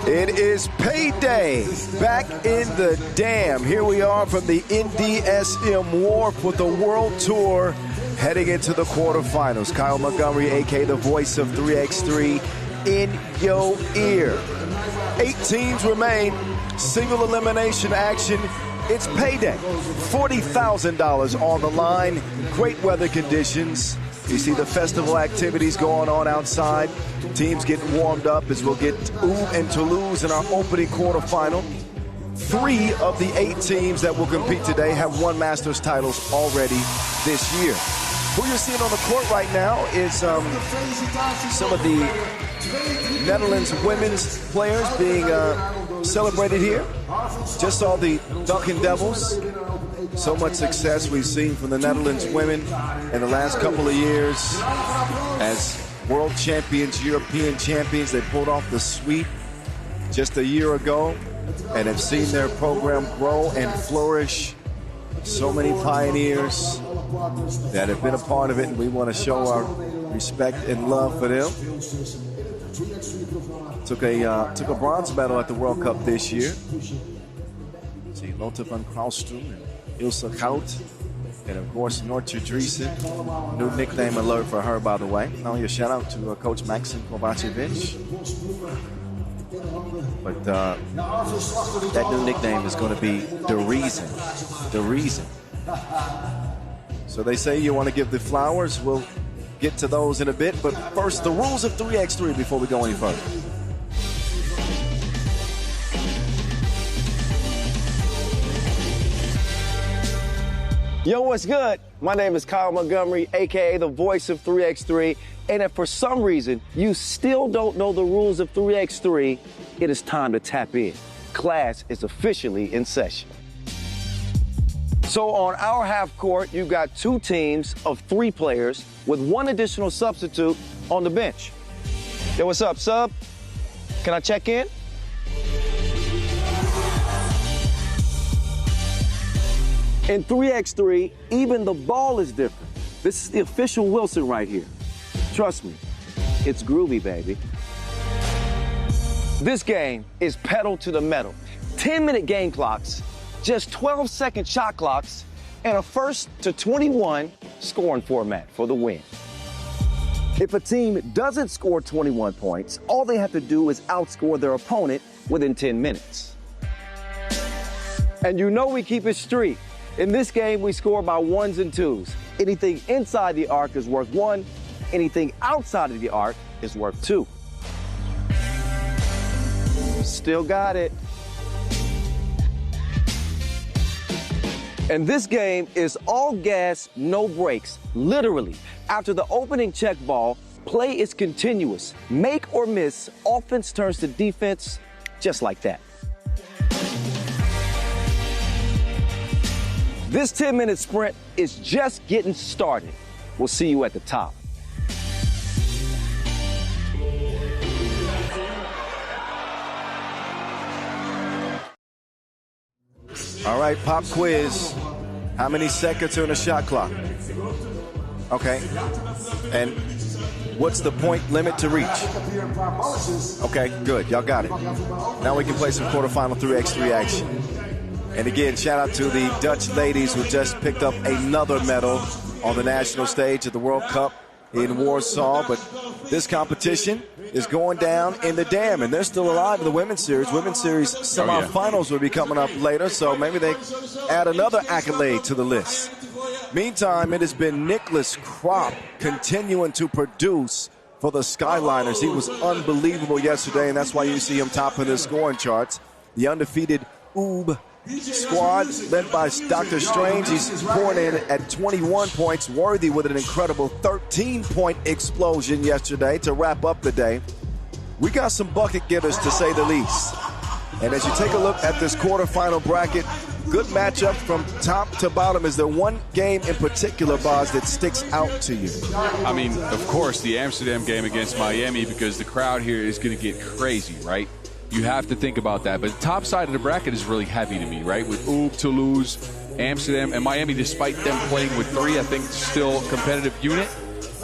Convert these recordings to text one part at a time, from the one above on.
It is payday back in the Dam. Here we are from the NDSM Wharf with the World Tour heading into the quarterfinals. Kyle Montgomery, a.k.a. the voice of 3x3, in your ear. 8 teams remain. Single elimination action. It's payday. $40,000 on the line. Great weather conditions. You see the festival activities going on outside. Teams getting warmed up as we'll get Oub and Toulouse in our opening quarterfinal. 3 of the 8 teams that will compete today have won Masters titles already this year. Who you're seeing on the court right now is some of the Netherlands women's players being celebrated here. Just saw the Duncan Devils. So much success we've seen from the Netherlands women in the last couple of years as world champions, European champions. They pulled off the sweep just a year ago and have seen their program grow and flourish. So many pioneers that have been a part of it, and we want to show our respect and love for them. Took a bronze medal at the World Cup this year. See Lotte van Kruistrom and Ilse Goud, and of course Nortje Driesen. New nickname alert for her, by the way. Only a shout out to Coach Maxim Kovacevic. But that new nickname is going to be The Reason. The Reason. So they say you want to give the flowers. We'll get to those in a bit. But first, the rules of 3x3 before we go any further. Yo, what's good? My name is Kyle Montgomery, a.k.a. the voice of 3x3. And if for some reason you still don't know the rules of 3x3, it is time to tap in. Class is officially in session. So on our half court, you've got 2 teams of 3 players with 1 additional substitute on the bench. Yo, what's up, sub? Can I check in? In 3x3, even the ball is different. This is the official Wilson right here. Trust me, it's groovy, baby. This game is pedal to the metal. 10-minute game clocks, just 12-second shot clocks, and a 1st to 21 scoring format for the win. If a team doesn't score 21 points, all they have to do is outscore their opponent within 10 minutes. And you know we keep it street. In this game, we score by 1s and 2s. Anything inside the arc is worth 1. Anything outside of the arc is worth 2. Still got it. And this game is all gas, no brakes. Literally, after the opening check ball, play is continuous. Make or miss, offense turns to defense just like that. This 10-minute sprint is just getting started. We'll see you at the top. All right, pop quiz. How many seconds are in a shot clock? Okay. And what's the point limit to reach? Okay, good. Y'all got it. Now we can play some quarterfinal 3x3 action. And again, shout out to the Dutch ladies who just picked up another medal on the national stage at the World Cup in Warsaw. But this competition is going down in the Dam, and they're still alive in the women's series. Women's series semifinals will be coming up later, so maybe they add another accolade to the list. Meantime, it has been Nicholas Kropp continuing to produce for the Skyliners. He was unbelievable yesterday, and that's why you see him top of the scoring charts. The undefeated Oub squad led by Dr. Strange. He's pouring in at 21 points. Worthy with an incredible 13-point explosion yesterday to wrap up the day. We got some bucket getters, to say the least. And as you take a look at this quarterfinal bracket, good matchup from top to bottom. Is there one game in particular, Boz, that sticks out to you? I mean, of course, the Amsterdam game against Miami, because the crowd here is going to get crazy, right? You have to think about that. But the top side of the bracket is really heavy to me, right? With Oub, Toulouse, Amsterdam, and Miami, despite them playing with 3, I think still a competitive unit.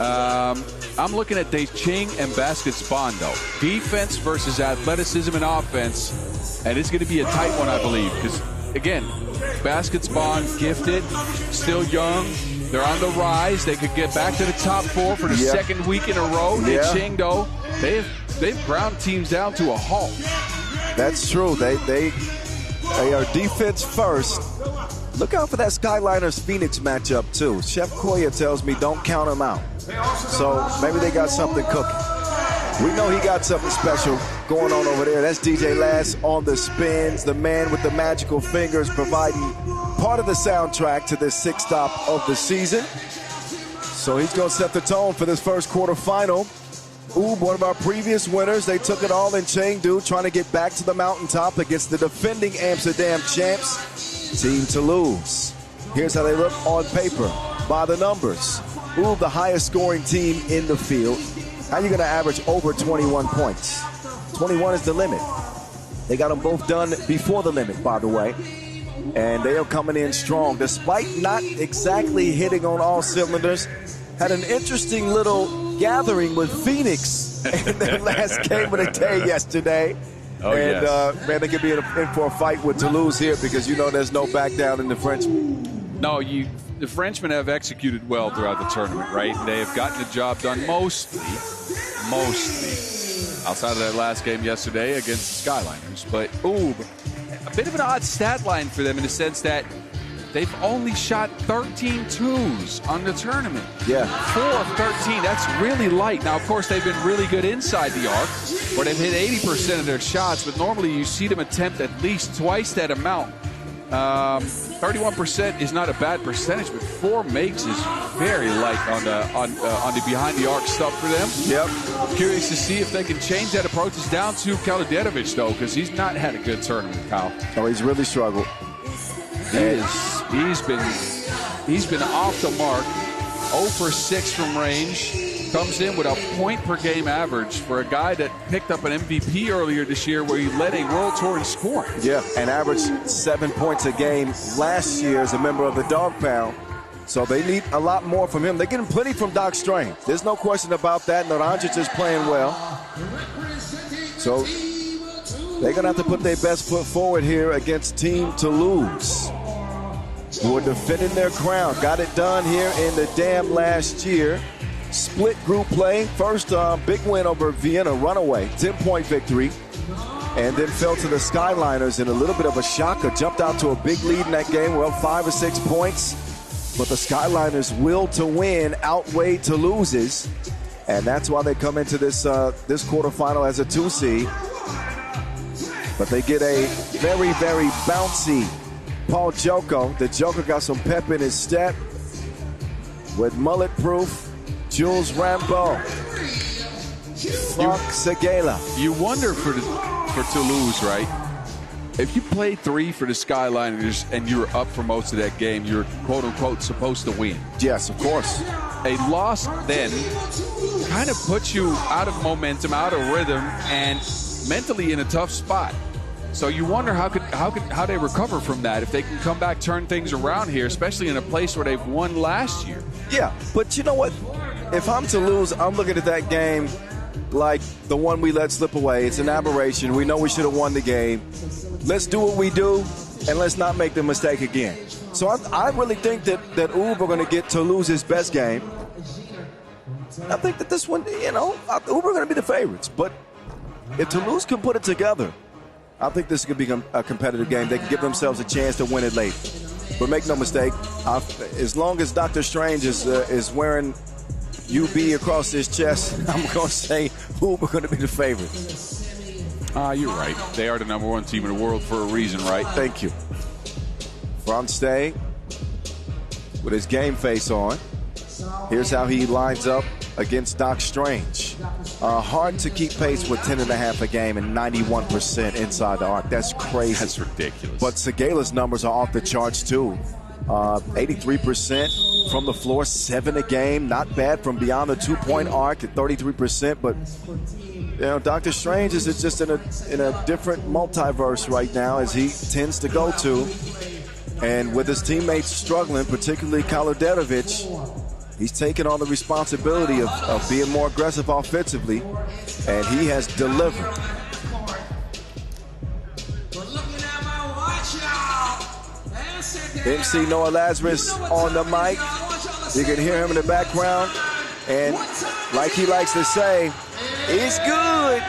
I'm looking at DeQing and Baskets Bonn, though. Defense versus athleticism and offense. And it's going to be a tight one, I believe. Because, again, Baskets Bonn, gifted, still young. They're on the rise. They could get back to the top 4 for the second week in a row. DeQing, though, they've ground teams down to a halt. That's true. They are defense first. Look out for that Skyliners Phoenix matchup, too. Chef Koya tells me don't count them out. So maybe they got something cooking. We know he got something special going on over there. That's DJ Lass on the spins, the man with the magical fingers, providing part of the soundtrack to this 6th stop of the season. So he's going to set the tone for this first quarterfinal. One of our previous winners. They took it all in Chengdu, trying to get back to the mountaintop against the defending Amsterdam champs, Team Toulouse. Here's how they look on paper by the numbers. The highest scoring team in the field. How are you going to average over 21 points? 21 is the limit. They got them both done before the limit, by the way. And they are coming in strong, despite not exactly hitting on all cylinders. Had an interesting little gathering with Phoenix in their last game of the day yesterday. Man, they could be in for a fight with Toulouse here because you know there's no back down in the Frenchmen. No, the Frenchmen have executed well throughout the tournament, right? They have gotten the job done mostly, outside of that last game yesterday against the Skyliners. But, a bit of an odd stat line for them in the sense that they've only shot 13 twos on the tournament. 4 of 13. That's really light. Now, of course, they've been really good inside the arc, where they've hit 80% of their shots, but normally you see them attempt at least twice that amount. 31% is not a bad percentage, but 4 makes is very light on the behind the arc stuff for them. Curious to see if they can change that approach. It's down to Kalajdzej, though, because he's not had a good tournament, Kyle. Oh, he's really struggled. He's been off the mark. 0 for 6 from range. Comes in with a point-per-game average for a guy that picked up an MVP earlier this year where he led a World Tour in scoring. And averaged 7 points a game last year as a member of the Dog Pound. So they need a lot more from him. They're getting plenty from Doc Strange. There's no question about that. Naranjic is playing well. So they're going to have to put their best foot forward here against Team Toulouse, who are defending their crown. Got it done here in the Dam last year. Split group play. First big win over Vienna, runaway, 10-point victory. And then fell to the Skyliners in a little bit of a shocker. Jumped out to a big lead in that game, 5 or 6 points. But the Skyliners' will to win outweighed Toulouse's. And that's why they come into this quarterfinal as a 2 seed. But they get a very, very bouncy Paul Joko. The Joker got some pep in his step with mullet proof. Jules Rambo, Frank Segala. You wonder for Toulouse, right? If you played 3 for the Skyliners and you were up for most of that game, you're quote-unquote supposed to win. Yes, of course. A loss then kind of puts you out of momentum, out of rhythm, and mentally in a tough spot. So you wonder how they recover from that, if they can come back, turn things around here, especially in a place where they've won last year. Yeah, but you know what? If I'm Toulouse, I'm looking at that game like the one we let slip away. It's an aberration. We know we should have won the game. Let's do what we do, and let's not make the mistake again. So I really think that Uber are going to get Toulouse's best game. I think that this one, Uber are going to be the favorites. But if Toulouse can put it together, I think this could become a competitive game. They can give themselves a chance to win it late. But make no mistake, as long as Dr. Strange is wearing UB across his chest, I'm going to say Uber going to be the favorite. You're right. They are the #1 team in the world for a reason, right? Thank you. Franz with his game face on. Here's how he lines up against Doc Strange. Hard to keep pace with 10.5 a game and 91% inside the arc. That's crazy. That's ridiculous. But Segala's numbers are off the charts too. 83% from the floor, 7 a game. Not bad from beyond the 2-point arc at 33%. But Dr. Strange is just in a different multiverse right now, as he tends to go to. And with his teammates struggling, particularly Kalajdzej, He's taken on the responsibility of being more aggressive offensively, and he has delivered. MC Noah Lazarus on the mic. You can hear him in the background, and like he likes to say, he's good.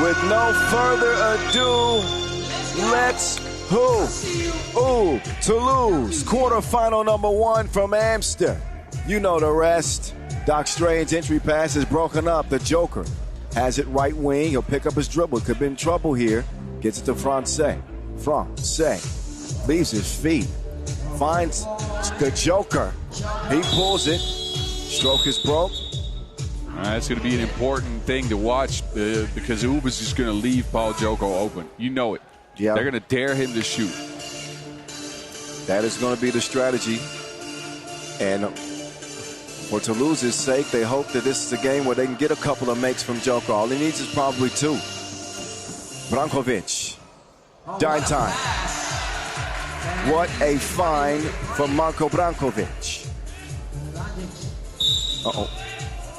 With no further ado, let's Toulouse, quarterfinal number 1 from Amsterdam. You know the rest. Doc Strange's entry pass is broken up. The Joker has it right wing. He'll pick up his dribble. Could be in trouble here. Gets it to Francais. Francais leaves his feet. Finds the Joker. He pulls it. Stroke is broke. That's going to be an important thing to watch because Oob is just going to leave Paul Joko open. You know it. Yeah. They're going to dare him to shoot. That is going to be the strategy. And for Toulouse's sake, they hope that this is a game where they can get a couple of makes from Joko. All he needs is probably 2. Brankovic. Dime time. What a find from Marko Brankovic. Uh-oh.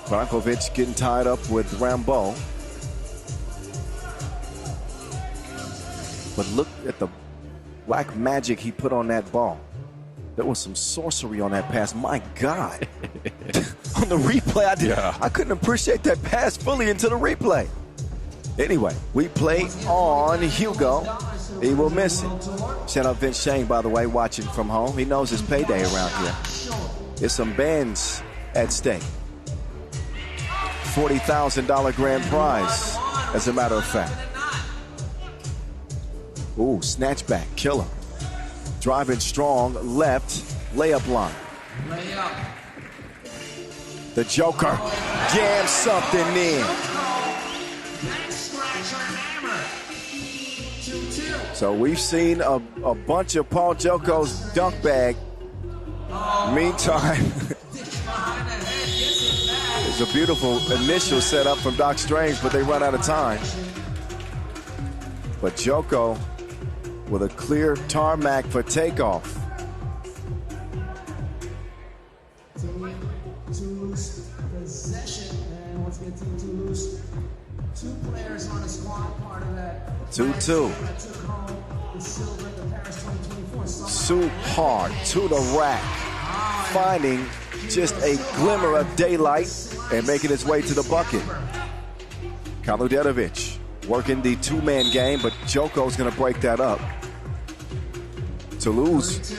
Brankovic getting tied up with Rambo. But look at the black magic he put on that ball. There was some sorcery on that pass. My God. On the replay, I couldn't appreciate that pass fully until the replay. Anyway, we play on Hugo. He will miss it. Shout out Vince Shane, by the way, watching from home. He knows his payday around here. There's some bands at stake. $40,000 grand prize, as a matter of fact. Ooh, snatchback, killer. Driving strong, left, layup line. The Joker jams something in. So we've seen a bunch of Paul Joko's dunk bag. Meantime, it's a beautiful initial setup from Doc Strange, but they run out of time. But Joko with a clear tarmac for takeoff. Toulouse possession, and once again, Team Toulouse, 2 players on a squad, part of that. 2-2. Soup hard to the rack, finding just a glimmer of daylight and making its way to the bucket. Kaludetovic working the 2-man game, but Joko's going to break that up. Toulouse,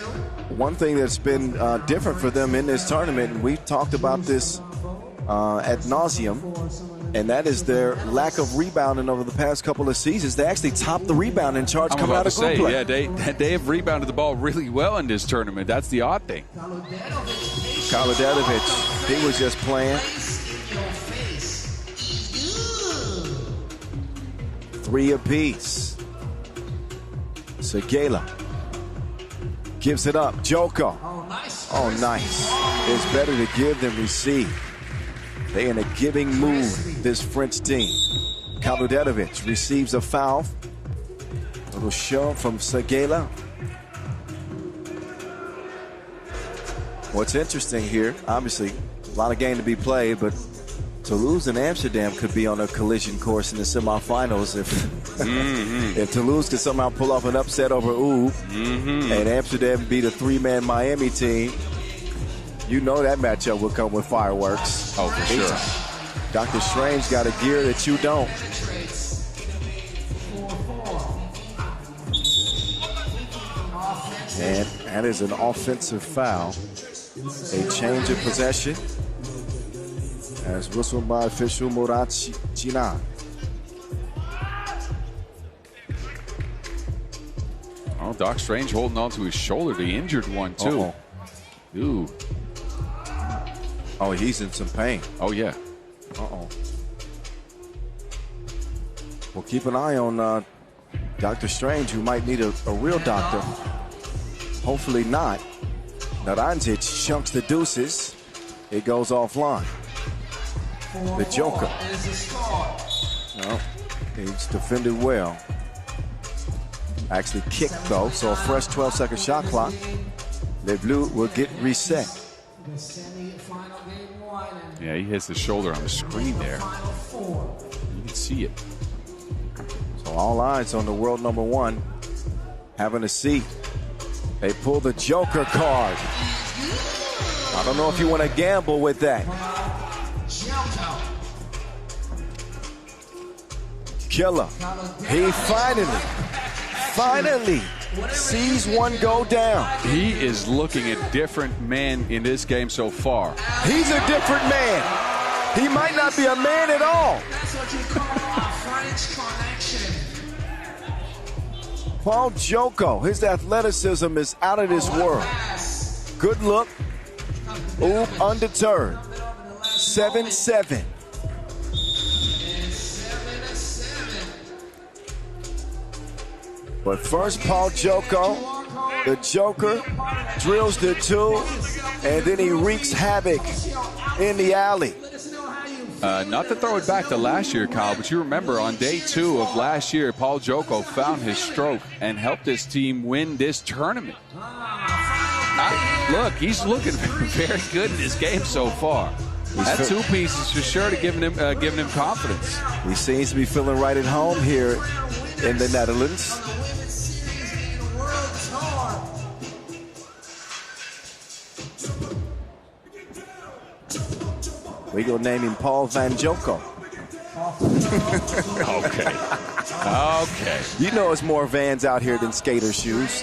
one thing that's been different for them in this tournament, and we've talked about this ad nauseum, and that is their lack of rebounding over the past couple of seasons. They actually topped the rebounding charge coming out of group play. Yeah, they have rebounded the ball really well in this tournament. That's the odd thing. Kaludetovic, he was just playing. 3 apiece. Segela gives it up. Joko. Oh, nice. It's better to give than receive. They in a giving mood, this French team. Kaludetovic receives a foul. A little shove from Segela. What's interesting here, obviously, a lot of game to be played, but Toulouse and Amsterdam could be on a collision course in the semifinals if Toulouse could somehow pull off an upset over Oob and Amsterdam beat a 3-man Miami team. You know that matchup will come with fireworks. Oh, for sure. Dr. Strange got a gear that you don't. And that is an offensive foul. A change of possession. As whistled by official Murat Jinan. Oh, Doc Strange holding on to his shoulder. The injured one, too. Ooh. Oh, he's in some pain. Oh, yeah. Uh-oh. Well, keep an eye on Dr. Strange, who might need a real doctor. Hopefully not. Naranjic chunks the deuces. It goes offline. The Joker. Well, he's defended well. Actually kicked, though, so a fresh 12-second shot clock. Les Bleus will get reset. Yeah, he hits the shoulder on the screen there. You can see it. So all eyes on the world number 1 having a seat. They pull the Joker card. I don't know if you want to gamble with that. Killer. He finally sees one go down. He is looking a different man in this game so far. He's a different man. He might not be a man at all. That's what you call a French connection. Paul Joko, his athleticism is out of this world. Good look. Oob undeterred. 7-7. But first, Paul Joko, the Joker, drills the 2, and then he wreaks havoc in the alley. Not to throw it back to last year, Kyle, but you remember on day 2 of last year, Paul Joko found his stroke and helped his team win this tournament. Look, he's looking very good in this game so far. That 2-piece is for sure to giving him confidence. He seems to be feeling right at home here in the Netherlands. We gonna name him Paul Van Joko. Okay. Okay. You know it's more Vans out here than skater shoes.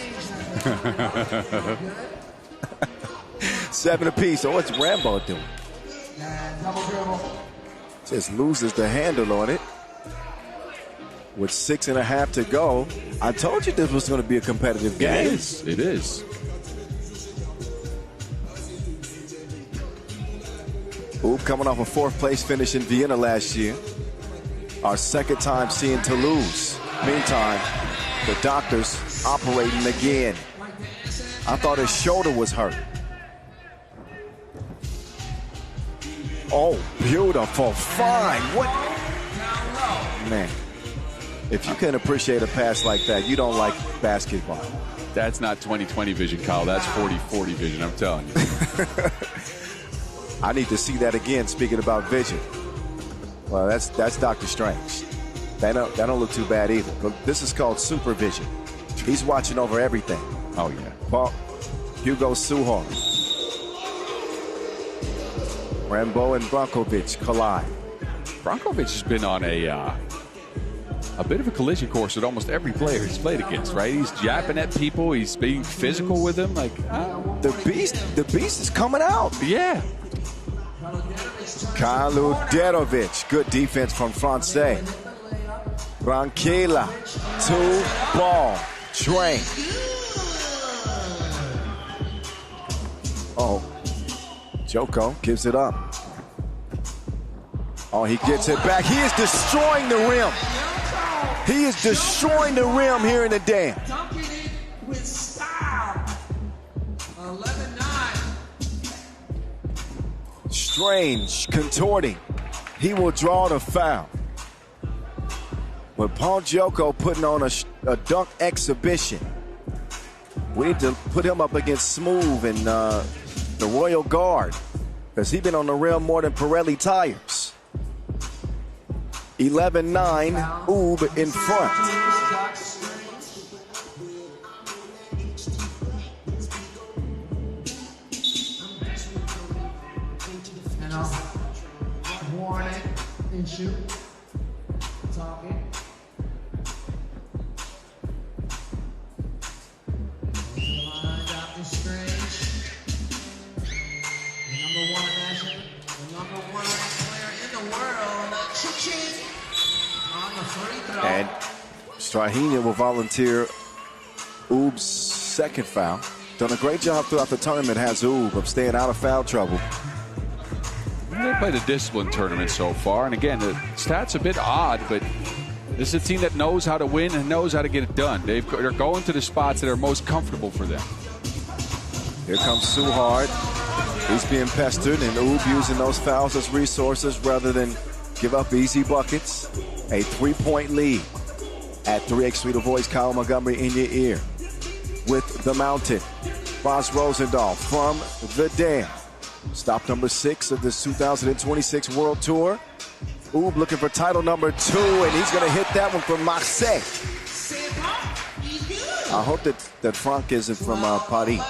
7 apiece. So what's Rambo doing? Just loses the handle on it. With 6.5 to go. I told you this was going to be a competitive game. It is. It is. Oob coming off a 4th place finish in Vienna last year. Our 2nd time seeing Toulouse. Meantime, the doctors operating again. I thought his shoulder was hurt. Oh, beautiful. Fine. What? Man, if you can appreciate a pass like that, you don't like basketball. That's not 20/20 vision, Kyle. That's 40/40 vision, I'm telling you. I need to see that again, speaking about vision. Well, that's Dr. Strange. That don't look too bad either. But this is called supervision. He's watching over everything. Oh, yeah. Well, Hugo Suhar. Rambo and Brankovic collide. Brankovic has been on a bit of a collision course with almost every player he's played against, right? He's jabbing at people. He's being physical with them. Like the beast is coming out. Yeah. Kaluderovic, good defense from Francais. Branquela, 2-ball, train. Oh, Joko gives it up. Oh, he gets it back. He is destroying the rim. He is destroying the rim here in the dam. Dunking it with style. 11-9. Strange, contorting. He will draw the foul. But Paul Joko putting on a dunk exhibition. We need to put him up against Smooth and the Royal Guard, because he's been on the rim more than Pirelli tires. 11-9, Oob in front. Warning and shoot. Talking. Dr. Strange. The number 1 national, the number 1 ranked player in the world, DeQing, on the free throw. And Strahina will volunteer Oob's 2nd foul. Done a great job throughout the tournament, has Oob, of staying out of foul trouble. They played a discipline tournament so far, and again, the stats a bit odd, but this is a team that knows how to win and knows how to get it done. They're going to the spots that are most comfortable for them. Here comes Suhard. He's being pestered, and Oob using those fouls as resources rather than give up easy buckets. A 3-point lead. At 3x3 The Voice, Kyle Montgomery in your ear. With the Mountain, Boz Rosendahl from the Dam. Stop number 6 of this 2026 World Tour. Oob looking for title number 2, and he's going to hit that one from Marseille. I hope that Franck isn't from Paris,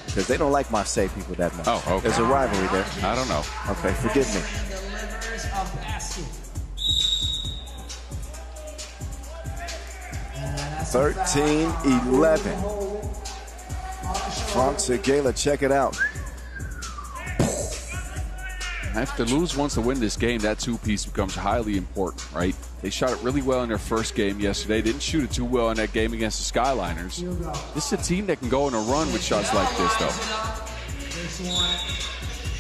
because they don't like Marseille people that much. Oh, okay. There's a rivalry there. I don't know. Okay, forgive me. 13-11. Franck Segala, check it out. If Toulouse wants to win this game, that two-piece becomes highly important, right? They shot it really well in their first game yesterday. Didn't shoot it too well in that game against the Skyliners. This is a team that can go on a run with shots like this, though.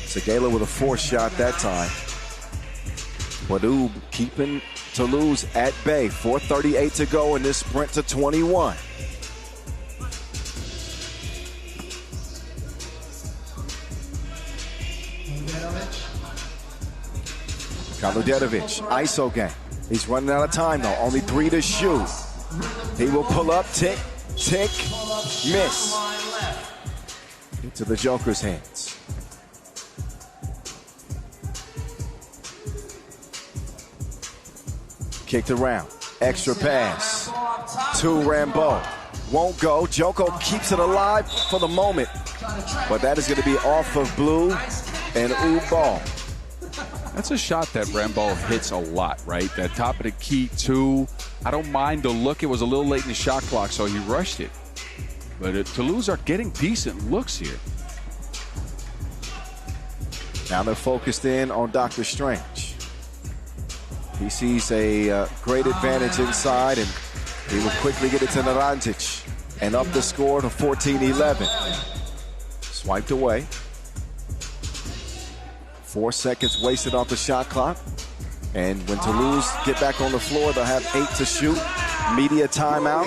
Segala with a 4th shot that time. But Oob keeping Toulouse at bay. 4:38 to go in this sprint to 21. Kaludetovic, ISO game. He's running out of time, though. Only 3 to shoot. He will pull up, tick, tick, miss. Into the Joker's hands. Kicked around. Extra pass. To Rambo. Won't go. Joko keeps it alive for the moment. But that is going to be off of Blue and Oob ball. That's a shot that Rambo hits a lot, right? That top of the key, too. I don't mind the look. It was a little late in the shot clock, so he rushed it. But Toulouse are getting decent looks here. Now they're focused in on Dr. Strange. He sees a great advantage inside, and he will quickly get it to Naranjic and up the score to 14-11. Swiped away. 4 seconds wasted off the shot clock. And when Toulouse get back on the floor, they'll have 8 to shoot. Media timeout.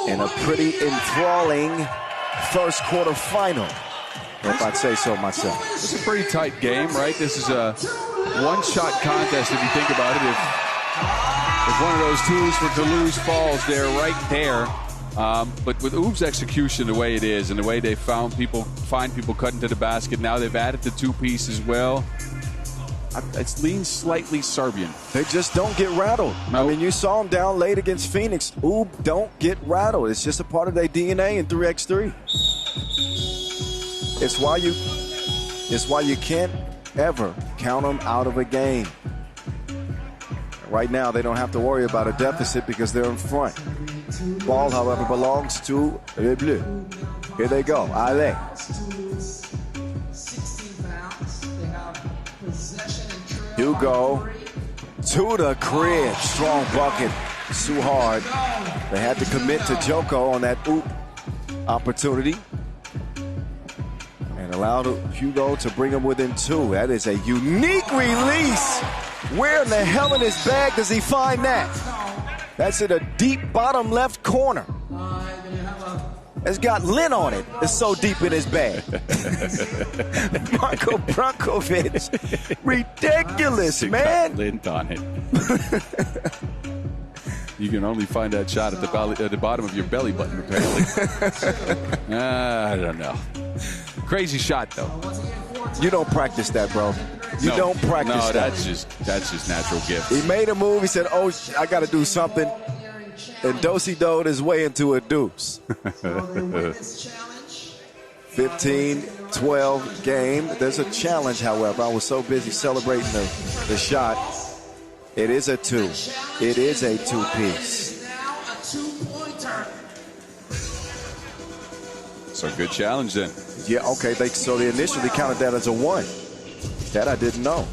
And a pretty enthralling first quarter final, if I'd say so myself. It's a pretty tight game, right? This is a one-shot contest, if you think about it. If one of those twos for Toulouse falls, they're right there. But with Oob's execution the way it is, and the way they find people cutting to the basket, now they've added the two-piece as well. It leans slightly Serbian. They just don't get rattled. Nope. I mean, you saw them down late against Phoenix. Oob don't get rattled. It's just a part of their DNA in 3x3. It's why you can't ever count them out of a game. Right now, they don't have to worry about a deficit because they're in front. Ball, however, belongs to Les Bleus. Here they go. Allez. Hugo to the crib. Strong bucket. Too hard. They had to commit to Joko on that oop opportunity. And allowed Hugo to bring him within 2. That is a unique release. Where in the hell in his bag does he find that? That's in a deep bottom left corner. It's got lint on it. It's so deep in his bag. Marko Brankovic. Ridiculous, man. Got lint on it. You can only find that shot at the bottom of your belly button, apparently. I don't know. Crazy shot, though. You don't practice that, bro. You don't practice that. No, that's just natural gift. He made a move. He said, oh, I got to do something. And Dosey-doed his way into a deuce. 15-12 game. There's a challenge, however. I was so busy celebrating the shot. It is a 2. It is a 2-piece. So good challenge then. Yeah, okay. So they initially counted that as a 1. That I didn't know.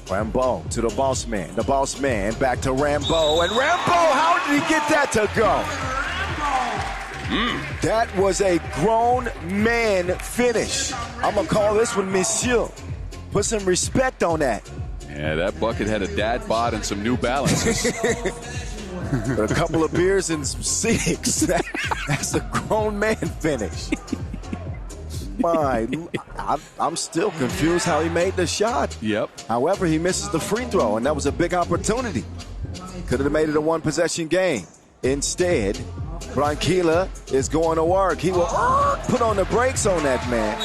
Rambo to the boss man. The boss man back to Rambo. And Rambo, how did he get that to go? That was a grown man finish. I'm going to call this one Monsieur. Put some respect on that. Yeah, that bucket had a dad bod and some New Balances. A couple of beers and some 6. That's a grown man finish. my. I'm still confused how he made the shot. Yep. However, he misses the free throw, and that was a big opportunity. Could have made it a one-possession game. Instead, Branquilla is going to work. He will put on the brakes on that man.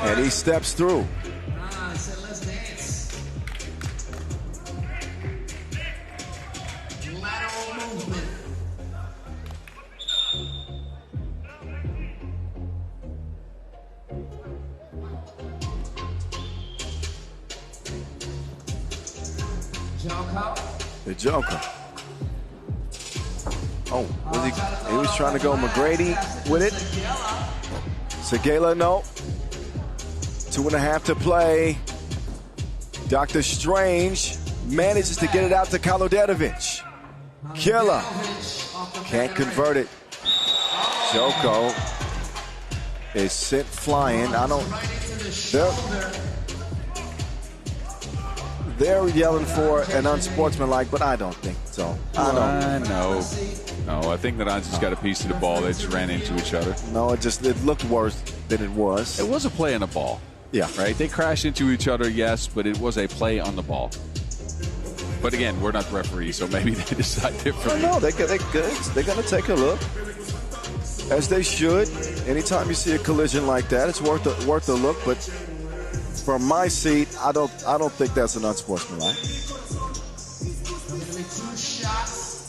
And he steps through. The Joker. Oh, he was trying to go McGrady with it. Segala, no. 2.5 to play. Dr. Strange manages to get it out to Kalodetovic. Killer. Can't convert it. Joko is sent flying. They're yelling for an unsportsmanlike, but I don't think so. No, I think that Anzi's got a piece of the ball. They just ran into each other. No, it looked worse than it was. It was a play on the ball. Yeah. Right? They crashed into each other, yes, but it was a play on the ball. But again, we're not the referee, so maybe they decide differently. No, they're going to take a look, as they should. Anytime you see a collision like that, it's worth a look, but from my seat, I don't think that's an unsportsmanlike.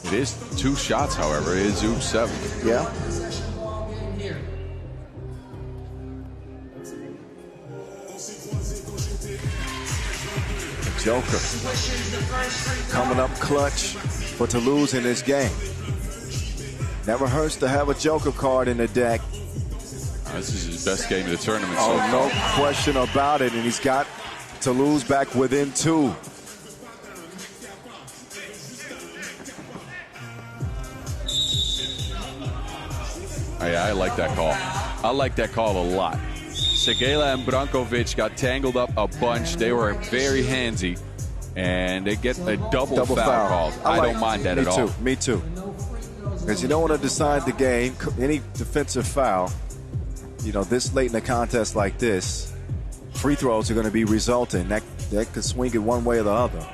It is 2 shots, however. It is Oob 7. Yeah. The Joker coming up clutch for Toulouse in this game. Never hurts to have a Joker card in the deck. This is his best game of the tournament. Oh, no question about it. And he's got Toulouse back within 2. I like that call. I like that call a lot. Segala and Brankovic got tangled up a bunch. They were very handsy. And they get a double foul called. I don't mind that at all. Me too. Because you don't want to decide the game. Any defensive foul, this late in a contest like this, free throws are going to be resulting. That could swing it one way or the other.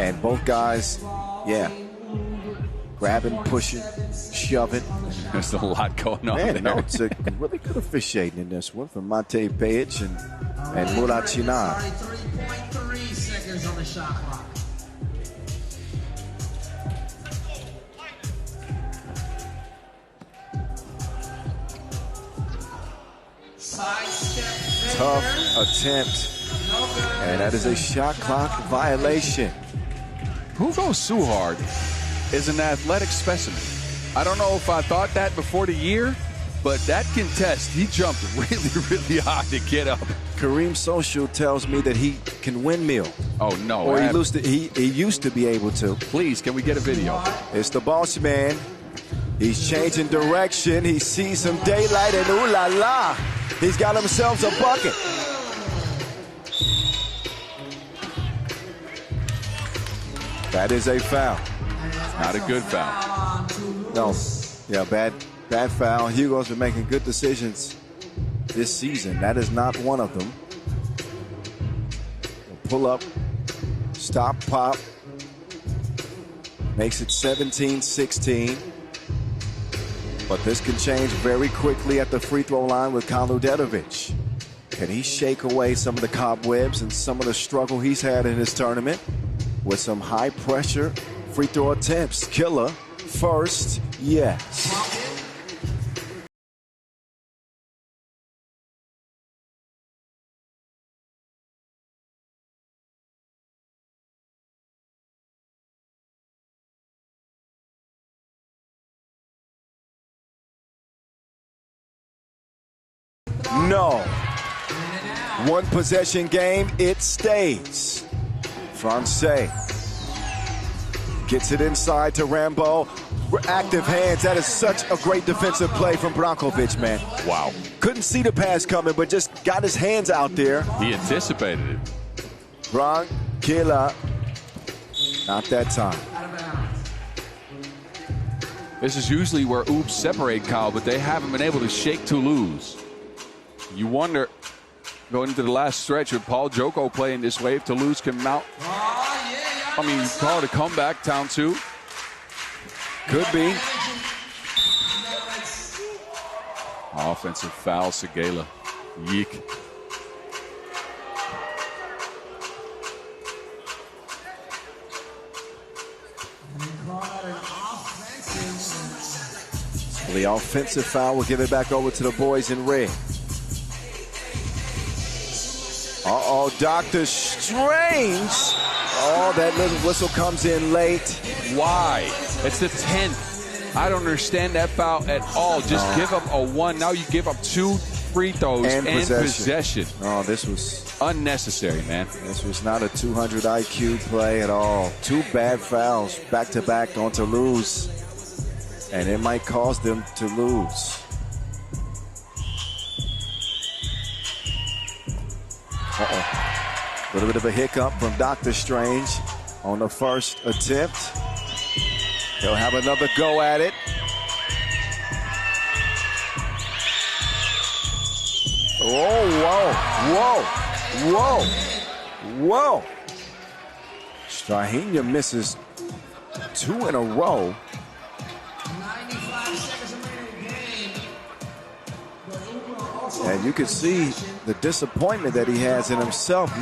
And both guys, grabbing, pushing, shoving. There's a lot going on there. No, it's a really good officiating in this one from Mate Pejic and Murat Chinar. 3.3 seconds on the shot clock. Tough attempt. And that is a shot clock violation. Who goes so hard is an athletic specimen. I don't know if I thought that before the year, but that contest, he jumped really, really high to get up. Kareem Social tells me that he can windmill. Oh, no. Or he used to be able to. Please, can we get a video? It's the boss man. He's changing direction. He sees some daylight, and ooh la la, he's got himself a bucket. That is a foul. Not a good foul. No. Yeah, bad foul. Hugo's been making good decisions this season. That is not one of them. Pull up, stop, pop. Makes it 17-16. But this can change very quickly at the free throw line with Kalodetovic. Can he shake away some of the cobwebs and some of the struggle he's had in this tournament with some high pressure free throw attempts? Killer first, yes. No. One possession game, it stays. Francais gets it inside to Rambo. Active hands. That is such a great defensive play from Brankovic, man. Wow. Couldn't see the pass coming, but just got his hands out there. He anticipated it. Branquilla. Not that time. This is usually where Oops separate, Kyle, but they haven't been able to shake Toulouse. You wonder, going into the last stretch with Paul Joko playing this way, if Toulouse can mount. I mean, you call it a comeback, Town 2. Could be. Offensive foul, Segela. Yeek. The offensive foul will give it back over to the boys in red. Uh-oh, Dr. Strange. Oh, that little whistle comes in late. Why? It's the 10th. I don't understand that foul at all. Just give up a 1. Now you give up 2 free throws and possession. Oh, this was unnecessary, man. This was not a 200 IQ play at all. 2 bad fouls back-to-back on Toulouse. And it might cause them to lose. Uh-oh. A little bit of a hiccup from Dr. Strange on the first attempt. He'll have another go at it. Whoa, whoa, whoa, whoa. Strahinja misses 2 in a row. And you can see the disappointment that he has in himself.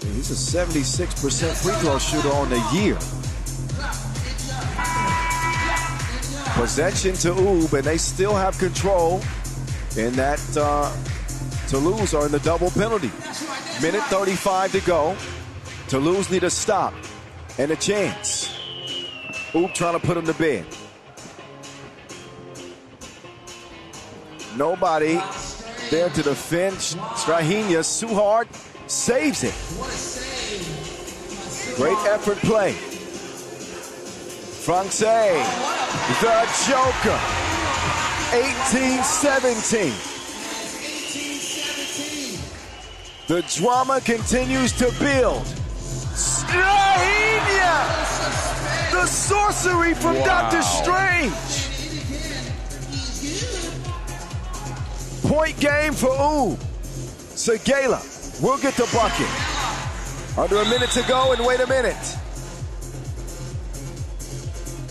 He's a 76% free throw shooter on the year. Possession to Oob, and they still have control in that Toulouse are in the double penalty. Minute 35 to go. Toulouse need a stop and a chance. Oob trying to put him to bed. Nobody there to defend. Strahinja, Suhard saves it. Great effort play. Francais, the Joker. 18-17. The drama continues to build. Strahinja! The sorcery from Dr. Strange. Point game for Oob. Segela will get the bucket. Under a minute to go, and wait a minute.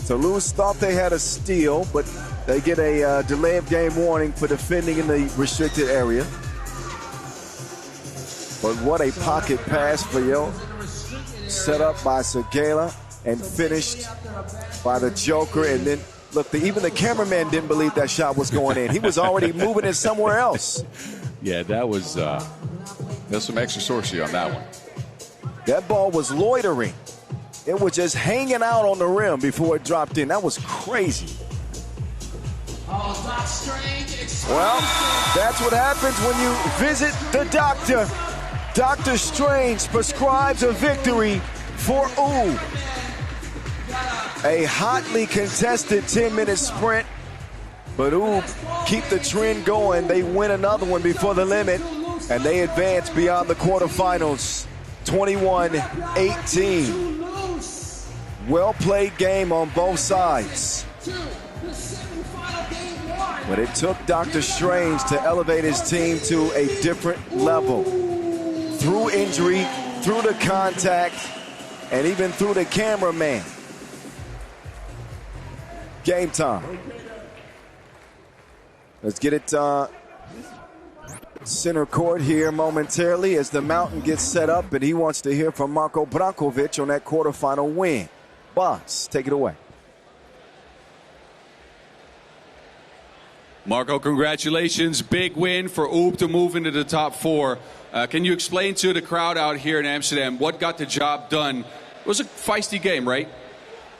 Toulouse thought they had a steal, but they get a delay of game warning for defending in the restricted area. But what a pocket pass for Yo. Set up by Segela and finished by the Joker, and then look, even the cameraman didn't believe that shot was going in. He was already moving it somewhere else. Yeah, that was there's some extra sorcery on that one. That ball was loitering. It was just hanging out on the rim before it dropped in. That was crazy. Well, that's what happens when you visit the doctor. Dr. Strange prescribes a victory for Oob. A hotly contested 10-minute sprint, but Oob keep the trend going. They win another one before the limit, and they advance beyond the quarterfinals, 21-18. Well-played game on both sides. But it took Dr. Strange to elevate his team to a different level. Through injury, through the contact, and even through the cameraman. Game time. Let's get it center court here momentarily as the Mountain gets set up, and he wants to hear from Marko Brankovic on that quarterfinal win. Boss, take it away. Marko, congratulations. Big win for Oob to move into the top 4. Can you explain to the crowd out here in Amsterdam what got the job done? It was a feisty game, right?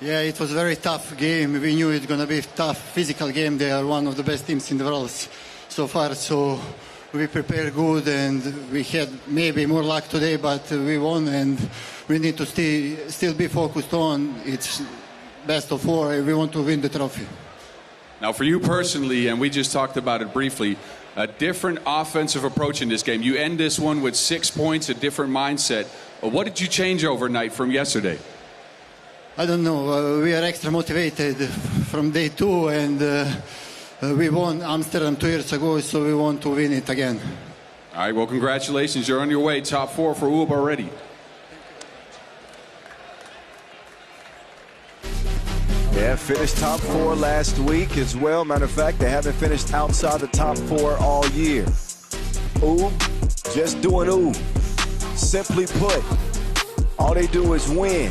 Yeah, it was a very tough game. We knew it was going to be a tough physical game. They are one of the best teams in the world so far. So we prepared good, and we had maybe more luck today, but we won, and we need to still be focused on it's best of 4, and we want to win the trophy. Now, for you personally, and we just talked about it briefly, a different offensive approach in this game. You end this one with 6 points, a different mindset. What did you change overnight from yesterday? I don't know. We are extra motivated from day 2, and We won Amsterdam 2 years ago, so we want to win it again. All right, well, congratulations. You're on your way. Top 4 for UB already. Yeah, finished top 4 last week as well. Matter of fact, they haven't finished outside the top 4 all year. UB, just doing UB. Simply put, all they do is win.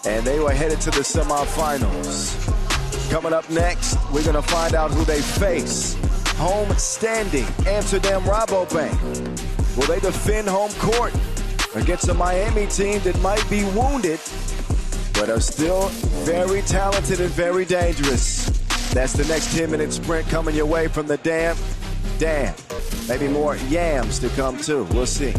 And they were headed to the semifinals. Coming up next, we're going to find out who they face. Home standing Amsterdam RABOBANk. Will they defend home court against a Miami team that might be wounded, but are still very talented and very dangerous? That's the next 10-minute sprint coming your way from the Damn. Maybe more yams to come too. We'll see.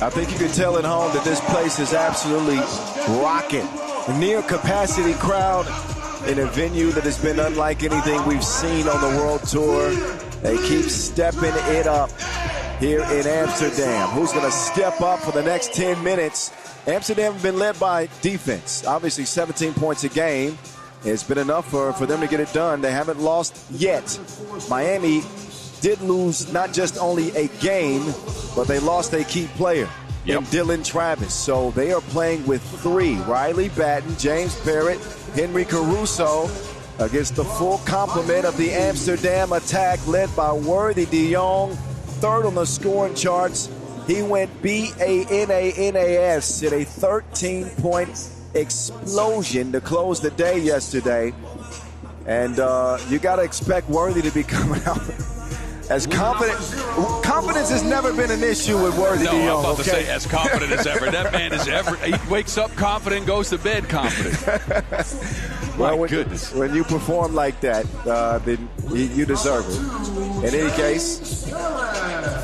I think you can tell at home that this place is absolutely rocking. A near capacity crowd in a venue that has been unlike anything we've seen on the World Tour. They keep stepping it up here in Amsterdam. Who's going to step up for the next 10 minutes? Amsterdam have been led by defense. Obviously 17 points a game. It's been enough for them to get it done. They haven't lost yet. Miami did lose not just only a game, but they lost a key player in Dylan Travis. So they are playing with 3. Riley Batten, James Parrott, Henry Caruso against the full complement of the Amsterdam attack led by Worthy DeQing, 3rd on the scoring charts. He went BANANAS in a 13-point explosion to close the day yesterday. And you got to expect Worthy to be coming out as confident. Confidence has never been an issue with Worthy DeQing. I'm about to say as confident as ever. That man is ever. He wakes up confident, goes to bed confident. Well, goodness. When you perform like that, then you deserve it. In any case,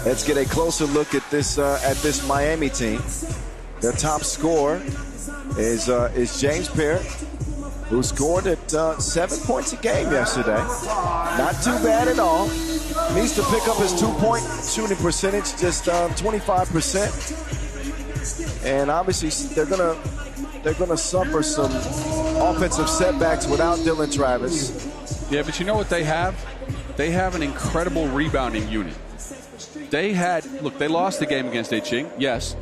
let's get a closer look at this Miami team. Their top scorer is James Parrott, who scored at 7 points a game yesterday. Not too bad at all. Needs to pick up his 2-point shooting percentage, just 25%. And obviously they're gonna suffer some offensive setbacks without Dylan Travis. Yeah, but you know what they have? They have an incredible rebounding unit. They lost the game against DeQing, yes.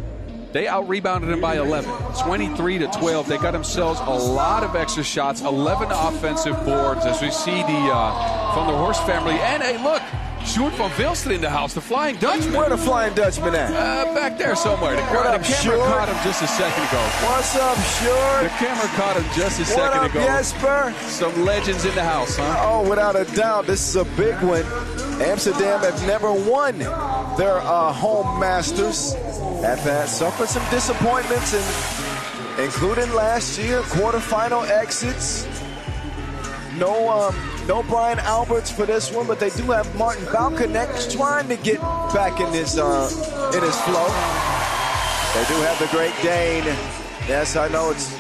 They out-rebounded him by 11, 23-12. They got themselves a lot of extra shots, 11 offensive boards, as we see from the Horst family. And, hey, look, Sjoerd van Vilsten in the house, the Flying Dutchman. Where the Flying Dutchman at? Back there somewhere. The camera caught him just a second ago. What's up, Sjoerd? The camera caught him just a second ago. What up, Jesper? Some legends in the house, huh? Oh, without a doubt, this is a big one. Amsterdam have never won their home Masters. Have suffered some disappointments, including last year, quarterfinal exits. No Brian Alberts for this one, but they do have Martin Balkanek trying to get back in his flow. They do have the Great Dane. Yes, I know it's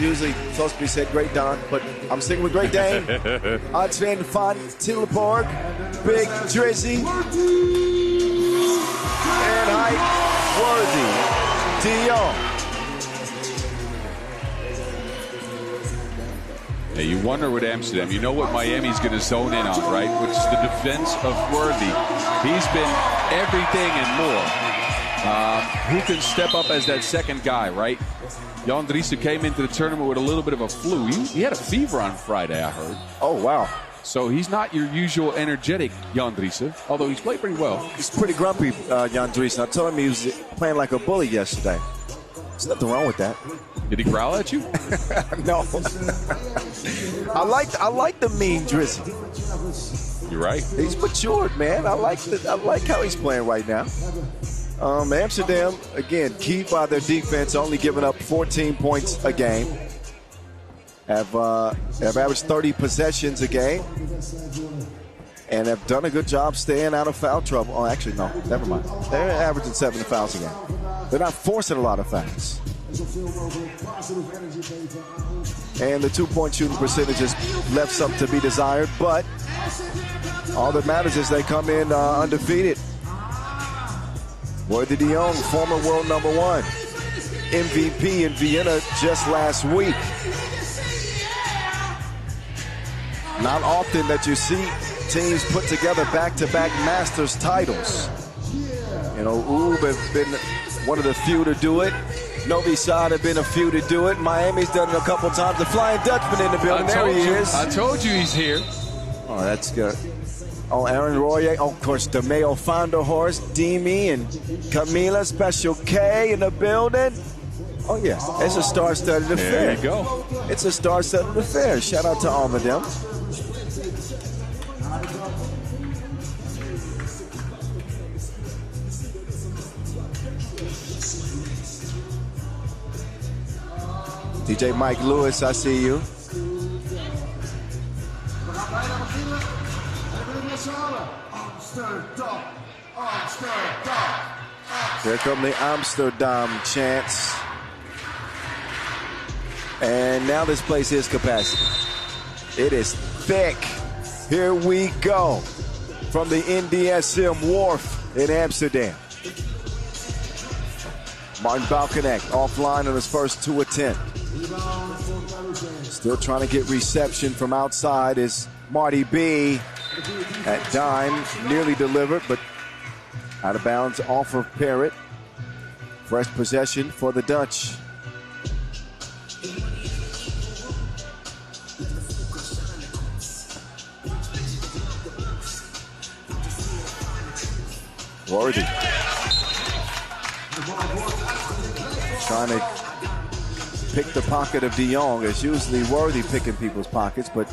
usually supposed to be said Great Don, but I'm sticking with Great Dane. Adrian van Tilburg, Big Drizzy, and height Worthy DeQing. Yeah, you wonder with Amsterdam, you know what Miami's going to zone in on, right? Which is the defense of Worthy. He's been everything and more. Who can step up as that second guy, right? Jan Driessen came into the tournament with a little bit of a flu. He had a fever on Friday, I heard. Oh, wow. So he's not your usual energetic Jan Driessen, although he's played pretty well. He's pretty grumpy, Jan Driessen. I told him he was playing like a bully yesterday. There's nothing wrong with that. Did he growl at you? No. I like the mean Drizzy. You're right. He's matured, man. I like how he's playing right now. Amsterdam, again, key by their defense, only giving up 14 points a game. Have averaged 30 possessions a game. And have done a good job staying out of foul trouble. Oh, actually, no. Never mind. They're averaging 7 fouls a game. They're not forcing a lot of fouls. And the two-point shooting percentage is left some to be desired. But all that matters is they come in undefeated. Worthy DeQing, former world #1, MVP in Vienna just last week. Not often that you see teams put together back-to-back Masters titles. You know, Oob have been one of the few to do it. Novi Sad have been a few to do it. Miami's done it a couple times. The Flying Dutchman in the building. There he is. I told you he's here. Oh, that's good. Oh, Aaron Royer. Oh, of course, the Mayo Founder Horse, Demi and Camila, Special K in the building. Oh, yeah. It's a star-studded affair. There you go. It's a star-studded affair. Shout out to all of them. DJ Mike Lewis, I see you. Here come the Amsterdam chants. And now this place is capacity. It is thick. Here we go from the NDSM Wharf in Amsterdam. Martin Balkanek offline on his first 2 attempts. Still trying to get reception from outside is Marty B. At dime, nearly delivered, but out of bounds off of Parrott. Fresh possession for the Dutch. Worthy. Trying to pick the pocket of DeQing. It's usually Worthy picking people's pockets, but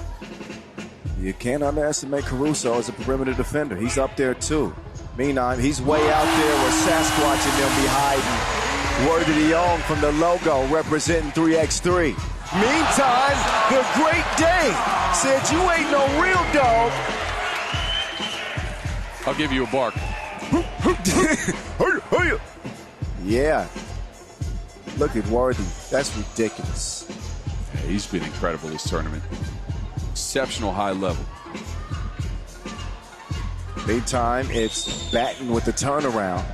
you can't underestimate Caruso as a perimeter defender. He's up there too. Meantime, he's way out there where Sasquatch and them be hiding. Worthy DeQing from the logo representing 3x3. Meantime, the Great Dane said, "You ain't no real dog." I'll give you a bark. Yeah. Look at Worthy. That's ridiculous. Yeah, he's been incredible this tournament. Exceptional high level. Meantime, it's Batten with the turnaround.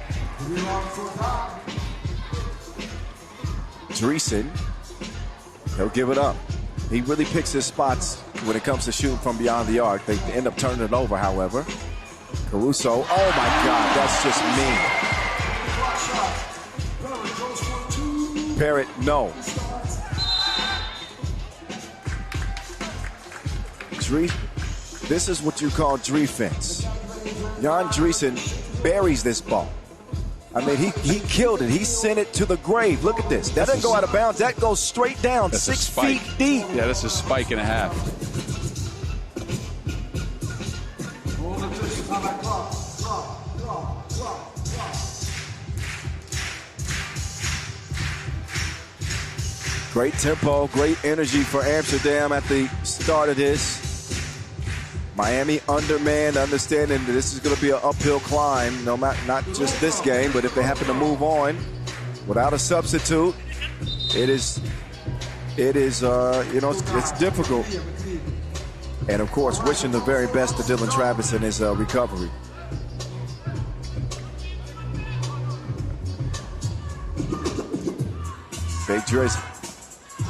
Driessen, he'll give it up. He really picks his spots when it comes to shooting from beyond the arc. They end up turning it over, however. Caruso, oh my God, that's just mean. Parrott, no. This is what you call defense. Jan Driessen buries this ball. I mean, he killed it. He sent it to the grave. Look at this. That doesn't go out of bounds. That goes straight down, 6 feet deep. Yeah, that's a spike and a half. Great tempo, great energy for Amsterdam at the start of this. Miami undermanned, understanding that this is going to be an uphill climb, not just this game, but if they happen to move on without a substitute, it's difficult. And of course, wishing the very best to Dylan Travis in his recovery. Big Drizzy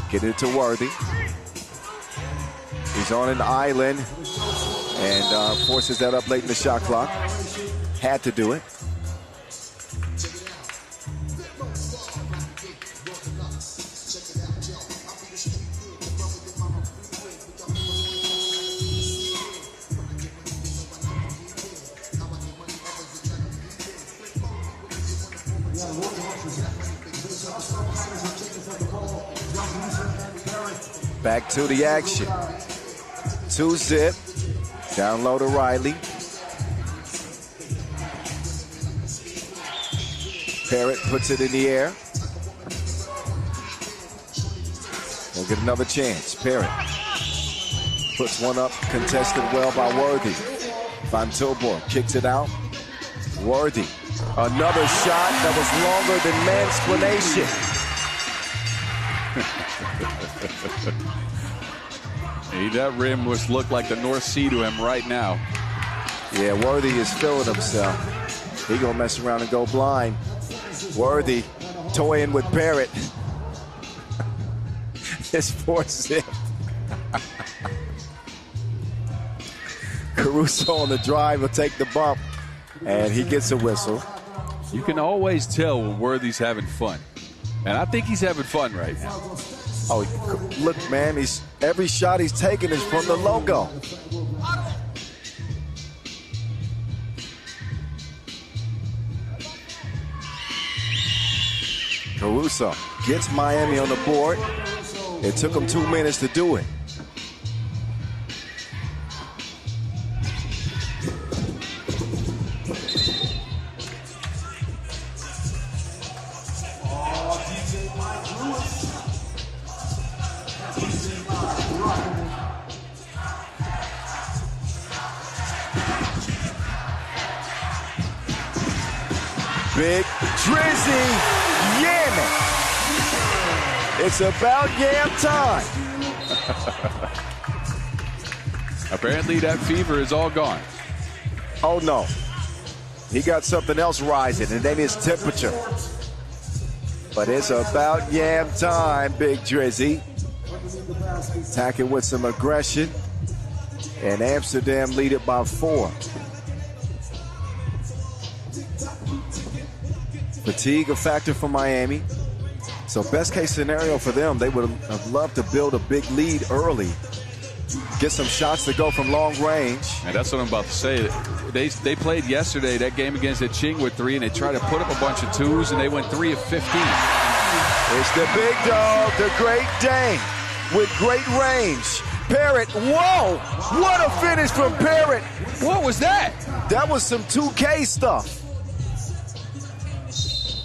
getting it to Worthy. He's on an island and forces that up late in the shot clock. Had to do it. Back to the action. 2-zip. Down low to Riley. Parrott puts it in the air. We'll get another chance. Parrott puts one up, contested well by Worthy. Van Tilburg kicks it out. Worthy. Another shot that was longer than mansplanation. Hey, that rim must look like the North Sea to him right now. Yeah, Worthy is feeling himself. He gonna mess around and go blind. Worthy toying with Parrott. His 4-zip. Caruso on the drive will take the bump, and he gets a whistle. You can always tell when Worthy's having fun. And I think he's having fun right now. Oh, look, man, every shot he's taking is from the logo. Caruso gets Miami on the board. It took him 2 minutes to do it. Big Drizzy yamming. It's about yam time. Apparently that fever is all gone. Oh no. He got something else rising, and then his temperature. But it's about yam time, Big Drizzy. Attacking with some aggression. And Amsterdam lead it by 4. Fatigue a factor for Miami. So best case scenario for them, they would have loved to build a big lead early. Get some shots to go from long range. And that's what I'm about to say. They played yesterday, that game against DeQing with 3, and they tried to put up a bunch of 2s, and they went 3 of 15. It's the big dog, the Great Dane, with great range. Parrott, whoa! What a finish from Parrott. What was that? That was some 2K stuff.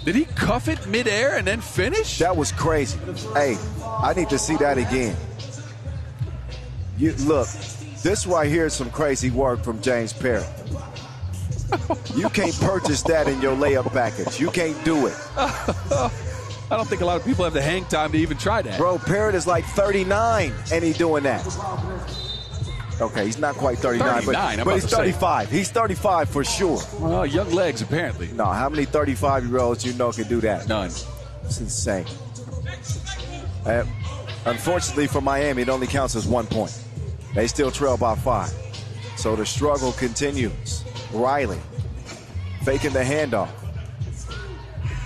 Did he cuff it midair and then finish? That was crazy. Hey, I need to see that again. Look, this right here is some crazy work from James Parrott. You can't purchase that in your layup package. You can't do it. I don't think a lot of people have the hang time to even try that. Bro, Parrott is like 39, and he's doing that. Okay, he's not quite 39, but he's 35. He's 35 for sure. Well, young legs, apparently. No, how many 35-year-olds you know can do that? None. It's insane. Unfortunately for Miami, it only counts as 1 point. They still trail by 5. So the struggle continues. Riley faking the handoff.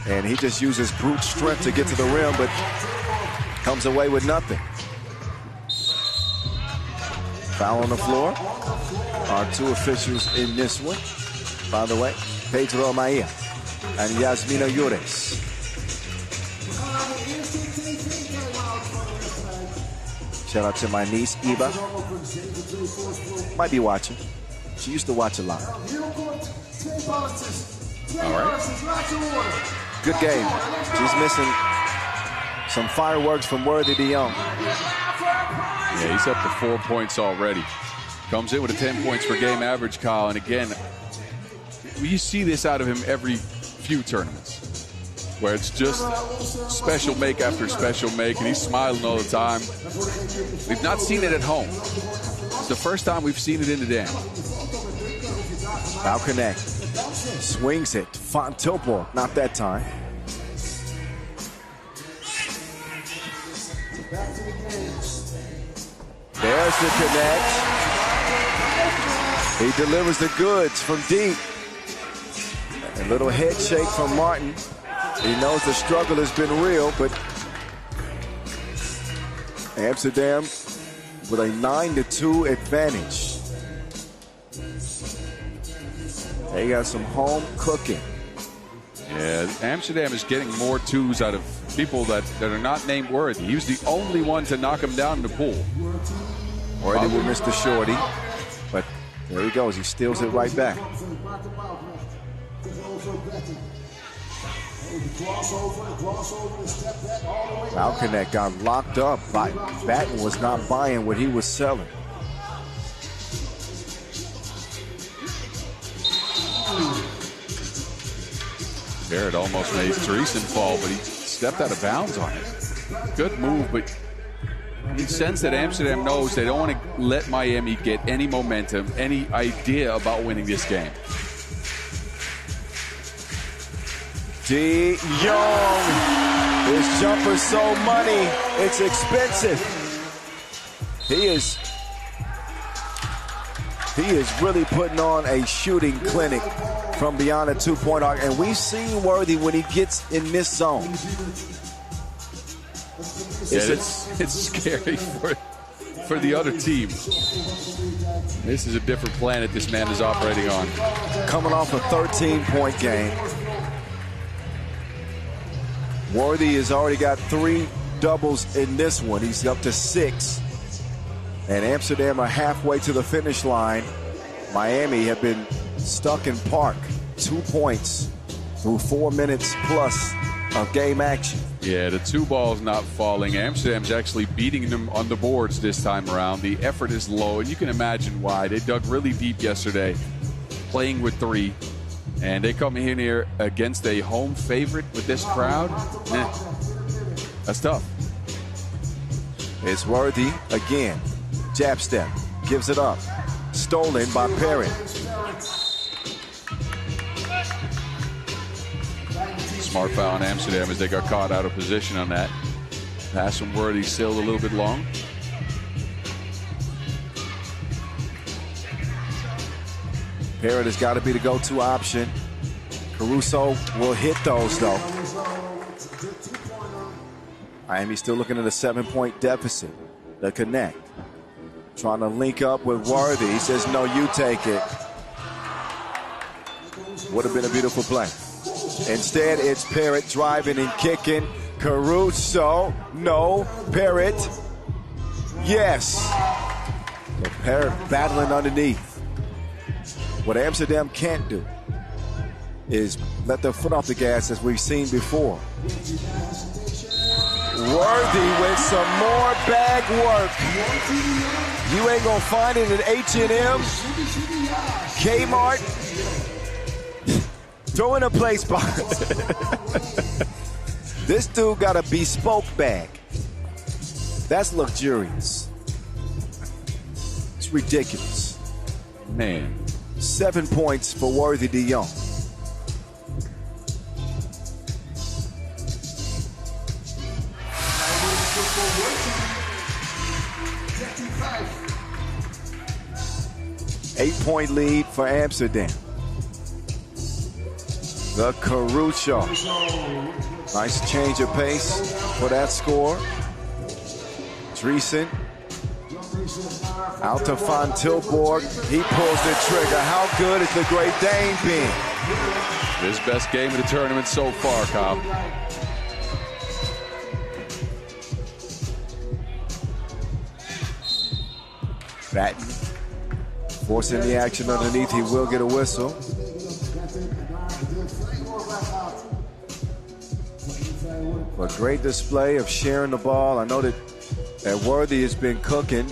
And he just uses brute strength to get to the rim, but comes away with nothing. Foul on the floor. Our 2 officials in this one, by the way, Pedro Maia and Yasmina Yures. Shout out to my niece, Eva. Might be watching. She used to watch a lot. All right. Good game. She's missing some fireworks from Worthy DeQing. Yeah, he's up to 4 points already. Comes in with a 10 points per game average, Kyle. And again, you see this out of him every few tournaments, where it's just special make after special make, and he's smiling all the time. We've not seen it at home. It's the first time we've seen it in the Dam. Foul connect. Swings it. Van Tilburg, not that time. There's the connect. He delivers the goods from deep. A little head shake from Martin. He knows the struggle has been real, but Amsterdam with a 9-2 advantage. They got some home cooking. Yeah, Amsterdam is getting more twos out of people that are not named Worthy. He was the only one to knock him down in the pool. Worthy will miss the shorty, but there he goes. He steals it right back. Balconnect got locked up. Batten was not buying what he was selling. Barrett almost made Dreesen fall, but he stepped out of bounds on it. Good move, but you sense that Amsterdam knows they don't want to let Miami get any momentum, any idea about winning this game. DeQing. His jumper's so money, it's expensive. He is really putting on a shooting clinic from beyond a two-point arc, and we've seen Worthy when he gets in this zone. It's scary for the other team. This is a different planet this man is operating on. Coming off a 13-point game. Worthy has already got 3 doubles in this one. He's up to 6. And Amsterdam are halfway to the finish line. Miami have been stuck in park. 2 points through 4 minutes plus of game action. Yeah, the 2 balls not falling. Amsterdam's actually beating them on the boards this time around. The effort is low, and you can imagine why. They dug really deep yesterday, playing with 3. And they come in here against a home favorite with this crowd. That's tough. It's Worthy again. Jab step. Gives it up. Stolen by Perry. Smart foul on Amsterdam as they got caught out of position on that. Pass from Worthy sailed a little bit long. Parrott has got to be the go-to option. Caruso will hit those, though. Miami still looking at a 7-point deficit. The connect. Trying to link up with Worthy. He says, no, you take it. Would have been a beautiful play. Instead, it's Parrott driving and kicking. Caruso. No. Parrott. Yes. So Parrott battling underneath. What Amsterdam can't do is let their foot off the gas as we've seen before. Worthy with some more bag work. You ain't gonna find it at H&M, Kmart. Throw in a place box. This dude got a bespoke bag. That's luxurious. It's ridiculous. Man. 7 points for Worthy DeQing. Eight-point lead for Amsterdam. The Caruso. Nice change of pace for that score. Dreesen. Out to Van Tilburg. He pulls the trigger. How good has the Great Dane been? His best game of the tournament so far, Kyle. Batten forcing the action underneath. He will get a whistle. A great display of sharing the ball. I know that Worthy has been cooking.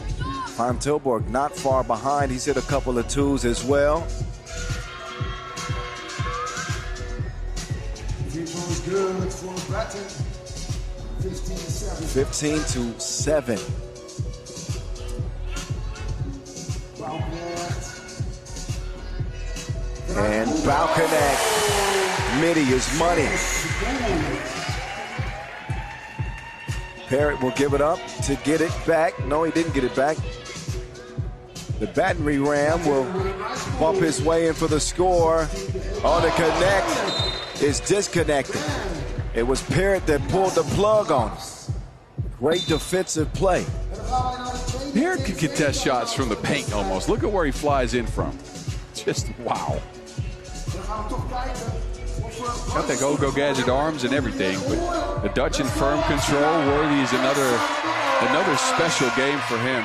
Van Tilburg not far behind. He's hit a couple of 2s as well. 15-7. And Balconnect. Midi is money. Parrott will give it up to get it back. No, he didn't get it back. The Battery Ram will bump his way in for the score. Oh, the connect is disconnected. It was Parrott that pulled the plug on him. Great defensive play. Parrott could contest shots from the paint almost. Look at where he flies in from. Just wow. Got the go-go gadget arms and everything, but the Dutch in firm control. Worthy is another special game for him.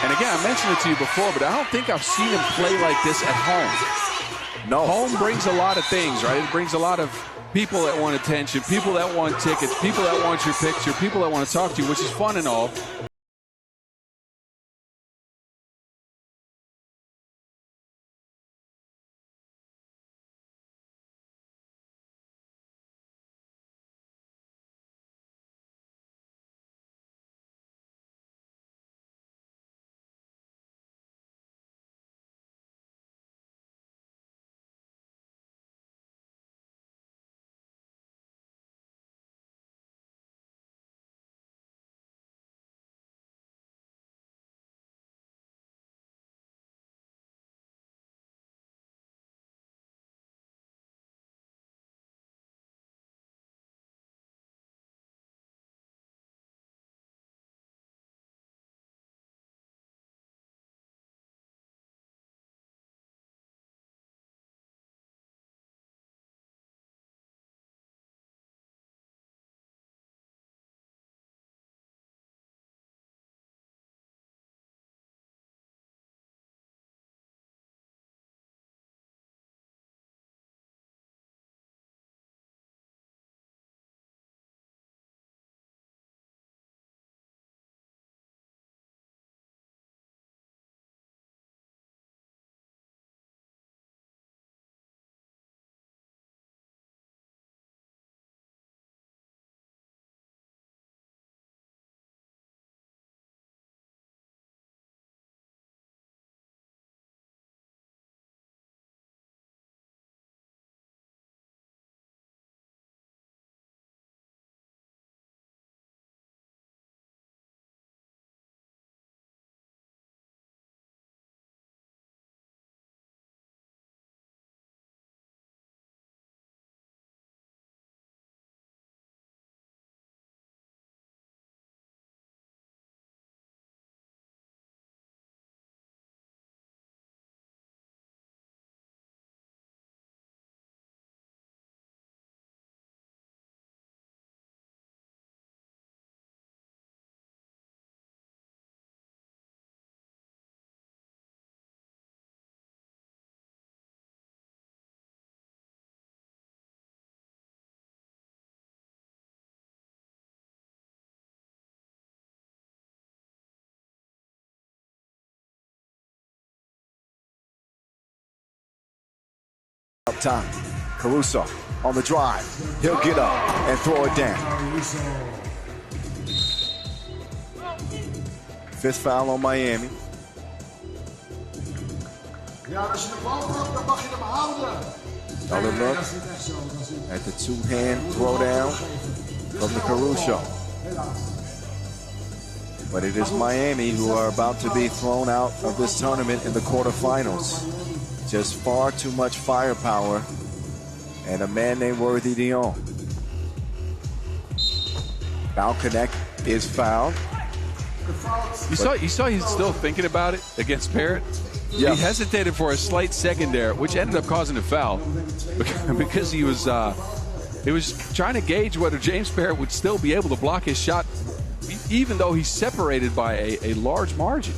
And again, I mentioned it to you before, but I don't think I've seen him play like this at home. No. Home brings a lot of things, right? It brings a lot of people that want attention, people that want tickets, people that want your picture, people that want to talk to you, which is fun and all. Up time. Caruso on the drive. He'll get up and throw it down. Fifth foul on Miami. Another look at the two-hand throwdown from the Caruso. But it is Miami who are about to be thrown out of this tournament in the quarterfinals. Just far too much firepower and a man named Worthy DeQing. Foul connect is fouled. You saw he's still thinking about it against Parrott. Yeah. He hesitated for a slight second there, which ended up causing a foul because he was trying to gauge whether James Parrott would still be able to block his shot, even though he's separated by a large margin.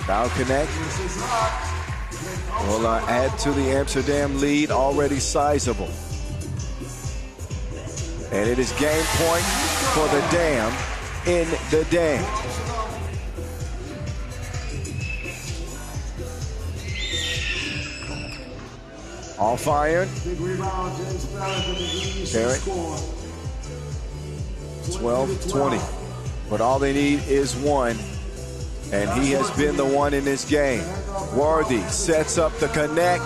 Foul connect will add to the Amsterdam lead, already sizable. And it is game point for the Dam in the Dam. All fired. Parrott. 12-20. But all they need is one. And he has been the one in this game. Worthy sets up the connect.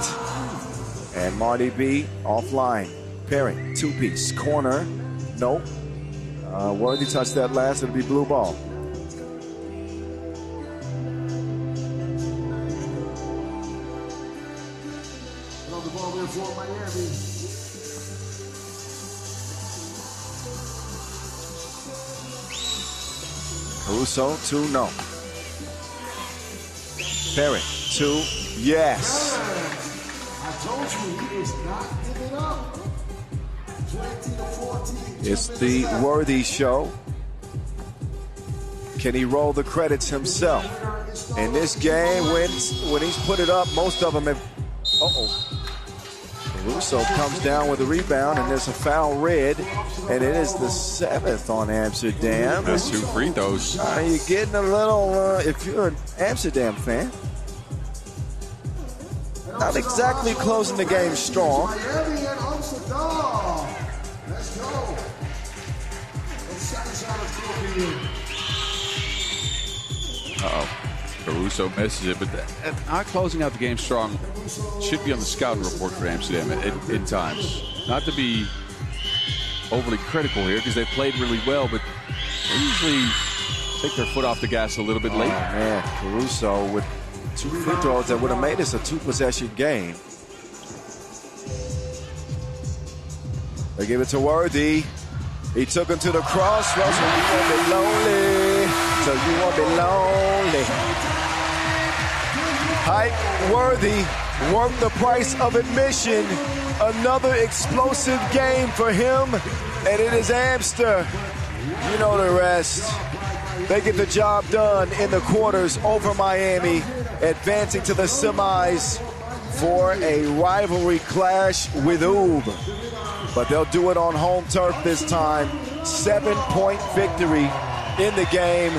And Marty B offline. Parrott, two-piece, corner. Nope. Worthy touched that last. It'll be blue ball. for Miami. Caruso, 2-no. Barrett, 2, yes. I told you he is not giving up. 20-14. It's the Worthy Show. Can he roll the credits himself? In this game, when he's put it up, most of them have... Caruso comes down with a rebound, and there's a foul red, and it is the 7th on Amsterdam. That's 2 free throws. You're getting a little, if you're an Amsterdam fan, not exactly closing the game strong. Miami and Amsterdam. Let's go. Uh-oh. Caruso misses it, but not closing out the game strong should be on the scouting report for Amsterdam in times. Not to be overly critical here because they played really well, but they usually take their foot off the gas a little bit late. Oh, man, Caruso with 2 free throws that would have made this a 2-possession game. They give it to Worthy. He took him to the cross. Russell, you won't be lonely. So you won't be lonely. Hype Worthy worked the price of admission. Another explosive game for him. And it is Amster. You know the rest. They get the job done in the quarters over Miami, advancing to the semis for a rivalry clash with Oob. But they'll do it on home turf this time. 7-point victory in the game.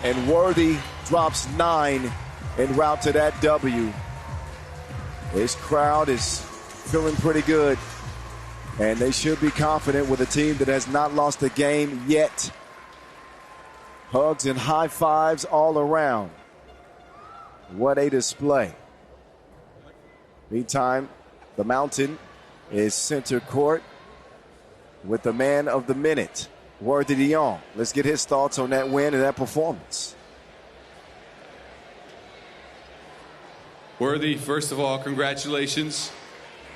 And Worthy drops 9 en route to that W. This crowd is feeling pretty good. And they should be confident with a team that has not lost a game yet. Hugs and high fives all around. What a display. Meantime, the Mountain is center court with the man of the minute, Worthy DeQing. Let's get his thoughts on that win and that performance. Worthy, first of all, congratulations.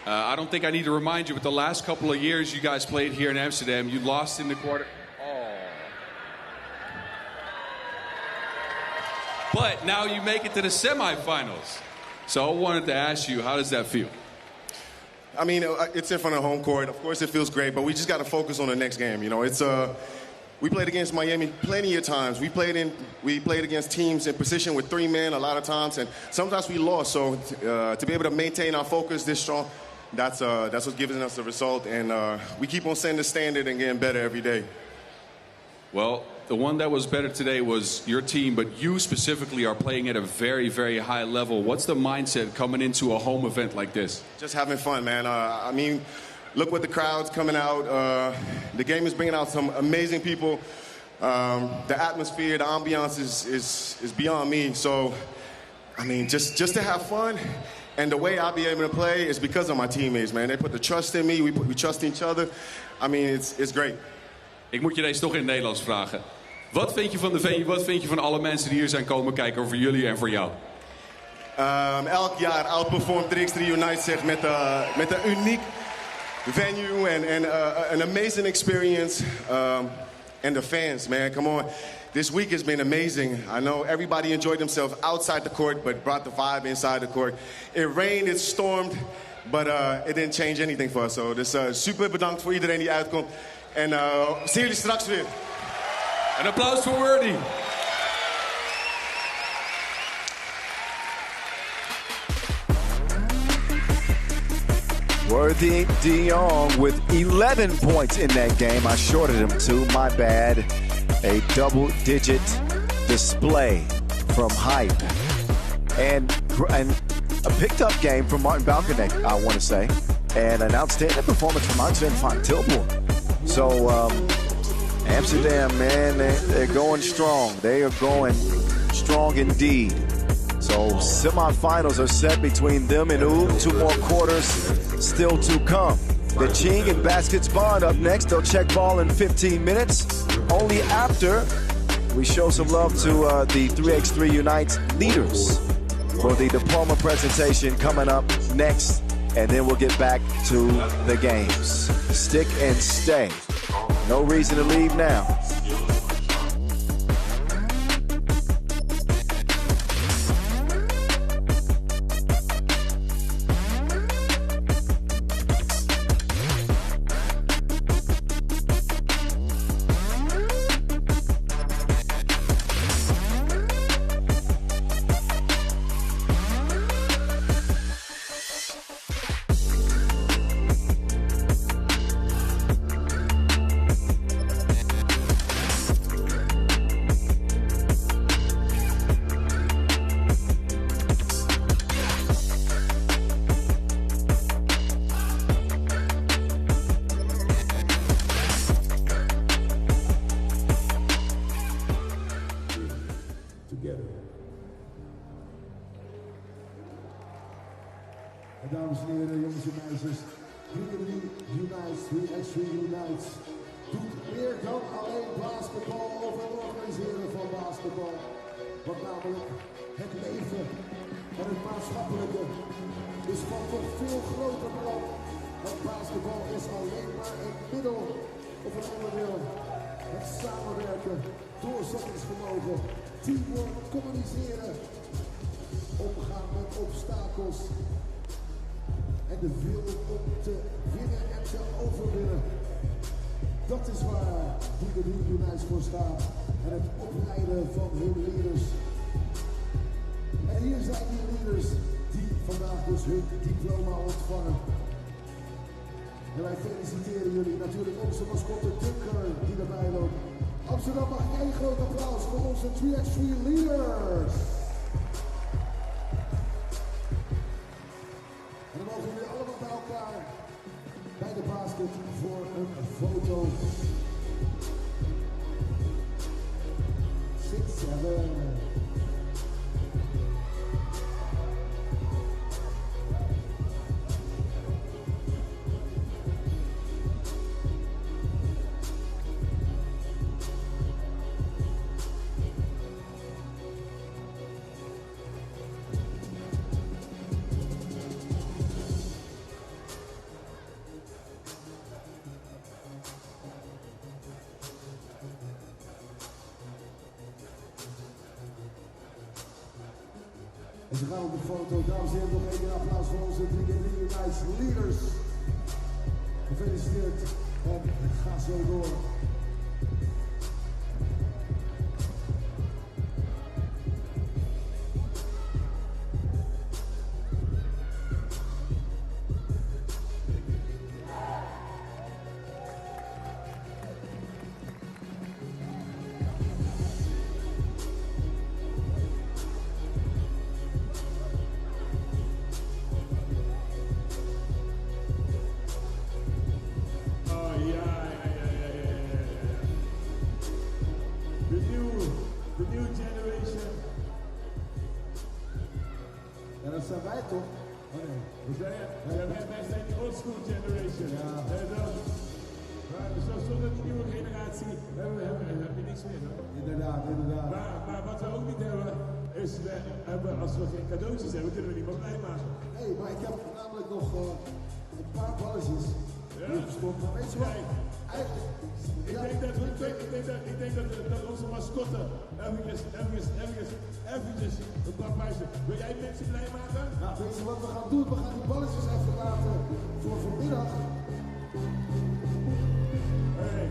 I don't think I need to remind you, but the last couple of years you guys played here in Amsterdam, you lost in the quarter. But now you make it to the semifinals. So I wanted to ask you, how does that feel? I mean, it's in front of home court. Of course, it feels great, but we just got to focus on the next game. You know, it's we played against Miami plenty of times. We played against teams in position with 3 men a lot of times, and sometimes we lost. So to be able to maintain our focus this strong, that's what's giving us the result. And we keep on setting the standard and getting better every day. Well, the one that was better today was your team, but you specifically are playing at a very, very high level. What's the mindset coming into a home event like this? Just having fun, man. I mean, look what the crowd's coming out. The game is bringing out some amazing people. The atmosphere, the ambiance is beyond me. So, I mean, just to have fun. And the way I'll be able to play is because of my teammates, man. They put the trust in me. We trust each other. I mean, it's great. Ik moet je deze toch in het Nederlands vragen. Wat vind je van de venue? Wat vind je van alle mensen die hier zijn komen kijken voor jullie en voor jou? Elk jaar outperformt 3x3 Unite zich met een uniek venue and an amazing experience. And the fans, man, come on. This week has been amazing. I know everybody enjoyed themselves outside the court, but brought the vibe inside the court. It rained, it stormed, but it didn't change anything for us. So dus super bedankt voor iedereen die uitkomt. En zien jullie straks weer. Een applaus voor Worthy. Worthy DeQing with 11 points in that game. I shorted him too, my bad. A double-digit display from Hype. And a picked-up game from Martin Balkanek, I want to say. And an outstanding performance from Amsterdam van Tilburg. So, Amsterdam, man, they're going strong. They are going strong indeed. So, semifinals are set between them and Oob. 2 more quarters still to come. DeQing and Baskets Bonn up next. They'll check ball in 15 minutes. Only after we show some love to the 3x3 Unite leaders for the diploma presentation coming up next and then we'll get back to the games. Stick and stay. No reason to leave now. Dames en heren, jongens en meisjes, 3x3 Unites, 3x3 Unites doet meer dan alleen basketbal of het organiseren van basketbal. Want namelijk het leven en het maatschappelijke is van toch veel groter belang. Want basketbal is alleen maar een middel of een onderdeel. Het samenwerken, doorzettingsvermogen, teamwork, communiceren, omgaan met obstakels. En de wil om te winnen en te overwinnen. Dat is waar de Unites voor staat. En het opleiden van hun leaders. En hier zijn die leaders die vandaag dus hun diploma ontvangen. En wij feliciteren jullie natuurlijk onze mascotte DeQing die erbij loopt. Amsterdam, mag ik één groot applaus voor onze 3x3 leaders. En dan mogen jullie allemaal bij elkaar bij de basket voor een foto. 6-7. En ze gaan op de foto. Dames en heren, nog één keer applaus voor onze 3x3 Unites leaders. Gefeliciteerd en ga zo door. En dat zijn wij toch? Oh nee. Hoe zei je? Wij zijn de old school generation. Ja. Zonder die nieuwe generatie heb je niks meer. Hoor. Inderdaad. Maar wat we ook niet hebben, is als we geen cadeautjes hebben, kunnen we niemand blij maken. Nee, maar ik heb namelijk nog een paar balletjes. Ja. Maar weet je wat? Eigenlijk. Ik denk dat onze mascotte eventjes een paar prijzen. Wil jij mensen blij maken? Nou, weet je wat we gaan doen? We gaan die balletjes even laten voor vanmiddag. Hey.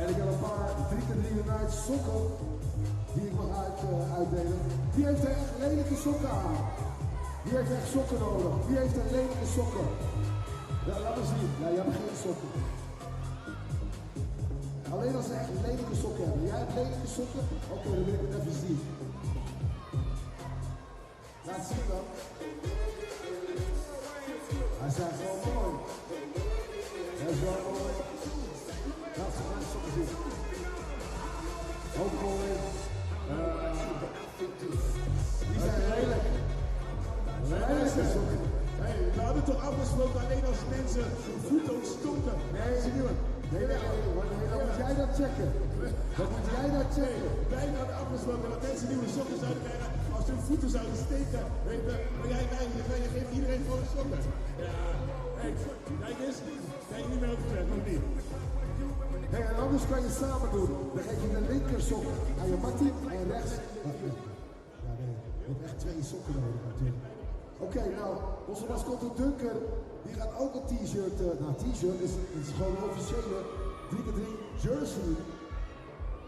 En ik heb een paar 3x3 Unites sokken die ik mag uitdelen. Wie heeft er echt lelijke sokken aan? Wie heeft echt sokken nodig? Wie heeft er lelijke sokken? Ja, laat me zien. Ja, jij hebt geen sokken. Alleen als ze echt lelijke sokken hebben. Jij hebt lelijke sokken? Oké, dan wil ik het even zien. Laat zien dan. Hij zijn gewoon mooi. Hij is wel mooi. Laat ze mijn sokken zien. Ook mooi. Die zijn lelijk. Lelijke sokken. Hey, we hadden toch afgesproken alleen als mensen hun voeten ontstonken. Nee, zie je wat? Nee, dan moet jij dat checken. Dan moet jij dat checken. Bijna hadden afgesloten dat mensen nieuwe sokken zouden krijgen als hun voeten zouden steken. Weet je, maar jij geeft iedereen gewoon een sokken. Ja, kijk eens. Kijk niet meer op de nog niet. Hey, en anders kan je samen doen. Dan geef je de linker sok aan je mattie en rechts. Ja, nee. Je hebt echt 2 sokken nodig natuurlijk. Oké, nou, onze mascotte Duncan, die gaat ook een t-shirt. Nou, t-shirt is gewoon een officiële 3x3 jersey.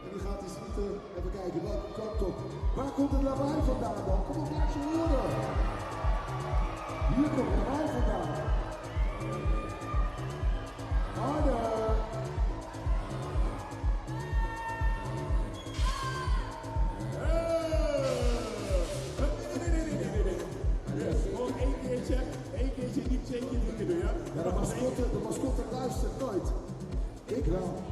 En die gaat eens niet, even kijken welke kant op. Waar komt het lawaai vandaan dan? Kom op, laat je horen. Hier komt het lawaai vandaan. Harder. Eén keertje niet zeker niet doen, ja? Ja, de mascotte luistert nooit. Ik wel.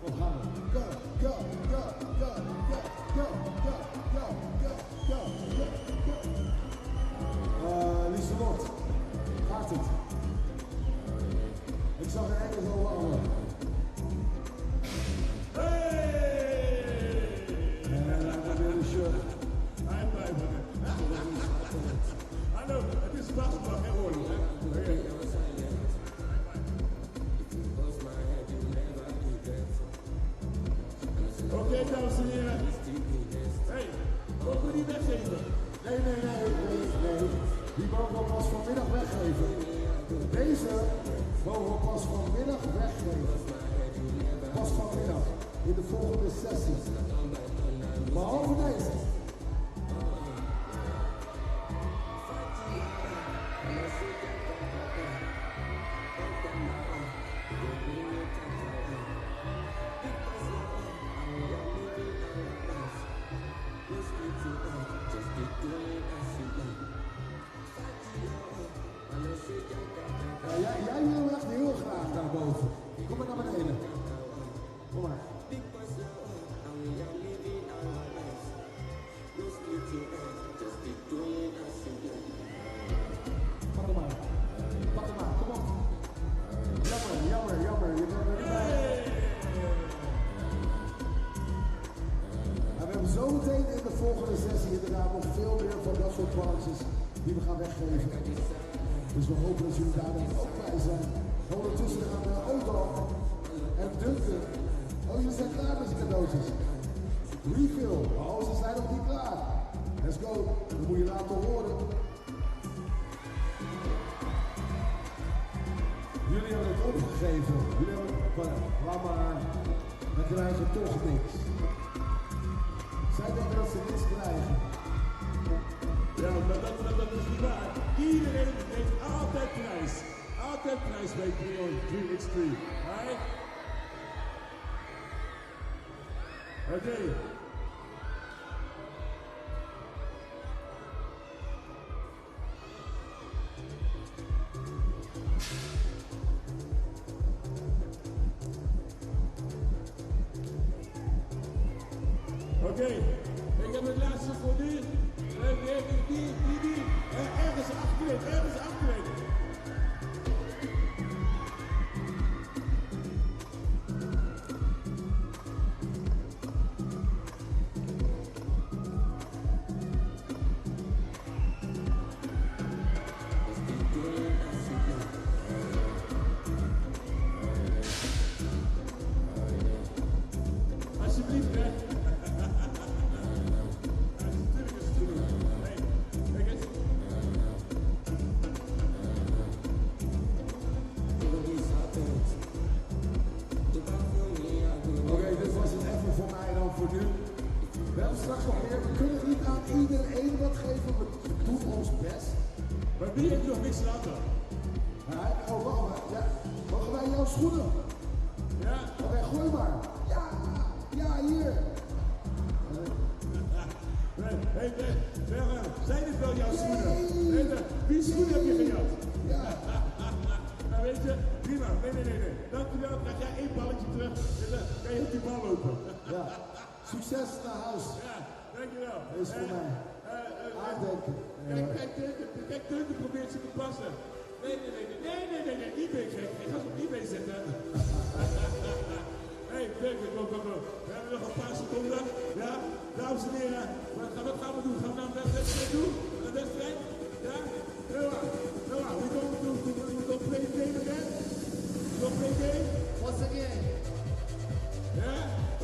Oh, gaan we. Go, go, go, go, go, go, go, go, go, go, go. Lieselot, gaat het? Ik zag er Engels al houden. Hey! En dan weer een shirt. Hij blijft er. Hallo, het is basketbal, geen oorlog, hè? Oké, dames en heren. Hey, mogen we die weggeven? Nee. Die mogen we pas vanmiddag weggeven. Deze mogen we pas vanmiddag weggeven. Pas vanmiddag, in de volgende sessie. Behalve deze. Jij wil echt heel graag daarboven. Kom maar naar beneden. Kom maar. Pak hem maar. Pak hem maar, kom op. Jammer. Je bent er niet bij. En we hebben zometeen in de volgende sessie inderdaad nog veel meer van dat soort bankjes die we gaan weggeven. Dus we hopen dat jullie daar dan ook bij zijn. Ondertussen gaan we Odo en Duncan. Oh, jullie zijn klaar met je cadeautjes. Refill. Oh, ze zijn nog niet klaar. Let's go. Dat moet je laten horen. Jullie hebben het opgegeven. Jullie hebben het, laat maar. We krijgen toch niks. Zij denken dat ze niks krijgen. Ja, maar dat is niet waar. Iedereen heeft altijd prijs. Altijd prijs bij 3x3. Right? Oké. Oké, ik heb het laatste voor nu. Die. Ergens achterin. Alsjeblieft, hè. Voor nu. We hebben straks nog meer. We kunnen niet aan iedereen wat geven. We doen ons best. Maar wie heeft nog niks laten? Oh, wacht. Ja. Mogen wij jouw schoenen? Ja. Oké, gooi maar. Ja, hier. Hey, zijn dit wel jouw schoenen? Wie schoenen heb je gejat? Ja. Nou, weet je, prima. Nee. Dankjewel. Krijg jij 1 balletje terug. Dan kan je op die bal lopen. Ja. Succes naar huis. Ja, dankjewel. Is voor mij. Aandenken. Kijk, Duncan probeert ze te passen. Nee, niet big gek. Ik ga ze op eBay zetten. Hey, big, go. We hebben nog een paar seconden. Ja, dames en heren. Wat gaan we doen? Gaan we nou een wedstrijd doen? Een wedstrijd? Ja? Noah, we don't play the game again? We don't play the game? Once again. Ja?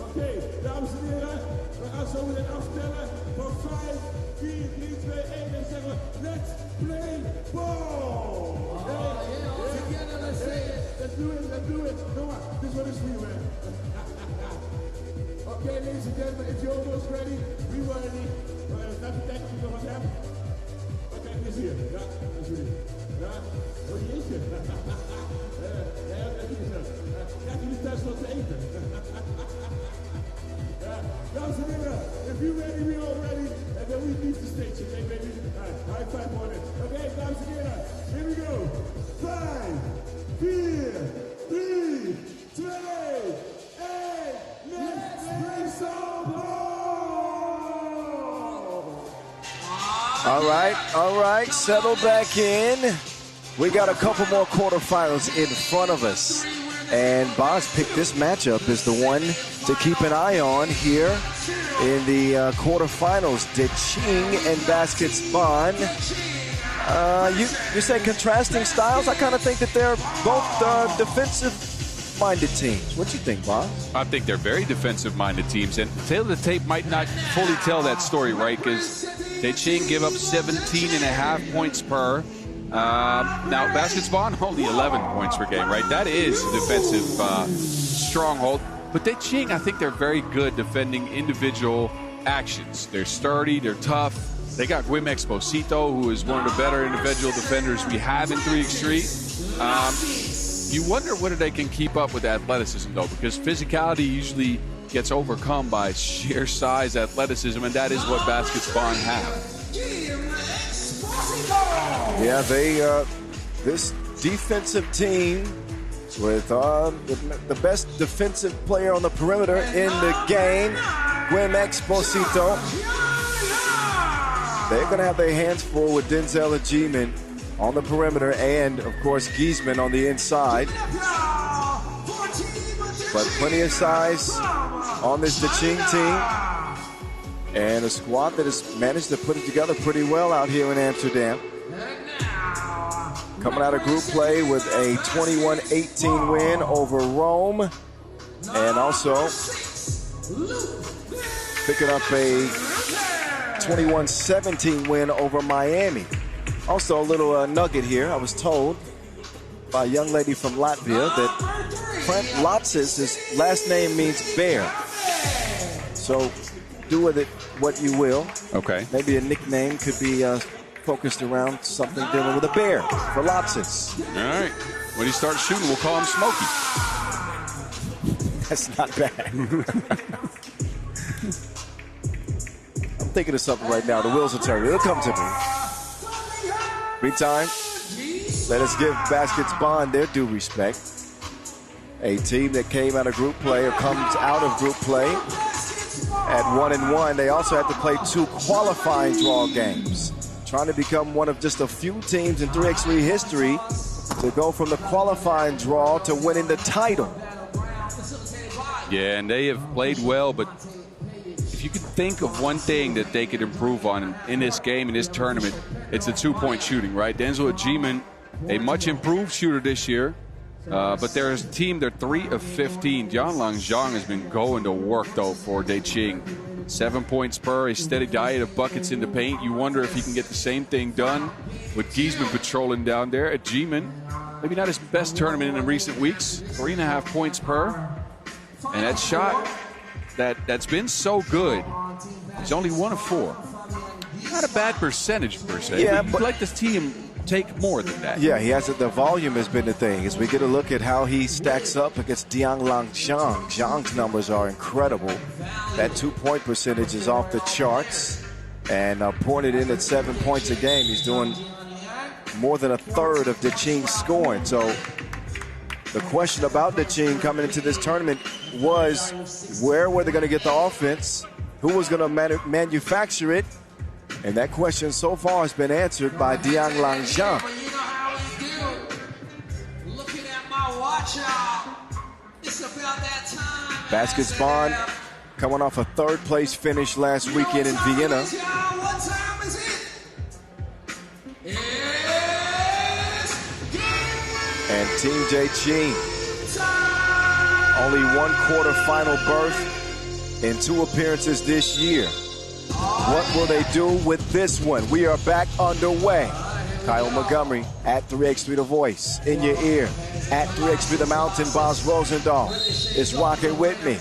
Oké, dames en heren. We gaan zo meteen aftellen. Van 5, 4, 3, 2, 1. En zeggen we, let's play ball! Let's do it. Noah, this one is for you, man. Okay, ladies and gentlemen, if you're almost ready, we were ready. Laten we kijken of je nog wat hebt. Oké, dit is hier. Ja, dat is jullie. Ja, oh jeetje. Ja, dat is zo. Krijgen jullie thuis wat te eten? Ja, dames en heren, if you're ready, we're all ready. And then we leave the stage, okay, baby? High five on it. Okay, dames en heren, here we go. 5, 4, 3, 2, 1, let's play some ball! All right, settle back in. We got a couple more quarterfinals in front of us. And Boz picked this matchup as the one to keep an eye on here in the quarterfinals. DeQing and Baskets Bonn. You say contrasting styles? I kind of think that they're both defensive-minded teams. What do you think, Bob? I think they're very defensive-minded teams, and tail of the tape might not fully tell that story, right? Because DeQing give up 17.5 points per. Now, Baskets Bonn only 11 points per game, right? That is a defensive stronghold. But DeQing, I think they're very good defending individual actions. They're sturdy, they're tough. They got Wim Exposito, who is one of the better individual defenders we have in 3x3. You wonder whether they can keep up with athleticism, though, because physicality usually gets overcome by sheer size, athleticism, and that is what Baskets Bonn have. Yeah, this defensive team with the best defensive player on the perimeter in the game, Wim Exposito. They're going to have their hands full with Denzel Ajiman on the perimeter and, of course, Giesman on the inside. But plenty of size on this DeQing team. And a squad that has managed to put it together pretty well out here in Amsterdam. Coming out of group play with a 21-18 win over Rome. And also picking up a 21-17 win over Miami. Also a little nugget here. I was told by a young lady from Latvia that Frank Lotsis, his last name means bear. So do with it what you will. Okay. Maybe a nickname could be focused around something dealing with a bear for Lotsis. All right. When he starts shooting, we'll call him Smokey. That's not bad. I'm thinking of something right now. The wheels are turning. It'll come to me. Meantime, let us give Baskets Bonn their due respect. A team that came out of group play or comes out of group play at 1-1. They also had to play 2 qualifying draw games, trying to become one of just a few teams in 3x3 history to go from the qualifying draw to winning the title. Yeah, and they have played well, but if you could think of one thing that they could improve on in this game, in this tournament, it's the 2-point shooting, right? Denzel Ajiman, a much improved shooter this year, but there's a team, they're 3 of 15. Jianlang Zhang has been going to work, though, for DeQing. 7 points per, a steady diet of buckets in the paint. You wonder if he can get the same thing done with Giesman patrolling down there. Ajiman, maybe not his best tournament in recent weeks, 3.5 points per. And that shot that's been so good, he's only 1 of 4. Not a bad percentage per se. Yeah, but you'd like this team take more than that. Yeah, he has it. The volume has been the thing. As we get a look at how he stacks up against Jianlang Zhang. Zhang's numbers are incredible. That 2-point percentage is off the charts. And pouring it in at 7 points a game, he's doing more than a third of DeQing's scoring. So the question about DeQing coming into this tournament was, where were they going to get the offense? Who was going to manufacture it? And that question so far has been answered by Jianlang Zhang. Baskets Bonn coming off a third-place finish last weekend in Vienna. What time is it? And Team DeQing, only one quarterfinal berth in 2 appearances this year. What will they do with this one? We are back underway. Kyle Montgomery at 3x3 The Voice, in your ear. At 3x3 The Mountain, Boz Rosendahl is rocking with me.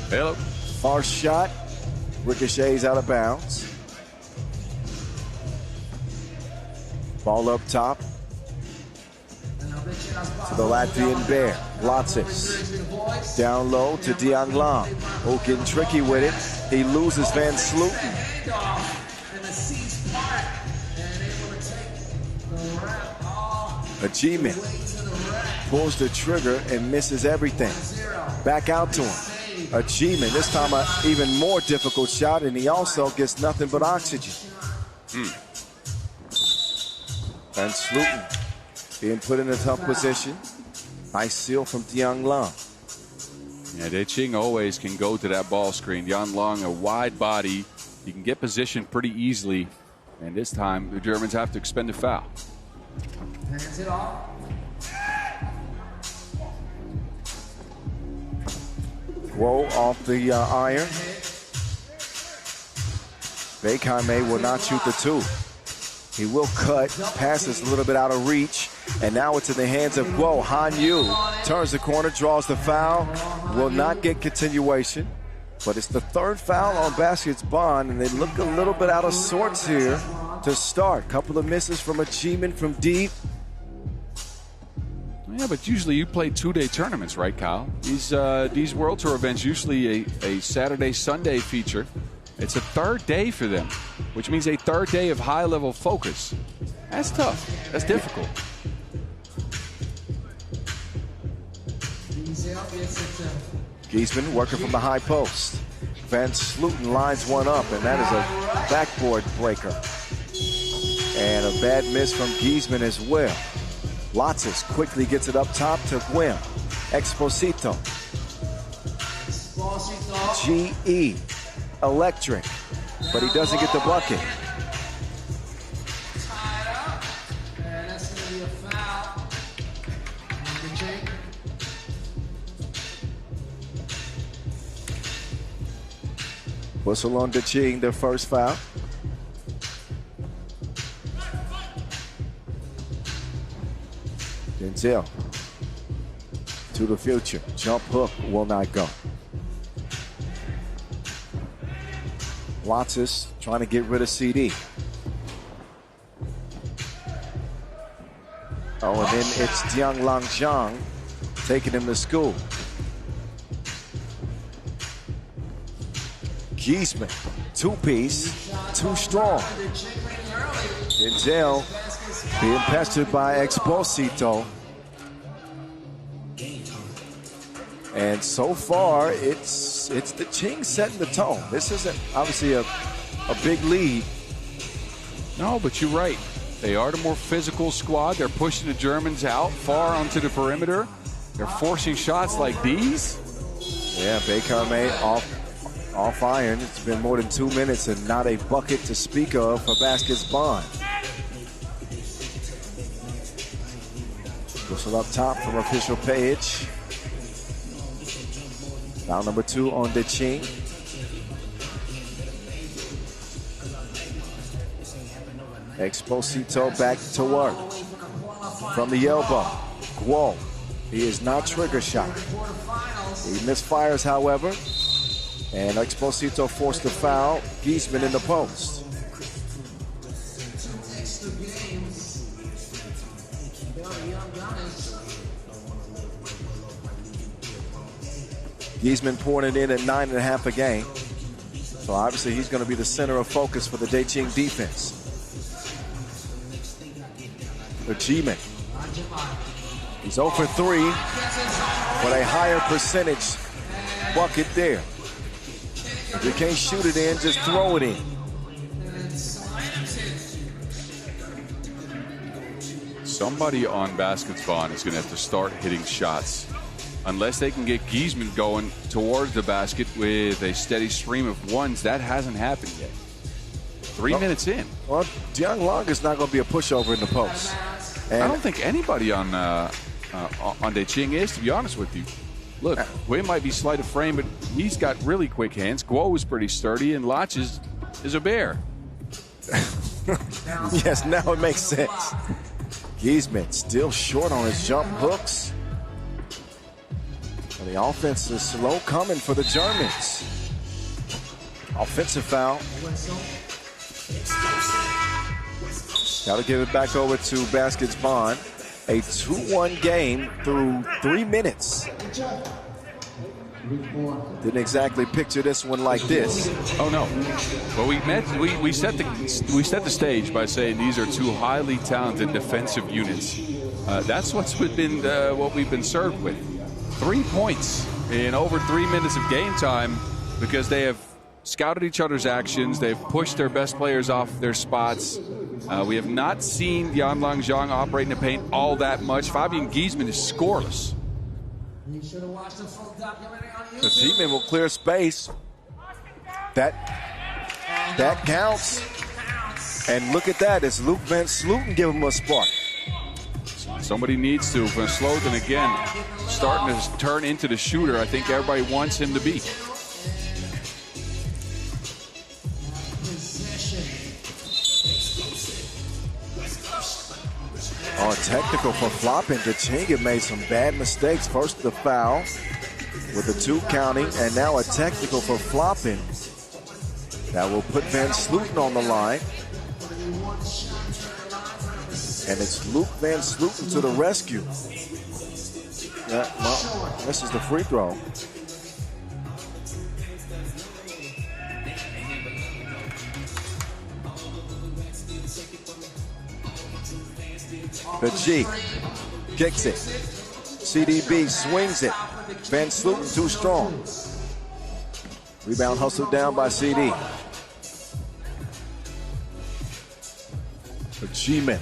Hello. Far shot, ricochets out of bounds. Ball up top to the Latvian Bear, Lotsis. Down low to DeQing. Oh, getting tricky with it. He loses Van Slooten. Achievement pulls the trigger and misses everything. Back out to him. Achievement, this time an even more difficult shot, and he also gets nothing but oxygen. Van Slooten being put in a tough position. Nice seal from DeQing. Yeah, DeQing always can go to that ball screen. DeQing, a wide body. He can get positioned pretty easily. And this time, the Germans have to expend a foul. Hands it off. Whoa, off the iron. Bekame will not shoot the 2. He will cut, passes a little bit out of reach, and now it's in the hands of Guo. Han Yu turns the corner, draws the foul, will not get continuation, but it's the 3rd foul on Baskets Bonn, and they look a little bit out of sorts here to start. Couple of misses from Achievement from deep. Yeah, but usually you play 2-day tournaments, right, Kyle? These World Tour events usually a Saturday, Sunday feature. It's a 3rd day for them, which means a 3rd day of high-level focus. That's tough. That's difficult. Giesman working from the high post. Van Slooten lines one up, and that is a backboard breaker. And a bad miss from Giesman as well. Lotsis quickly gets it up top to Guim. Exposito. GE. Electric. But he doesn't get the bucket. And that's going to be a foul. Whistle on DeQing, their first foul. Denzel to the future. Jump hook will not go. Lotsis trying to get rid of CD. Oh, and then it's DeQing Langzhang taking him to school. Giesman, 2-piece, too strong. Denzel being pestered by Exposito. And so far, it's DeQing setting the tone. This isn't obviously a big lead. No, but you're right. They are the more physical squad. They're pushing the Germans out far onto the perimeter. They're forcing shots like these. Yeah, Bekame off iron. It's been more than 2 minutes and not a bucket to speak of for Baskets Bonn. Whistle up top from official Page. Foul number 2 on DeQing. Exposito back to work. From the elbow, Guo. He is not trigger shot. He misfires, however. And Exposito forced the foul. Giesman in the post. Giesman pouring it in at 9.5 a game. So obviously he's going to be the center of focus for the DeQing defense. Achievement. He's 0 for 3, but a higher percentage bucket there. If you can't shoot it in, just throw it in. Somebody on Baskets Bonn is going to have to start hitting shots. Unless they can get Giesman going towards the basket with a steady stream of ones. That hasn't happened yet. 3 minutes in. Well, DeQing Long is not going to be a pushover in the post. And I don't think anybody on DeQing is, to be honest with you. Look, Quinn might be slight of frame, but he's got really quick hands. Guo is pretty sturdy, and Lach is a bear. Yes, now it makes sense. Giesman still short on his jump hooks. And the offense is slow coming for the Germans. Offensive foul. Got to give it back over to Baskets Bonn. A 2-1 game through 3 minutes. Didn't exactly picture this one like this. Oh no! Well, we set the stage by saying these are two highly talented defensive units. That's what we've been served with. 3 points in over 3 minutes of game time because they have scouted each other's actions. They've pushed their best players off their spots. We have not seen Yanlang Zhang operate in the paint all that much. Fabian Giesman is scoreless. The teammate will clear space. That counts. And look at that. It's Luke Van Sloten giving him a spark. Somebody needs to. Van Sloten, again, starting to turn into the shooter I think everybody wants him to be. Oh, technical for flopping. DeQing had made some bad mistakes. First the foul with the 2 counting, and now a technical for flopping. That will put Van Sloten on the line. And it's Luke Van Sloten to the rescue. Yeah, well, this is the free throw. The G kicks it. CDB swings it. Van Sloten too strong. Rebound hustled down by CD. The G-Men.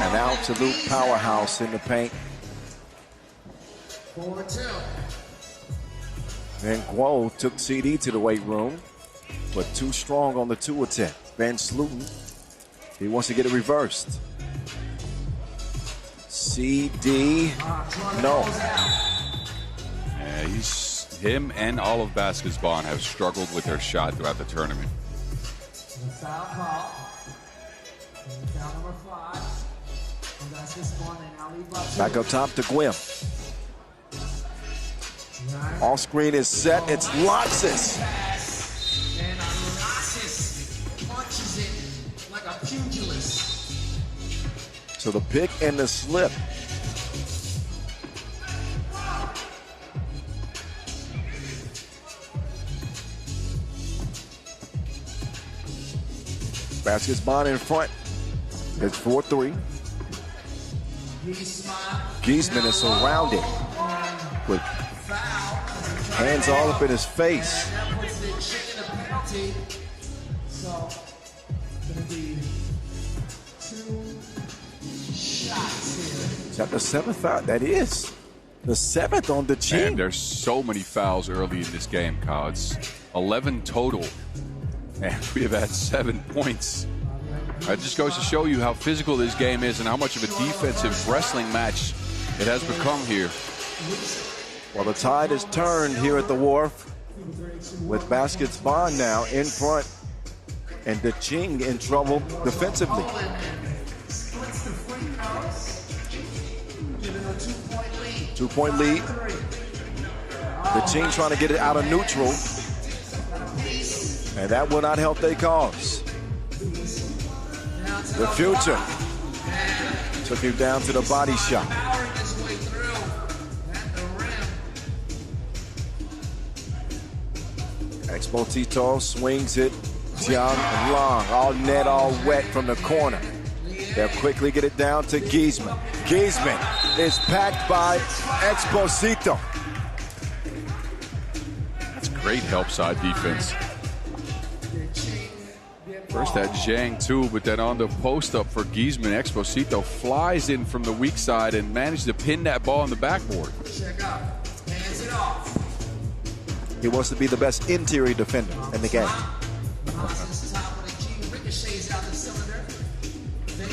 And out to Luke Powerhouse in the paint. 4-2. Then Guo took CD to the weight room, but too strong on the 2 attempt. Van Sloten, he wants to get it reversed. CD, no. Yeah, him and all of Baskets Bonn have struggled with their shot throughout the tournament. Foul call. Foul number 5. Baskets Bonn, they now lead by 2. Back up top to Gwim. Off screen is set. It's Lotsis. And Lotsis punches it like a pugilist. So the pick and the slip. Baskets Bonn in front. It's 4-3. Giesman is surrounded with hands all up in his face. So, gonna be 2 shots here. Is that the 7th foul? That is the 7th on the team. And there's so many fouls early in this game, Kyle. It's 11 total. And we have had 7 points. It just goes to show you how physical this game is and how much of a defensive wrestling match it has become here. Well, the tide has turned here at the Wharf with Baskets Bonn now in front and DeQing in trouble defensively. 2-point lead. DeQing trying to get it out of neutral. And that will not help their cause. The future took him down to the body shot. Exposito swings it. Jiang Long, all net, all wet from the corner. They'll quickly get it down to Giesman. Giesman is packed by Exposito. That's great help side defense. First that Zhang too, but then on the post up for Giesman, Exposito flies in from the weak side and managed to pin that ball on the backboard. He wants to be the best interior defender in the game.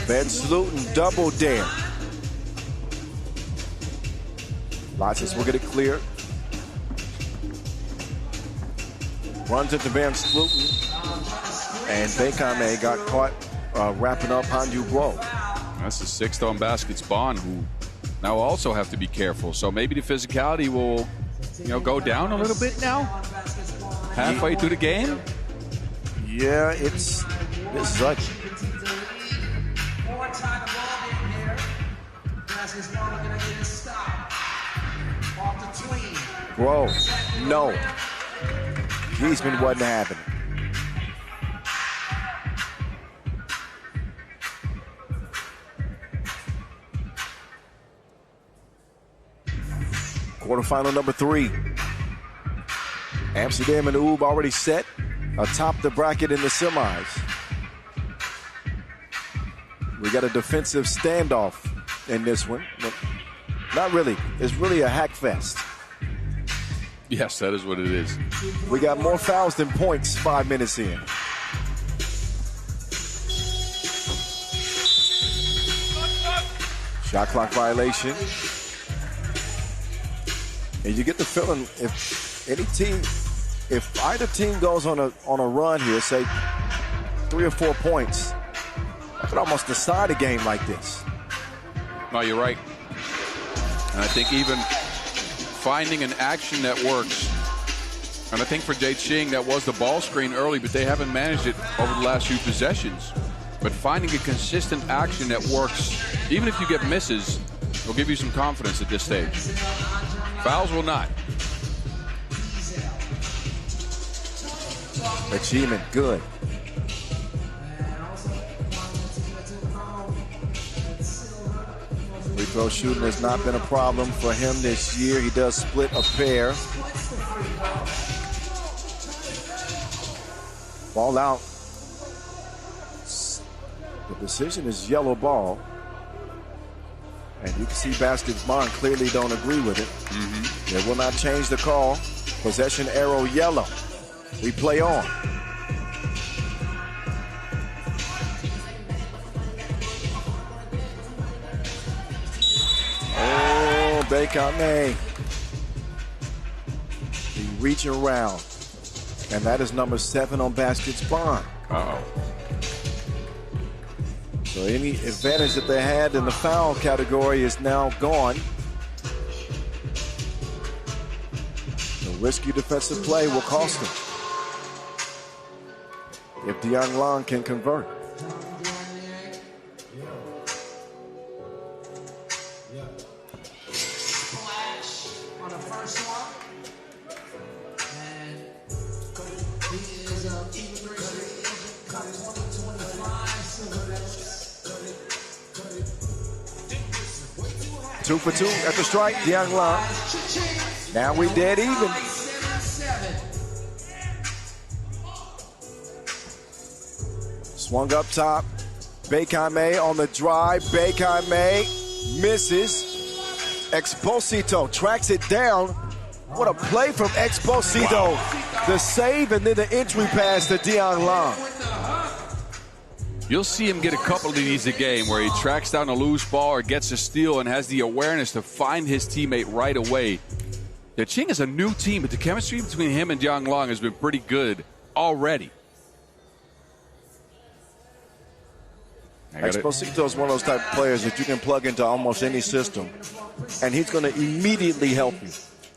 Van Sloten double dare. Lotsis will get it clear. Runs into Van Sloten. And Bekame got caught wrapping up Hanyu Guo. That's the 6th on baskets. Bonn, who now also have to be careful. So maybe the physicality will, go down a little bit now. Halfway through the game. Yeah, this is ugly. Whoa, no. Giesman wasn't having it. Quarterfinal number 3. Amsterdam and Oob already set atop the bracket in the semis. We got a defensive standoff in this one. But not really. It's really a hack fest. Yes, that is what it is. We got more fouls than points 5 minutes in. Shot clock violation. And you get the feeling if either team goes on a run here, say 3 or 4 points, I could almost decide a game like this. No, you're right. And I think even finding an action that works, and I think for DeQing that was the ball screen early, but they haven't managed it over the last few possessions. But finding a consistent action that works, even if you get misses, will give you some confidence at this stage. Fouls will not. Achievement, good. Free throw shooting has not been a problem for him this year. He does split a pair. Ball out. The decision is yellow ball. And you can see Baskets Bonn clearly don't agree with it. They will not change the call. Possession arrow yellow. We play on. Oh, Bekame. He reaching around. And that is number 7 on Baskets Bonn. Uh-oh. So any advantage that they had in the foul category is now gone. The risky defensive play will cost them if DeQing Long can convert. Two for 2 at the strike, DeQing Long. Now we dead even. Swung up top. Bekame on the drive. Bekame misses. Exposito tracks it down. What a play from Exposito. Wow. The save and then the entry pass to DeQing Long. You'll see him get a couple of these a game where he tracks down a loose ball or gets a steal and has the awareness to find his teammate right away. DeQing is a new team, but the chemistry between him and DeQing Long has been pretty good already. Exposito is one of those type of players that you can plug into almost any system, and he's going to immediately help you.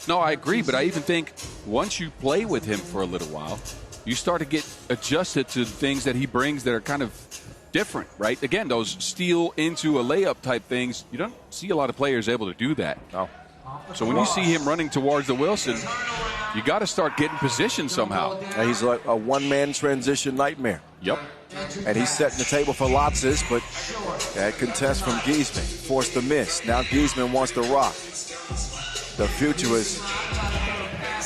No, I agree, but I even think once you play with him for a little while, you start to get adjusted to things that he brings that are kind of different, right? Again, those steal into a layup type things, you don't see a lot of players able to do that. No. So when you see him running towards the Wilson, you got to start getting positioned somehow. And he's like a one-man transition nightmare. Yep. And he's setting the table for Lotsis, but that contest from Giesman forced the miss. Now Giesman wants to rock. The future is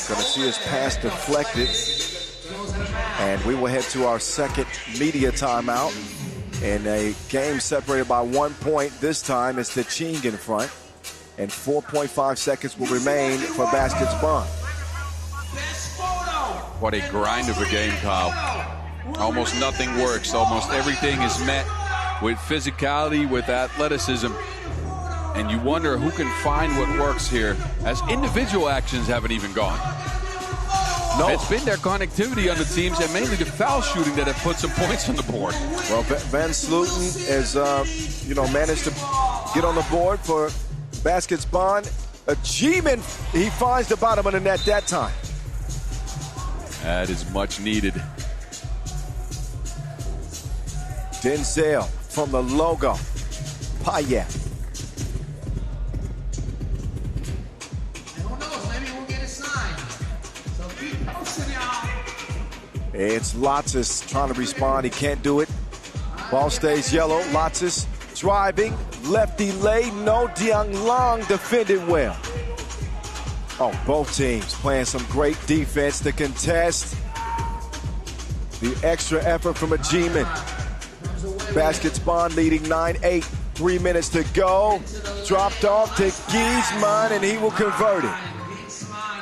going to see his pass deflected. And we will head to our second media timeout. In a game separated by 1 point, this time it's DeQing in front. And 4.5 seconds will remain for baskets Bonn. What a grind of a game, Kyle. Almost nothing works. Almost everything is met with physicality, with athleticism. And you wonder who can find what works here, as individual actions haven't even gone. No. It's been their connectivity on the teams and mainly the foul shooting that have put some points on the board. Well, Van Sloten has, managed to get on the board for baskets Bonn. G-Man, he finds the bottom of the net that time. That is much needed. Denzel from the logo. Payet. Who knows? Maybe we'll get a sign. So keep posting, y'all. It's Lotsis trying to respond. He can't do it. Ball stays yellow. Lotsis driving. Lefty lay. No. DeQing Long defended well. Oh, both teams playing some great defense to contest. The extra effort from a G-Man. Baskets Bonn leading 9-8. 3 minutes to go. Dropped off to Giesman, and he will convert it.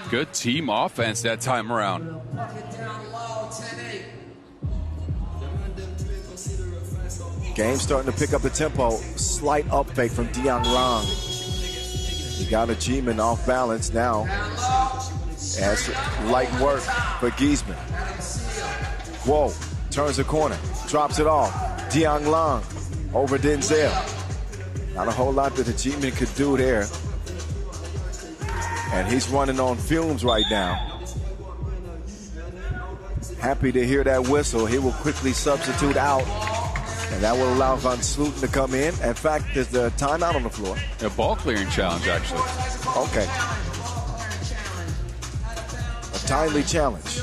Good team offense that time around. Game starting to pick up the tempo. Slight up fake from DeQing Long. He got a G-Man off balance now. As light work for Giesman. Whoa, turns the corner, drops it off. DeQing Long over Denzel. Not a whole lot that the G-Man could do there. And he's running on fumes right now. Happy to hear that whistle. He will quickly substitute out. And that will allow Van Sloten to come in. In fact, there's the timeout on the floor. A ball clearing challenge, actually. Okay. A timely challenge.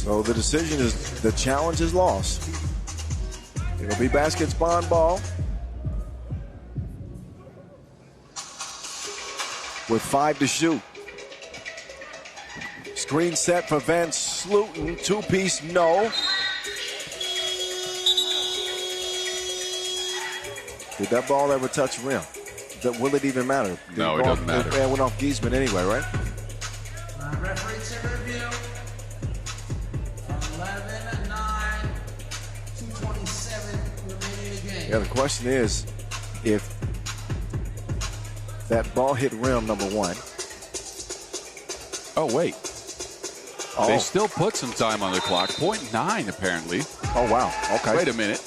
So the decision is, the challenge is lost. It'll be baskets Bonn ball. With 5 to shoot. Screen set for Van Sloten. Two-piece, no. Did that ball ever touch rim? Will it even matter? No, it doesn't matter. It went off Giesman anyway, right? Referee to review. 11-9, 2:27 remaining in the game. Yeah, the question is, if that ball hit rim, number one. Oh, wait. Oh. They still put some time on the clock. 0.9, apparently. Oh, wow. Okay. Wait a minute.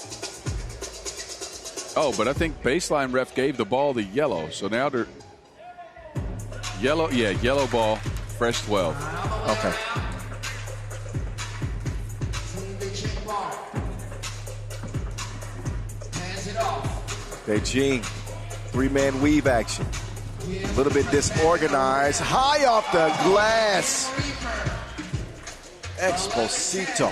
Oh, but I think baseline ref gave the ball the yellow. So now they're yellow. Yeah, yellow ball, fresh 12. Okay. DeQing, 3-man weave action. A little bit disorganized. High off the glass. Exposito.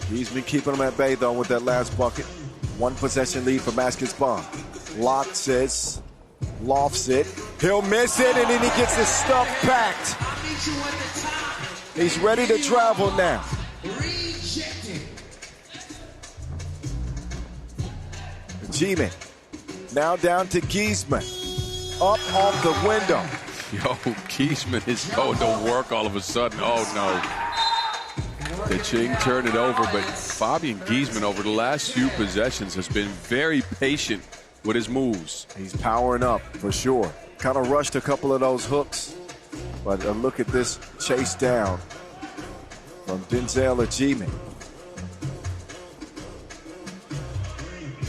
He's been keeping them at bay, though, with that last bucket. 1 possession lead for baskets Bonn. Locks it, lofts it. He'll miss it, and then he gets his stuff packed. He's ready to travel now. G-Man now down to Giesman. Up off the window. Yo, Giesman is going to work all of a sudden. Oh, no. DeQing turned it over, but Fabian Giesman over the last few possessions has been very patient with his moves. He's powering up for sure. Kind of rushed a couple of those hooks, but look at this chase down from Denzel or G-Man.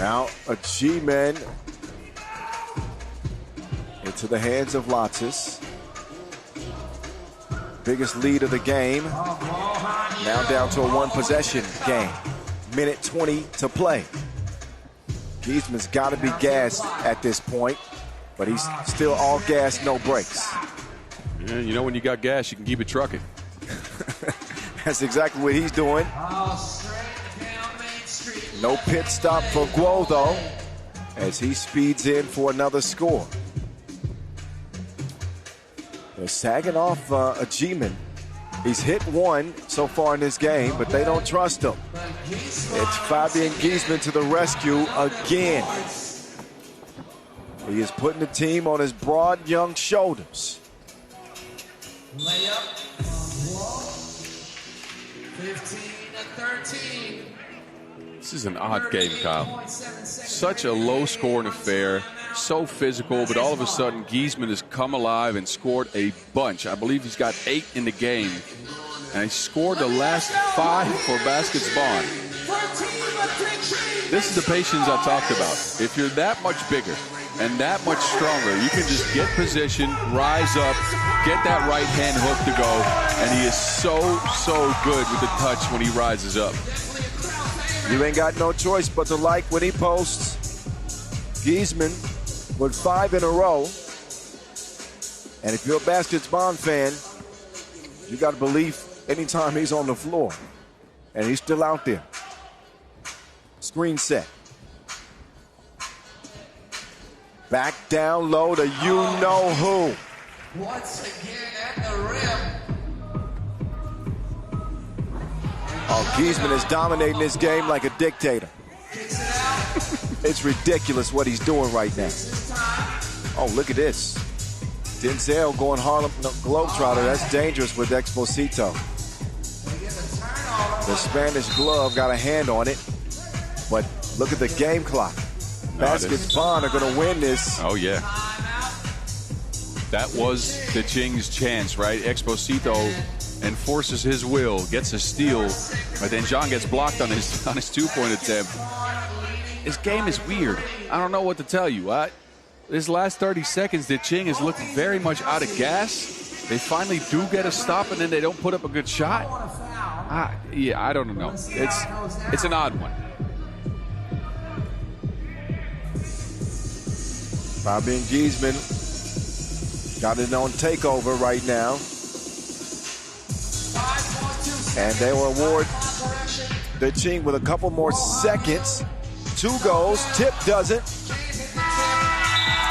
Now a G-man into the hands of Latsis. Biggest lead of the game. Now down to a one-possession game. Minute 20 to play. Giesman's got to be gassed at this point, but he's still all gas, no brakes. Yeah, you know when you got gas, you can keep it trucking. That's exactly what he's doing. No pit stop for Guo, though, as he speeds in for another score. They're sagging off a G-man. He's hit one so far in this game, but they don't trust him. It's Fabian Giesman to the rescue again. He is putting the team on his broad young shoulders. Layup from 15-13. This is an odd game, Kyle. Such a low-scoring affair, so physical, but all of a sudden Giesman has come alive and scored a bunch. I believe he's got 8 in the game, and he scored the last 5 for Baskets Bonn. This is the patience I talked about. If you're that much bigger and that much stronger, you can just get position, rise up, get that right hand hook to go, and he is so good with the touch when he rises up. You ain't got no choice but to like when he posts. Giesman with 5 in a row. And if you're a Baskets Bonn fan, you got to believe anytime he's on the floor. And he's still out there. Screen set. Back down low to you-know-who. Once again at the rim. Oh, Giesman is dominating this game like a dictator. It's ridiculous what he's doing right now. Oh, look at this. Denzel going Harlem Globetrotter. That's dangerous with Exposito. The Spanish glove got a hand on it. But look at the game clock. Baskets Bonn are going to win this. Oh, yeah. That was DeQing's chance, right? Exposito enforces his will, gets a steal, but then John gets blocked on his two-point attempt. This game is weird. I don't know what to tell you. This last 30 seconds, DeQing is looking very much out of gas. They finally do get a stop, and then they don't put up a good shot. Yeah, I don't know. It's an odd one. Fabian Giesman got it on takeover right now. And they will award DeQing with a couple more seconds. 2 goals, tip doesn't.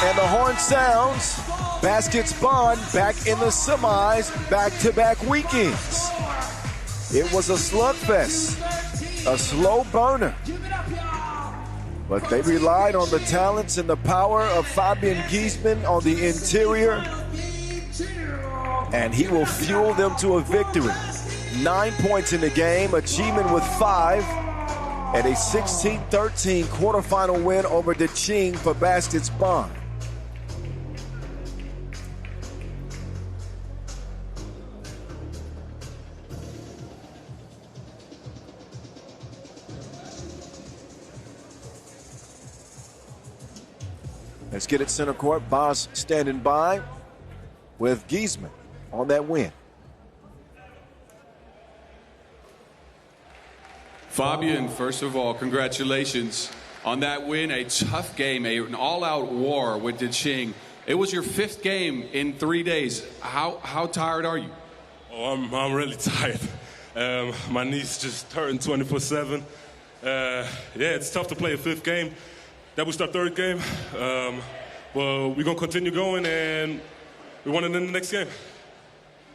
And the horn sounds. Baskets Bonn back in the semis, back-to-back weekends. It was a slugfest, a slow burner. But they relied on the talents and the power of Fabian Giesman on the interior. And he will fuel them to a victory. 9 points in the game, achievement with 5, and a 16-13 quarterfinal win over DeQing for Baskets Bonn. Let's get it center court. Boss standing by with Giesman on that win. Fabian, first of all, congratulations on that win. A tough game, an all-out war with DeQing. It was your 5th game in 3 days. How tired are you? Oh, I'm really tired. My knees just hurting 24/7. Yeah, it's tough to play a 5th game. That was our 3rd game. Well, we're going to continue going, and we want to win the next game.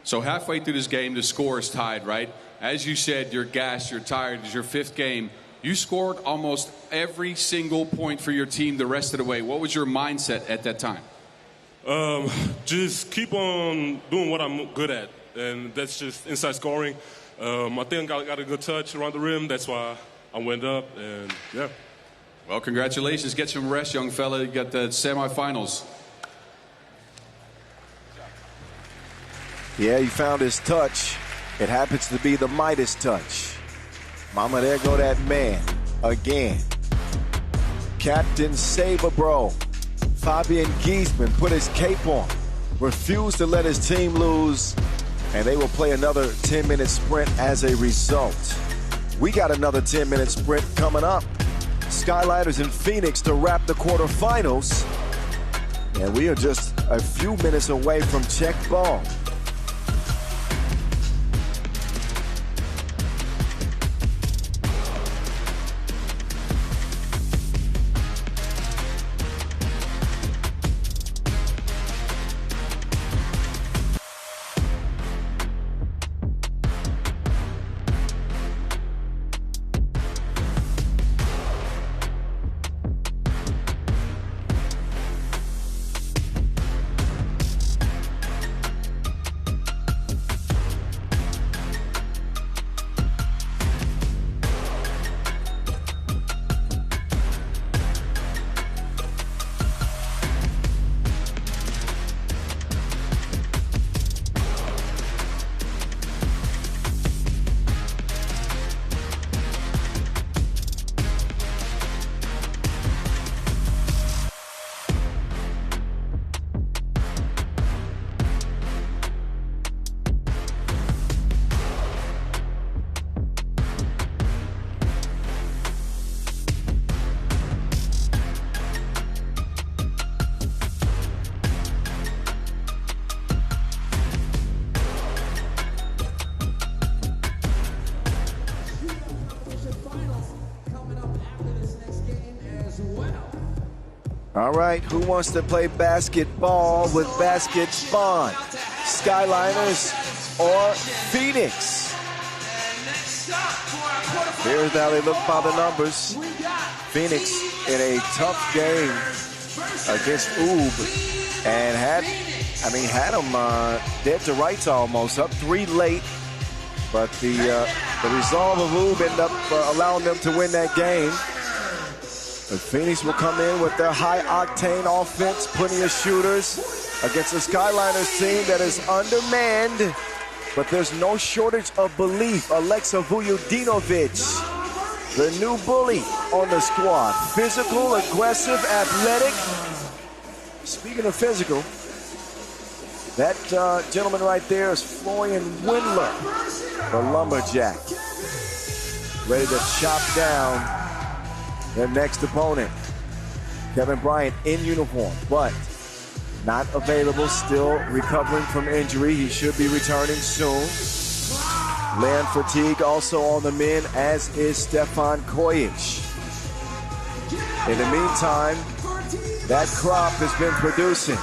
So halfway through this game, the score is tied, right? As you said, you're gassed, you're tired. It's your 5th game. You scored almost every single point for your team the rest of the way. What was your mindset at that time? Just keep on doing what I'm good at, and that's just inside scoring. I think I got a good touch around the rim. That's why I went up, and yeah. Well, congratulations. Get some rest, young fella. You got the semifinals. Yeah, he found his touch. It happens to be the Midas touch. Mama, there go that man again. Captain Saberbro, Fabian Giesman, put his cape on, refused to let his team lose, and they will play another 10-minute sprint as a result. We got another 10-minute sprint coming up. Skyliners in Phoenix to wrap the quarterfinals. And we are just a few minutes away from check ball. All right, who wants to play basketball with Basket Bonn? Skyliners or Phoenix? Here's how they look by the numbers. Phoenix in a tough game against Oob and had them dead to rights almost, up 3 late. But the resolve of Oob ended up allowing them to win that game. But Phoenix will come in with their high-octane offense, plenty of shooters against a Skyliners team that is undermanned. But there's no shortage of belief. Alexa Vujudinovic, the new bully on the squad. Physical, aggressive, athletic. Speaking of physical, that gentleman right there is Florian Windler, the lumberjack. Ready to chop down their next opponent. Kevin Bryant in uniform, but not available, still recovering from injury. He should be returning soon. Land fatigue also on the men, as is Stefan Kojic. In the meantime, that crop has been producing.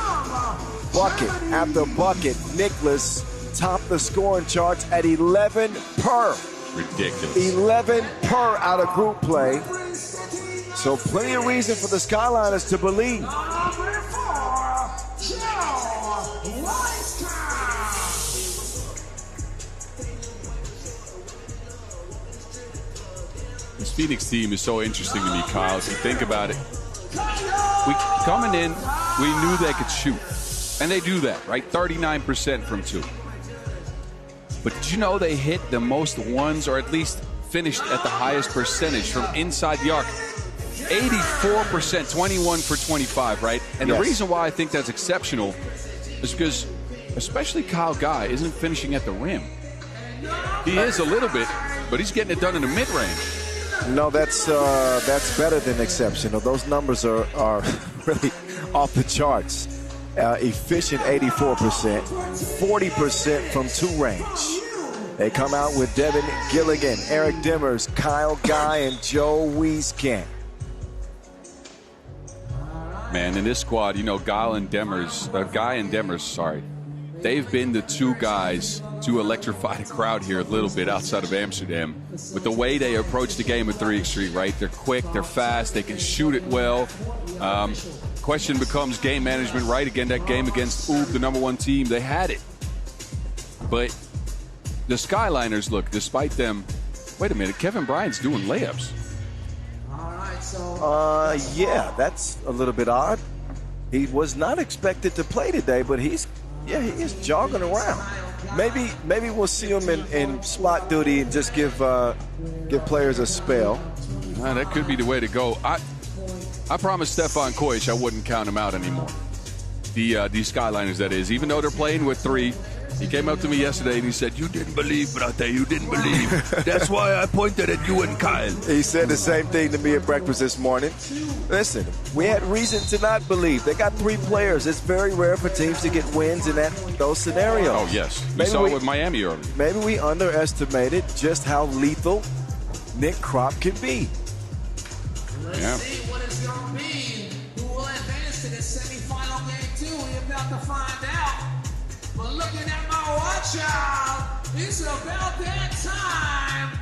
Bucket after bucket. Nicholas topped the scoring charts at 11 per. Ridiculous. 11 per out of group play. So plenty of reason for the Skyliners to believe. This Phoenix team is so interesting to me, Kyle. If you think about it, coming in, we knew they could shoot. And they do that, right? 39% from 2. But did you know they hit the most ones, or at least finished at the highest percentage from inside the arc? 84%, 21 for 25, right? And the reason why I think that's exceptional is because especially Kyle Guy isn't finishing at the rim. He is a little bit, but he's getting it done in the mid-range. No, that's better than exceptional. Those numbers are really off the charts. Efficient 84%, 40% from 2 range. They come out with Devin Gilligan, Eric Dimmers, Kyle Guy, and Joe Wieskamp. Man, in this squad, you know, Guy and Demers, they've been the 2 guys to electrify the crowd here a little bit outside of Amsterdam with the way they approach the game at 3 Street, right? They're quick, they're fast, they can shoot it well. Question becomes game management, right? Again, that game against Oob, the #1 team, they had it. But the Skyliners, look, despite them, wait a minute, Kevin Bryant's doing layups. Yeah, that's a little bit odd. He was not expected to play today, but he is jogging around. Maybe we'll see him in slot duty and just give players a spell. That could be the way to go. I promised Stefan Kojic I wouldn't count him out anymore. The Skyliners, that is. Even though they're playing with 3, he came up to me yesterday and he said, "You didn't believe, brother. You didn't believe. That's why I pointed at you and Kyle." He said the same thing to me at breakfast this morning. Listen, we had reason to not believe. They got 3 players. It's very rare for teams to get wins in those scenarios. Oh, yes. We saw it with Miami earlier. Maybe we underestimated just how lethal Nick Kropp can be. Let's see what it's going to be. Who will advance to the semifinal game 2? We're about to find out. But looking at my watch out, it's about that time.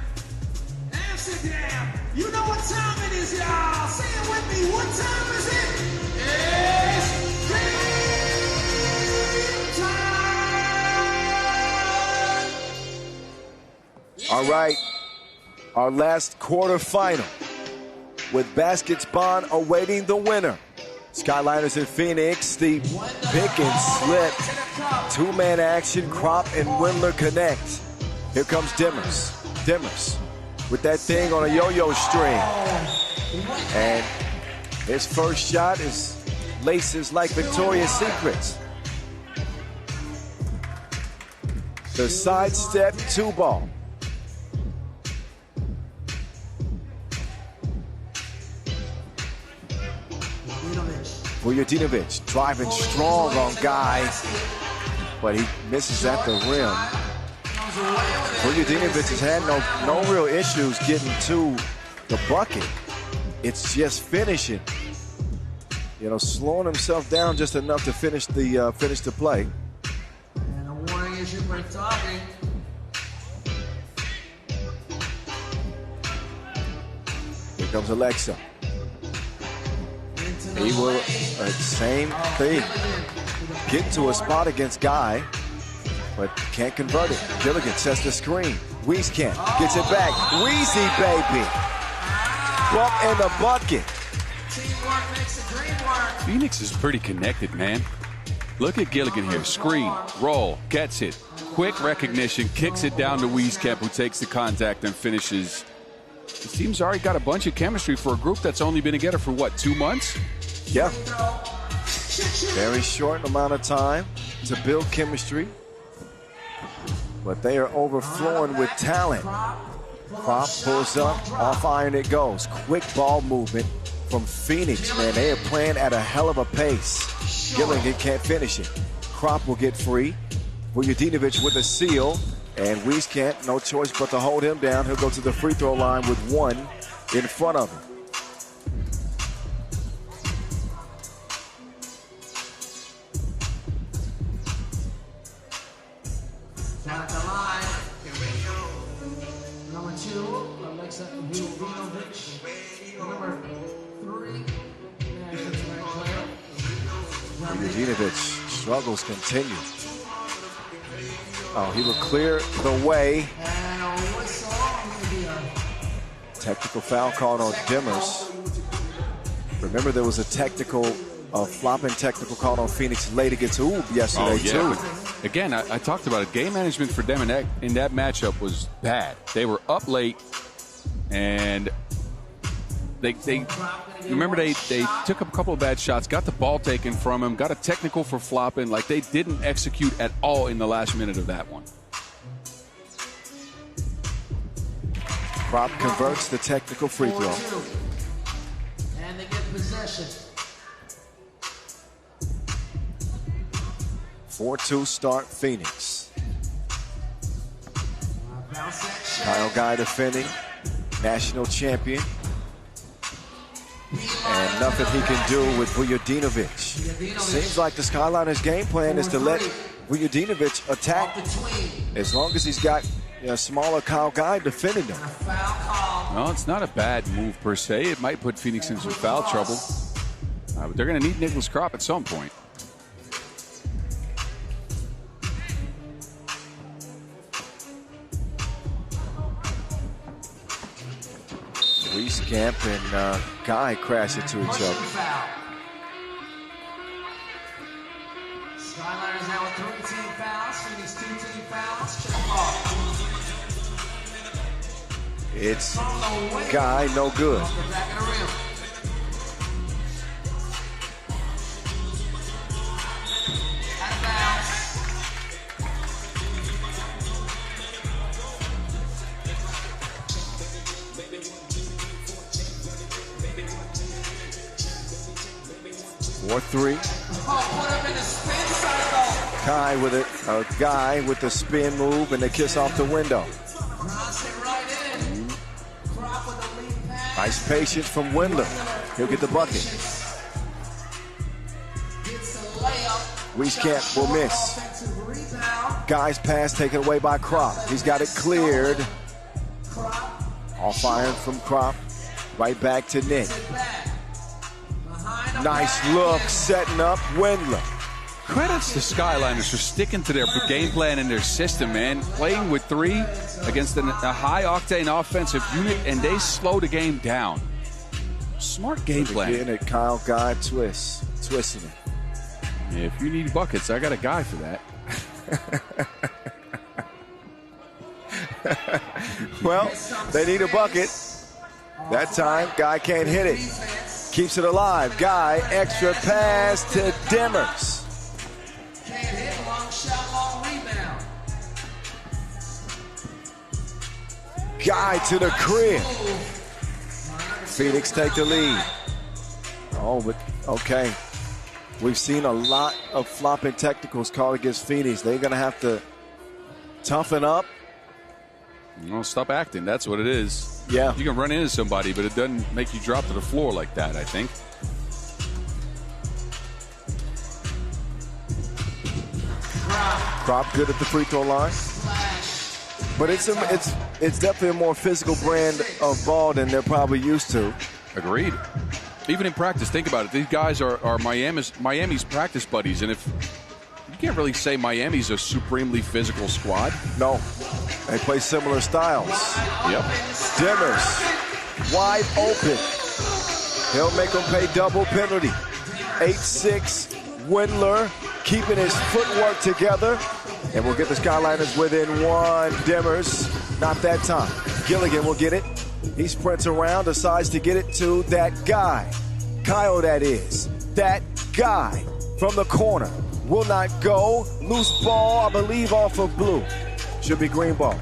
Amsterdam, you know what time it is, y'all. Say it with me. What time is it? It's game time. All right, our last quarterfinal with baskets Bonn awaiting the winner. Skyliners in Phoenix, the pick and slip, 2-man action, Kropp and Windler connect. Here comes Dimmers. Dimmers with that thing on a yo-yo string. And his first shot is laces like Victoria's Secrets. The sidestep 2-ball. Vujadinovic driving strong on Guy, but he misses at the rim. Vujadinovic has had no real issues getting to the bucket. It's just finishing. Slowing himself down just enough to finish the play. And a warning issue for talking. Here comes Alexa. He will, same thing, get to a spot against Guy, but can't convert it. Gilligan sets the screen. Wieskamp gets it back. Weezy, baby. Bump in the bucket. Teamwork makes the dream work. Phoenix is pretty connected, man. Look at Gilligan here. Screen, roll, gets it. Quick recognition, kicks it down to Wieskamp, who takes the contact and finishes. The team's already got a bunch of chemistry for a group that's only been together for, 2 months? Yeah. Very short amount of time to build chemistry. But they are overflowing with talent. Kropp pulls up, off iron it goes. Quick ball movement from Phoenix, man. They are playing at a hell of a pace. Gilligan can't finish it. Kropp will get free. Vujadinovic with a seal. And Wieskamp, no choice but to hold him down. He'll go to the free throw line with 1 in front of him. Down at the line. Number 2, Alexa Vujadinovic. Number 3, Vujadinovic struggles continue. Oh, he will clear the way. Technical foul called on Dimmers. Remember, there was a flopping technical called on Phoenix late against Oob yesterday, too. Again, I talked about it. Game management for them in that matchup was bad. They were up late, and they took up a couple of bad shots, got the ball taken from him, got a technical for flopping. Like, they didn't execute at all in the last minute of that one. Kropp converts the technical free throw. And they get possession. 4-2 start Phoenix. Kyle Guy defending, national champion. And nothing he can do with Vujadinovic. Seems like the Skyliners' game plan is to let Vujadinovic attack as long as he's got a smaller Kyle Guy defending him. No, it's not a bad move per se. It might put Phoenix in some foul trouble. But they're going to need Nicholas Kropp at some point. Wieskamp and Guy crash into each other. Skyliners now with 3 team fouls. Phoenix 2 team fouls. Check ball. It's Guy, no good. 4-3. Kai with it, a guy with the spin move and the kiss off the window. Nice patience from Wendler. He'll get the bucket. Wieskamp will miss. Guy's pass taken away by Krop. He's got it cleared. Off iron from Krop. Right back to Nick. Nice look, setting up Wendler. Credits to Skyliners for sticking to their game plan and their system, man. Playing with 3 against a high-octane offensive unit, and they slow the game down. Smart game plan. Getting it, Kyle Guy twisting it. Yeah, if you need buckets, I got a guy for that. Well, they need a bucket. That time, Guy can't hit it. Keeps it alive. Guy, extra pass to Demers. Guy to the crib. Phoenix take the lead. Oh, but okay. We've seen a lot of flopping technicals called against Phoenix. They're going to have to toughen up. Well, stop acting. That's what it is. Yeah. You can run into somebody, but it doesn't make you drop to the floor like that, I think. Krop good at the free throw line. But it's definitely a more physical brand of ball than they're probably used to. Agreed. Even in practice, think about it. These guys are Miami's practice buddies, and if you can't really say Miami's a supremely physical squad. No, they play similar styles. Yep. Demers, wide open. He'll make them pay double penalty. 8-6, Wendler keeping his footwork together. And we'll get the Skyliners within 1. Demers, not that time. Gilligan will get it. He sprints around, decides to get it to that guy. Kyle, that is. That guy from the corner. Will not go. Loose ball, I believe, off of blue. Should be green ball.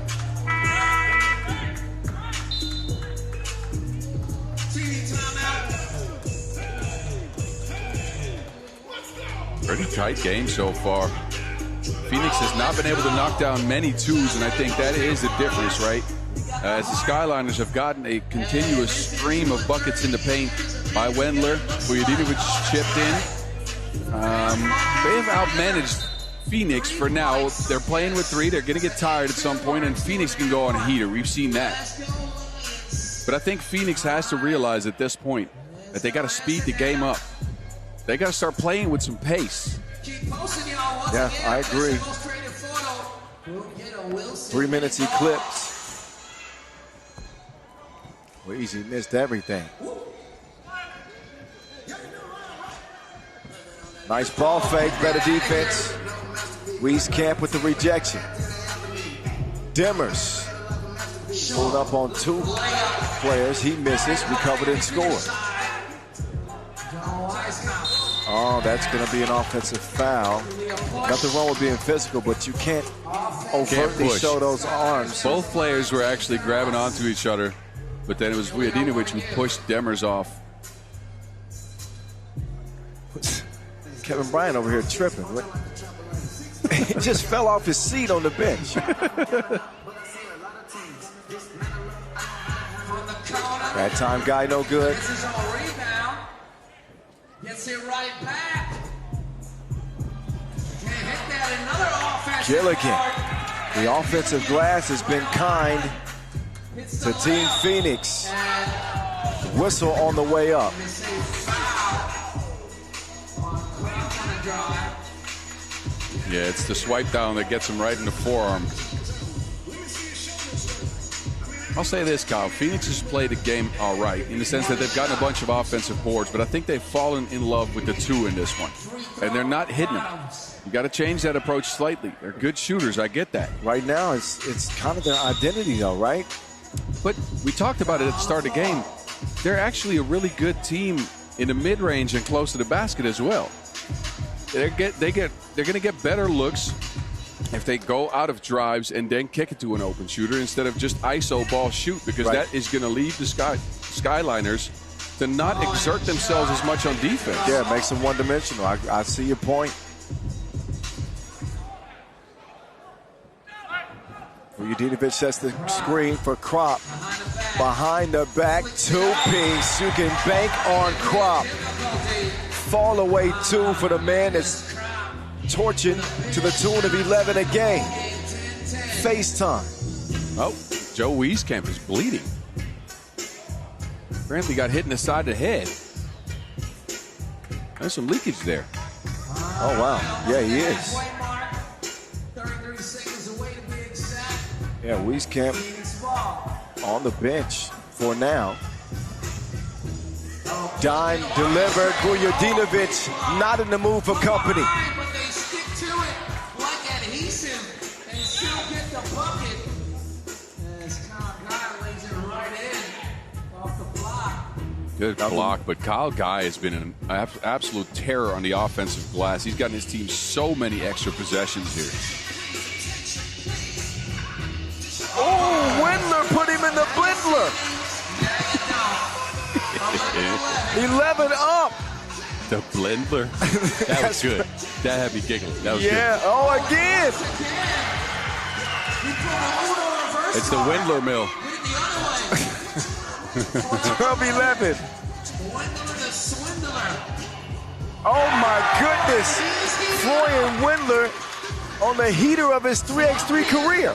Pretty tight game so far. Phoenix has not been able to knock down many twos, and I think that is the difference, right? As the Skyliners have gotten a continuous stream of buckets in the paint by Wendler. Vujadinovic chipped in. They have outmanaged Phoenix for now. They're playing with 3. They're going to get tired at some point, and Phoenix can go on a heater. We've seen that. But I think Phoenix has to realize at this point that they got to speed the game up. They got to start playing with some pace. Yeah, I agree. 3 minutes eclipse. Weezy missed everything. Nice ball fake, better defense. Wieskamp with the rejection. Demers pulled up on 2 players. He misses, recovered and scored. Oh, that's going to be an offensive foul. Nothing wrong with being physical, but you can't overtly show those arms. Both players were actually grabbing onto each other, but then it was Vujadinovic who pushed Demers off. Kevin Bryant over here tripping. He just fell off his seat on the bench. That time guy no good. Gets it right back. Can't hit that. Another offensive. Gilligan. The offensive glass has been kind to Team Phoenix. Whistle on the way up. Yeah, it's the swipe down that gets him right in the forearm. I'll say this, Kyle. Phoenix has played the game all right in the sense that they've gotten a bunch of offensive boards, but I think they've fallen in love with the 2 in this one, and they're not hitting them. You got to change that approach slightly. They're good shooters. I get that. Right now, it's kind of their identity, though, right? But we talked about it at the start of the game. They're actually a really good team in the mid-range and close to the basket as well. They're going to get better looks if they go out of drives and then kick it to an open shooter instead of just ISO ball shoot, because that is going to leave the Skyliners to not exert themselves as much on defense. Yeah, it makes them one-dimensional. I see your point. Vujadinovic sets the screen for Krop. Behind the back, two-piece. You can bank on Krop. Fall away two for the man that's torching to the tune of 11 a game. FaceTime. Oh, Joe Wieskamp is bleeding. Apparently got hit in the side of the head. There's some leakage there. Oh, wow. Yeah, he is. Yeah, Wieskamp on the bench for now. Dime delivered. Vujadinovic not in the mood for company. But they stick to it like adhesive and still get the bucket. As Kyle Guy lays it right in off the block. Good block, but Kyle Guy has been an absolute terror on the offensive glass. He's gotten his team so many extra possessions here. Oh, Windler put him in the Blindler. 11 up. The Blindler. That was good. That had me giggling. That was good. Oh, again. It's the Windler mill. 12-11. Oh, my goodness. Florian Windler on the heater of his 3x3 career.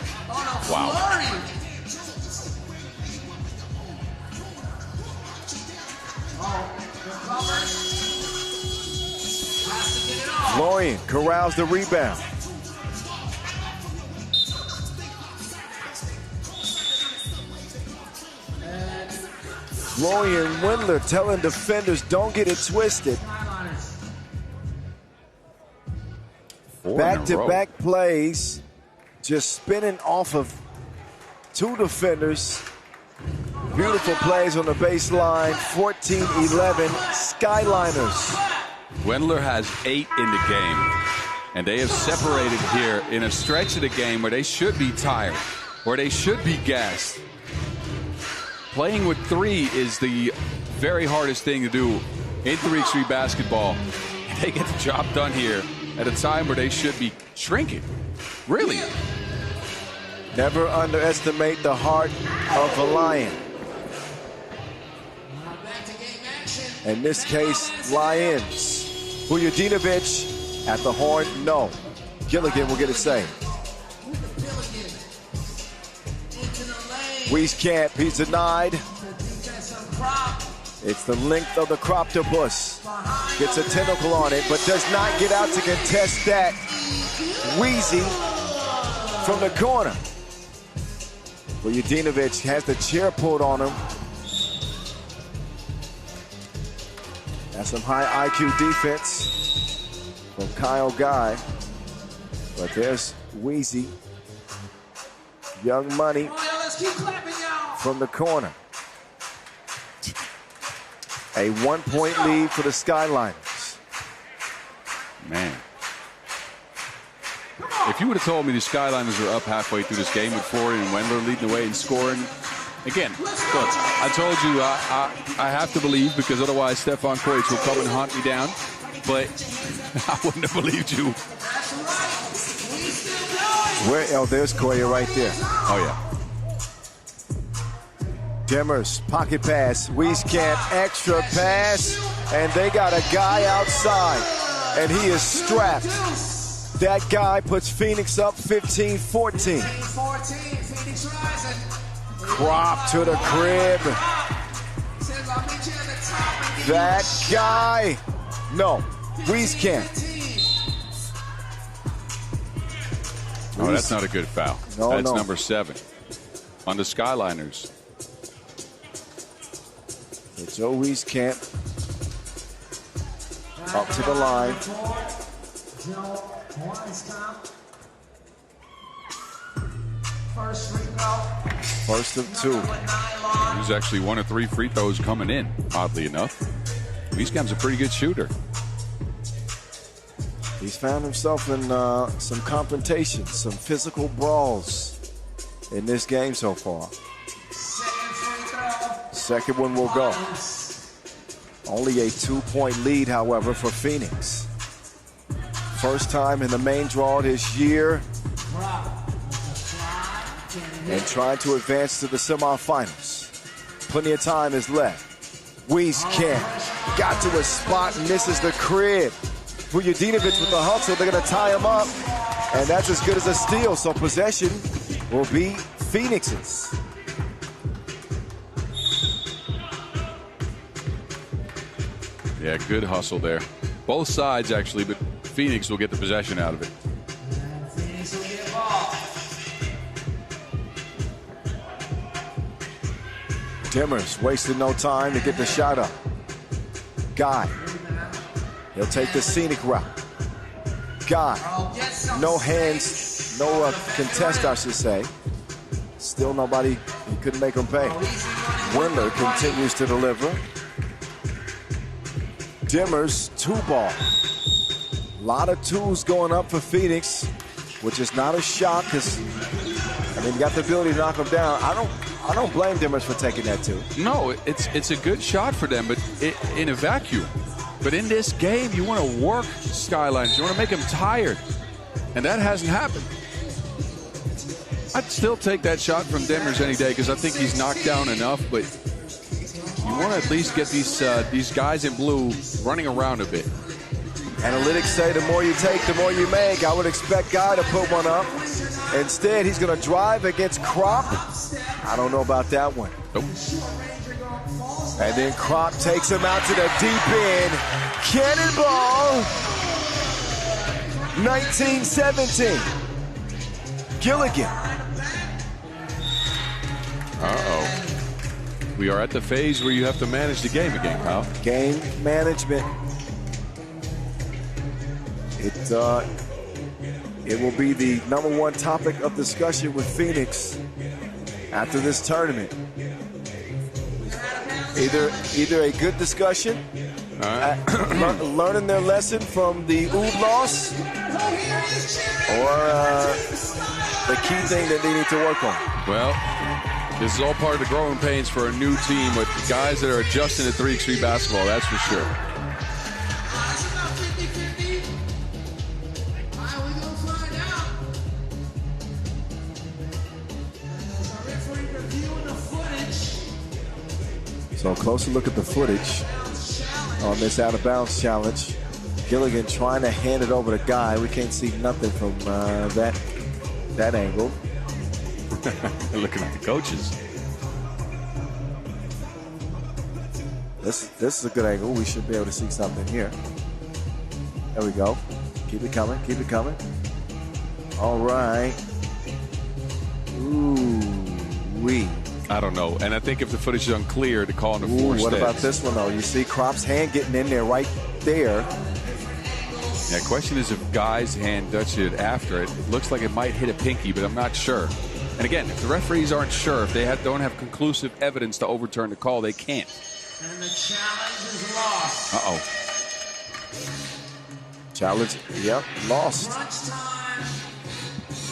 Wow. Florian corrals the rebound. Florian Windler telling defenders, don't get it twisted. Back-to-back plays, just spinning off of two defenders. Beautiful plays on the baseline. 14-11, Skyliners. Wendler has 8 in the game, and they have separated here in a stretch of the game where they should be tired, where they should be gassed. Playing with 3 is the very hardest thing to do in 3x3 basketball. And they get the job done here at a time where they should be shrinking. Really. Never underestimate the heart of a lion. In this case, Lions. Vujadinovic at the horn, no. Gilligan will get it saved. Wieskamp, he's denied. It's the length of the Croptopus. Gets a tentacle on it, but does not get out to contest that. Wheezy from the corner. Vujadinovic has the chair pulled on him. That's some high IQ defense from Kyle Guy. But there's Wheezy. Young Money from the corner. A 1-point lead for the Skyliners. Man. If you would have told me the Skyliners were up halfway through this game with Florian and Wendler leading the way and scoring, again, look, I told you I have to believe, because otherwise Stefan Koic will come and hunt me down, but I wouldn't have believed you. There's Koya right there. Oh, yeah. Demers, pocket pass. Wieskamp, extra pass. And they got a guy outside. And he is strapped. That guy puts Phoenix up 15-14. Krop to the crib. That guy. No. Wieskamp. Oh, that's not a good foul. No, that's no. number 7 on the Skyliners. So Joe Wieskamp up to the line. First of 2. He's actually 1 of 3 free throws coming in, oddly enough. Wieskamp's a pretty good shooter. He's found himself in some confrontations, some physical brawls in this game so far. Second one will go. Only a 2-point lead, however, for Phoenix. First time in the main draw this year. And trying to advance to the semifinals. Plenty of time is left. Wieskamp got to a spot, misses the crib. Vujadinovic with the hustle, they're gonna tie him up. And that's as good as a steal, so possession will be Phoenix's. Yeah, good hustle there. Both sides, actually, but Phoenix will get the possession out of it. Phoenix will get ball. Dimmers wasted no time to get the shot up. Guy. He'll take the scenic route. Guy. No hands, no contest, I should say. Still nobody, he couldn't make him pay. Windler continues to deliver. Dimmers, 2-ball. A lot of twos going up for Phoenix, which is not a shock because, I mean, you got the ability to knock them down. I don't blame Dimmers for taking that two. No, it's a good shot for them, but in a vacuum. But in this game, you want to work Skyliners. You want to make them tired, and that hasn't happened. I'd still take that shot from Dimmers any day because I think he's knocked down enough, but you want to at least get these guys in blue running around a bit. Analytics say the more you take, the more you make. I would expect Guy to put one up. Instead, he's going to drive against Krop. I don't know about that one. Nope. And then Krop takes him out to the deep end. Cannonball. 19-17. Gilligan. Uh-oh. We are at the phase where you have to manage the game again, Kyle. Game management. It will be the #1 topic of discussion with Phoenix after this tournament. Either a good discussion, learning their lesson from the Oob loss, or the key thing that they need to work on. Well, this is all part of the growing pains for a new team with guys that are adjusting to 3x3 basketball, that's for sure. So a closer look at the footage on this out-of-bounds challenge. Gilligan trying to hand it over to Guy. We can't see nothing from that angle. Looking at the coaches. This is a good angle. We should be able to see something here. There we go. Keep it coming. Keep it coming. All right. Ooh-wee. I don't know. And I think if the footage is unclear, to call in a forced What about this one, though? You see Krop's hand getting in there right there. Yeah, question is if Guy's hand touched it after it. It looks like it might hit a pinky, but I'm not sure. And again, if the referees aren't sure, if they don't have conclusive evidence to overturn the call, they can't. And the challenge is lost. Uh-oh. Challenge, yep, lost. Crunch time,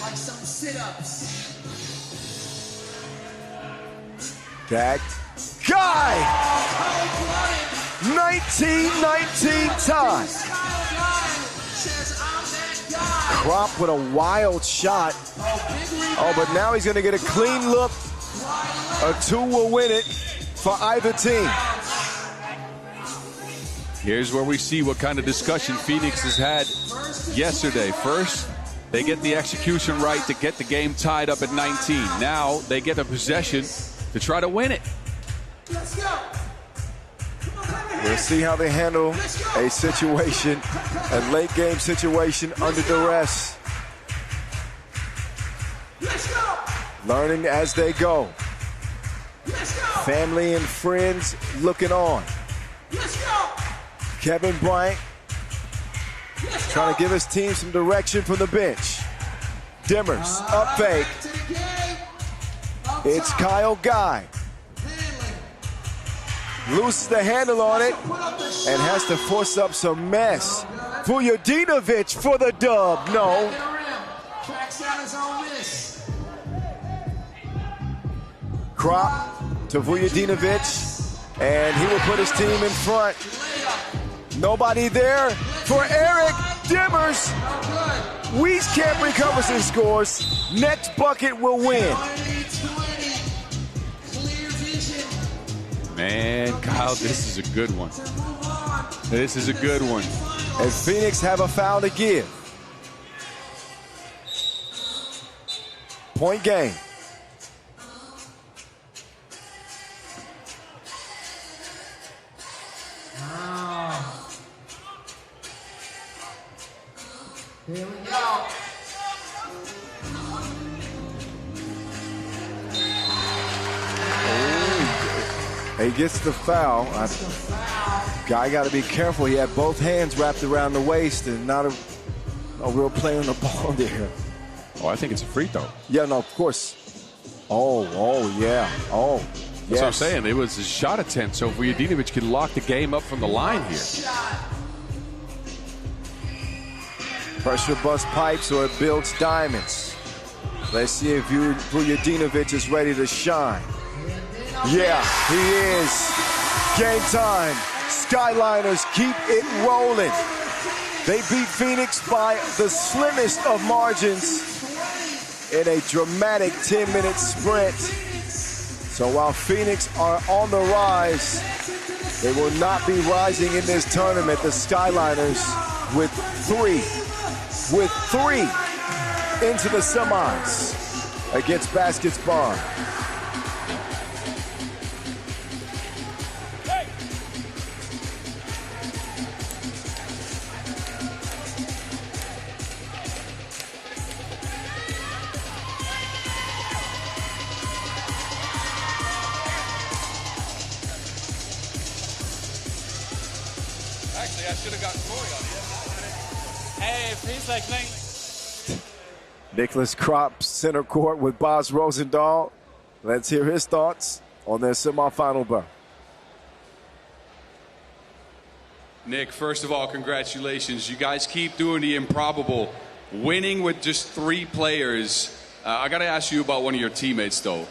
like some sit-ups. Gagged. Guy! 19-19 tie. Krop with a wild shot. Oh, but now he's going to get a clean look. A two will win it for either team. Here's where we see what kind of discussion Phoenix has had yesterday. First, they get the execution right to get the game tied up at 19. Now they get a possession to try to win it. Let's go. We'll see how they handle a situation, a late game situation under duress. Learning as they go. Family and friends looking on. Kevin Bryant trying to give his team some direction from the bench. Dimmers, up fake. It's Kyle Guy. Loses the handle on it and has to force up some mess. Vujadinovic for the dub. No. Krop to Vujadinovic. And he will put his team in front. Nobody there for Eric Dimmers. Wieskamp recovers and scores. Next bucket will win. Man, Kyle, this is a good one. This is a good one. And Phoenix have a foul to give. Point game. Here we go. He gets the foul. Guy got to be careful. He had both hands wrapped around the waist and not a real play on the ball there. Oh, I think it's a free throw. Yeah, no, of course. Oh, yeah. Oh, yes. That's what I'm saying. It was a shot attempt, so Vujadinovic could lock the game up from the line here. Pressure bust pipes or it builds diamonds. Let's see if Vujadinovic is ready to shine. Yeah, he is. Game time. Skyliners keep it rolling. They beat Phoenix by the slimmest of margins in a dramatic 10-minute sprint. So while Phoenix are on the rise, they will not be rising in this tournament. The Skyliners with three into the semis against Baskets Bonn. Actually, I should have got Corey on it. Hey, please, like, Nicholas Kropp, center court with Boz Rosendahl. Let's hear his thoughts on their semifinal berth. Nick, first of all, congratulations. You guys keep doing the improbable, winning with just 3 players. I got to ask you about one of your teammates, though.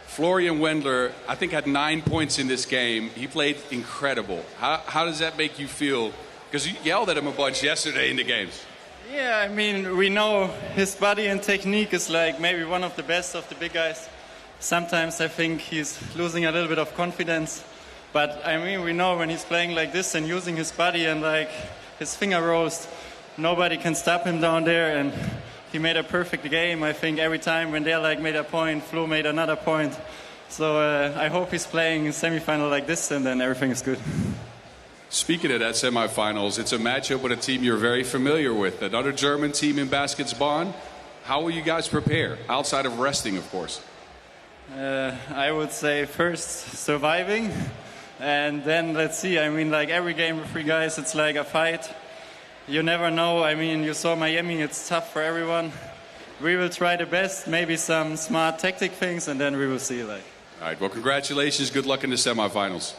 Florian Wendler, I think, had 9 points in this game. He played incredible. How does that make you feel? Because you yelled at him a bunch yesterday in the games. Yeah, I mean, we know his body and technique is like maybe one of the best of the big guys. Sometimes I think he's losing a little bit of confidence. But I mean, we know when he's playing like this and using his body and like his finger rolls, nobody can stop him down there. And he made a perfect game. I think every time when they like made a point, Flo made another point. So I hope he's playing in semifinal like this, and then everything is good. Speaking of that semifinals, it's a matchup with a team you're very familiar with, another German team in Baskets Bonn. How will you guys prepare, outside of resting, of course? I would say first surviving, and then let's see. I mean, like every game with 3 guys, it's like a fight. You never know. I mean, you saw Miami, it's tough for everyone. We will try the best, maybe some smart tactic things, and then we will see. All right, well, congratulations. Good luck in the semifinals.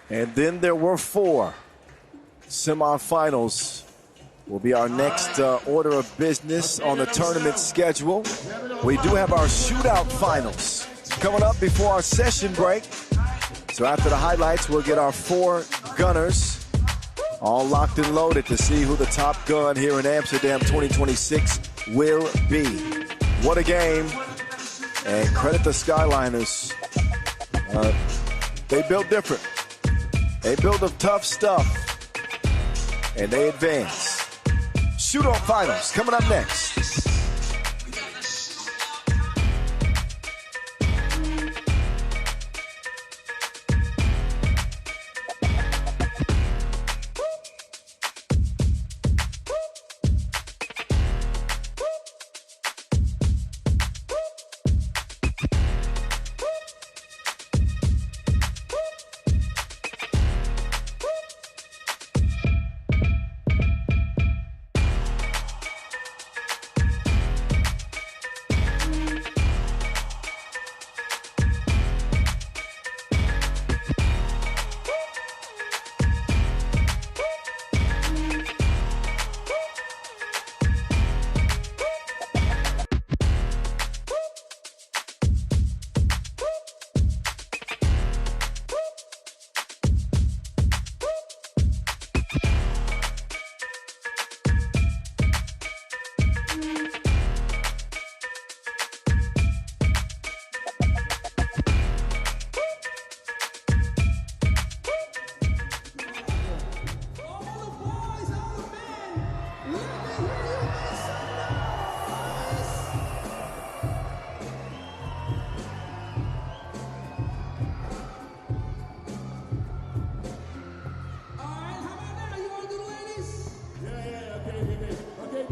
And then there were 4 semifinals. Will be our next order of business on the tournament schedule. We do have our shootout finals coming up before our session break. So after the highlights, we'll get our 4 gunners all locked and loaded to see who the top gun here in Amsterdam 2026 will be. What a game. And credit the Skyliners. They built different. They built the tough stuff. And they advance. Shootout finals coming up next.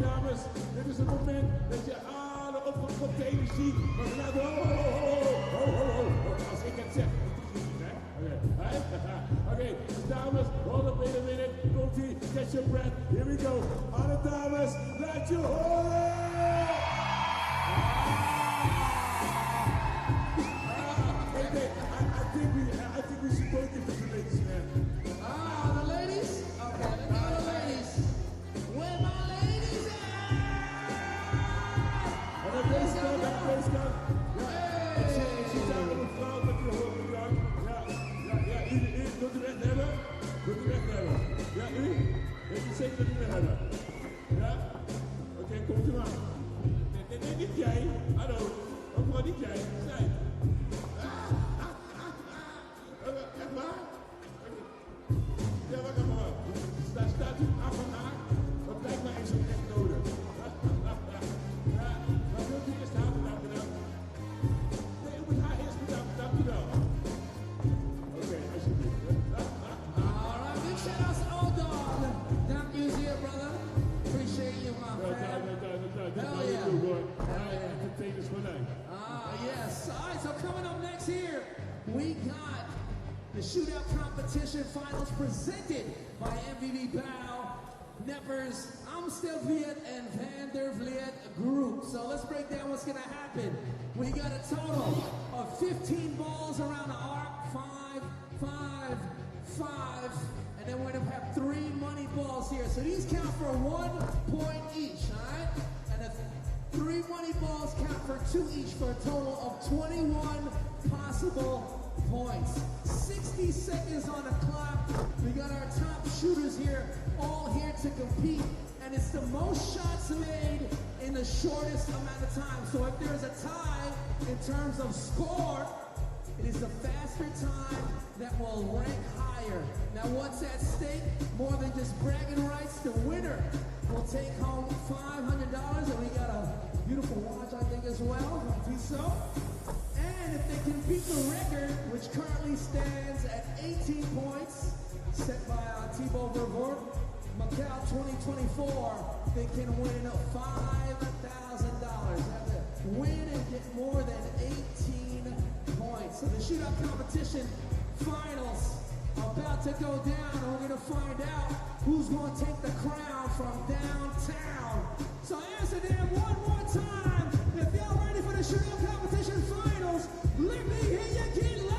dames, dit is het moment dat je adem opgekopte energie. Maar vanuit als ik het zeg. Oké, dames, hold up in a minute. Komt-ie, catch your breath. Here we go. Alle dames, laat je horen! I think we should go get the ladies, man. The ladies? Okay, let's go the ladies. Where my ladies at? En dat deze kant, dat deze kant. Ja, ik zie daar met een vrouw met je hoofd gedaan. Ja, u wilt u echt hebben? Wilt u echt hebben? Ja, u? Weet u zeker dat u het hebben? Ja? Oké, komt u maar. Nee, niet jij. Hallo. Overal niet jij. Zij. Echt waar? Ja, wacht even maar. Daar staat u af en aan. Dat lijkt mij eens echt nodig. Ja, maar wilt u eerst haar bedanken dan? Nee, u moet haar eerst bedanken. Dank u wel. Oké, alsjeblieft. Alright, big shout out to Old Dog. Thank you, dear brother. Appreciate you, my friend. Hell yeah. Entertainers for life. Yes. Alright, so coming up next here, we got the shootout competition finals presented by MVV Bow, Neppers, Amsterdam, and Van der Vliet Group. So let's break down what's going to happen. We got a total of 15 balls around the arc, 5, 5, 5, and then we're going to have 3 money balls here. So these count for 1 point each, all right? And the 3 money balls count for 2 each for a total of 21 possible points. 60 seconds on the clock. We got our top shooters here, all here to compete, and it's the most shots made in the shortest amount of time. So if there's a tie in terms of score, it is the faster time that will rank higher. Now what's at stake? More than just bragging rights, the winner will take home $500, and we got a beautiful watch, I think, as well. I think so. And if they can beat the record, which currently stands at 18 points, set by Thibaut Vervoort, Macau 2024, they can win $5,000. Have to win and get more than 18 points. So the shootout competition finals about to go down, and we're going to find out who's going to take the crown from downtown. So Amsterdam, one more time. If y'all ready for the shootout competition finals, let me hear you get loud.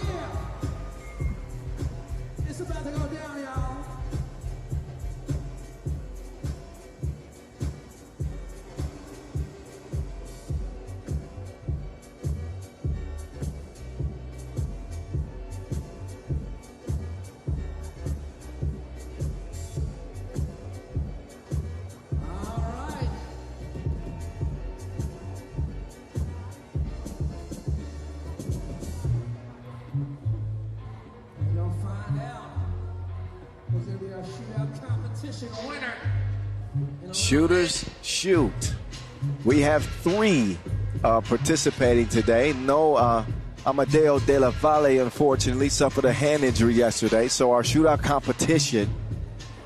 Yeah. It's about to go down, y'all. Shooters shoot. We have 3 participating today. No Amadeo De La Valle, unfortunately, suffered a hand injury yesterday, so our shootout competition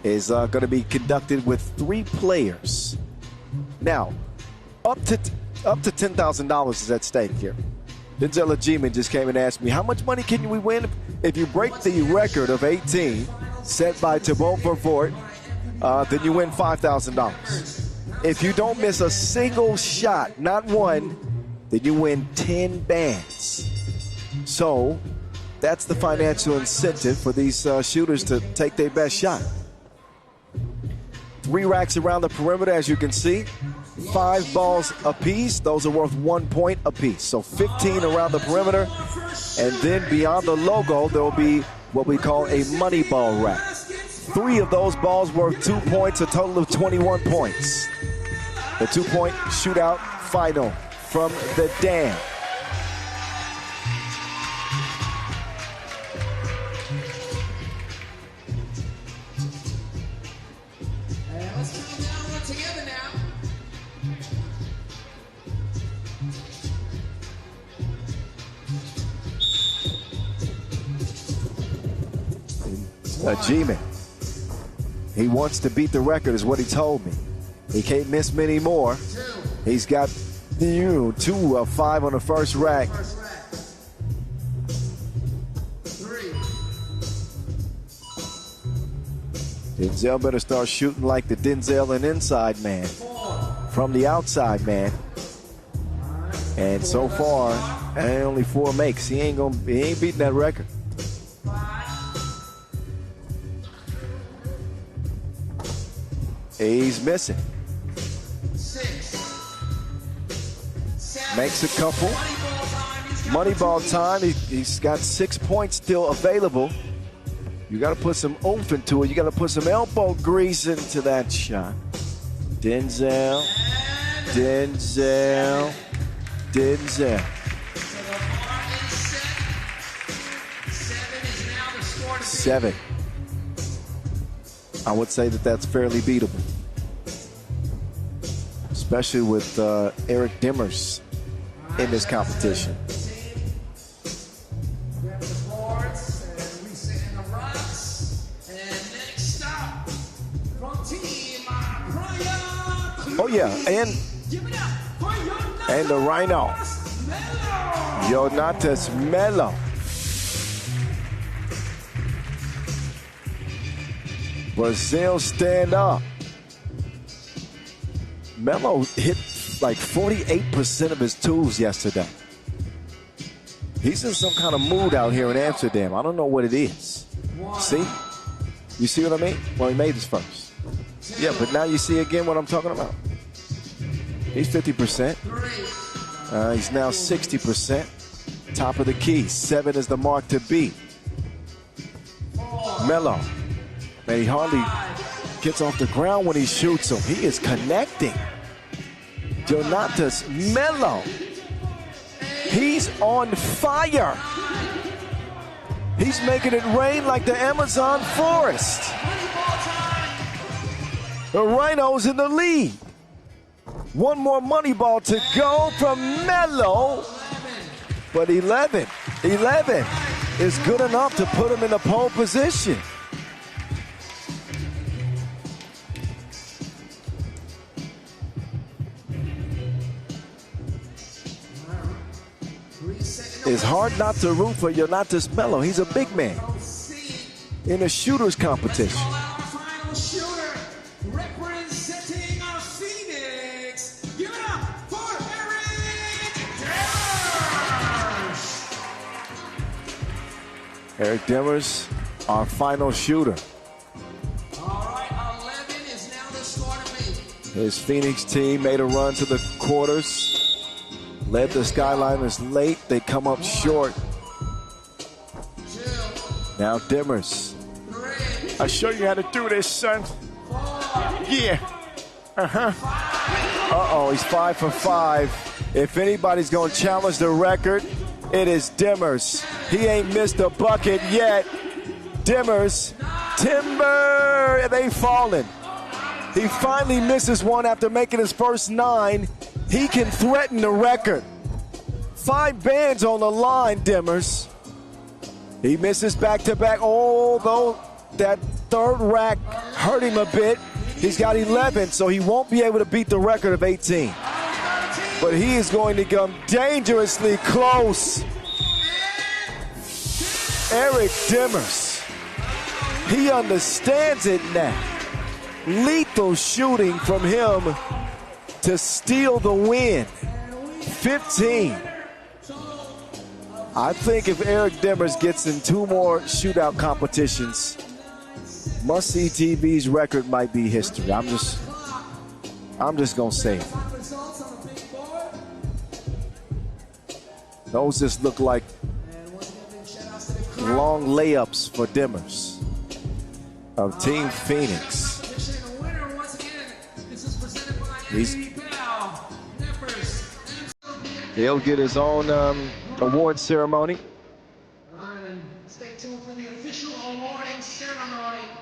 is going to be conducted with 3 players. Now, up to $10,000 is at stake here. Denzel Ajiman just came and asked me, how much money can we win if you break the record of 18 set by Thibaut Vervoort? Then you win $5,000. If you don't miss a single shot, not one, then you win 10 bands. So that's the financial incentive for these shooters to take their best shot. 3 racks around the perimeter, as you can see. 5 balls apiece. Those are worth 1 point apiece. So 15 around the perimeter. And then beyond the logo, there will be what we call a money ball rack. 3 of those balls worth 2 points, a total of 21 points. The 2-point shootout final from the Dam. And let's count down one together now. G-Man. He wants to beat the record is what he told me. He can't miss many more. He's got 2 of 5 on the first rack. Denzel better start shooting like the Denzel and inside man from the outside man. And so far, only 4 makes. He ain't beating that record. He's missing. Makes a couple. Moneyball time. He's got 6 points still available. You got to put some oomph into it. You got to put some elbow grease into that shot. Denzel. 7. I would say that's fairly beatable, especially with Eric Dimmers in this competition. Oh yeah, and the Rhino, Jonatas Melo. Brazil stand up. Melo hit like 48% of his tools yesterday. He's in some kind of mood out here in Amsterdam. I don't know what it is. See? You see what I mean? Well, he made his first. Yeah, but now you see again what I'm talking about. He's 50%. He's now 60%. Top of the key. 7 is the mark to beat. Melo. Man, he hardly gets off the ground when he shoots him. He is connecting. Jonatas Melo. He's on fire. He's making it rain like the Amazon forest. The Rhinos in the lead. One more money ball to go from Melo. But 11 is good enough to put him in the pole position. It's hard not to root for Jonatas Melo. He's a big man in a shooter's competition. Eric Dimmers, our final shooter. His Phoenix team made a run to the quarters. Led the Skyliners late. They come up short. Now Dimmers. I'll show you how to do this, son. Yeah. Uh-oh, he's 5 for 5. If anybody's going to challenge the record, it is Dimmers. He ain't missed a bucket yet. Dimmers. Timber. They falling. He finally misses one after making his first 9. He can threaten the record. 5 bands on the line, Dimmers. He misses back-to-back. Although that third rack hurt him a bit. He's got 11, so he won't be able to beat the record of 18. But he is going to come dangerously close. Eric Dimmers. He understands it now. Lethal shooting from him to steal the win. 15. I think if Eric Dimmers gets in 2 more shootout competitions, Must See TV's record might be history. I'm just gonna say it. Those just look like long layups for Dimmers of Team Phoenix. He'll get his own award ceremony.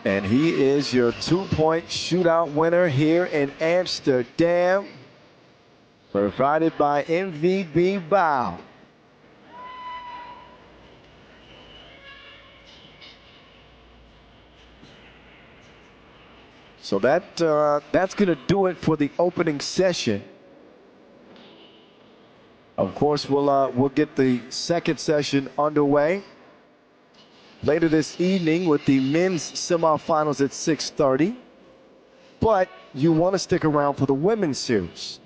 And he is your 2-point shootout winner here in Amsterdam, provided by MVB Bow. So that's going to do it for the opening session. Of course, we'll get the second session underway later this evening with the men's semifinals at 6:30. But you want to stick around for the women's series.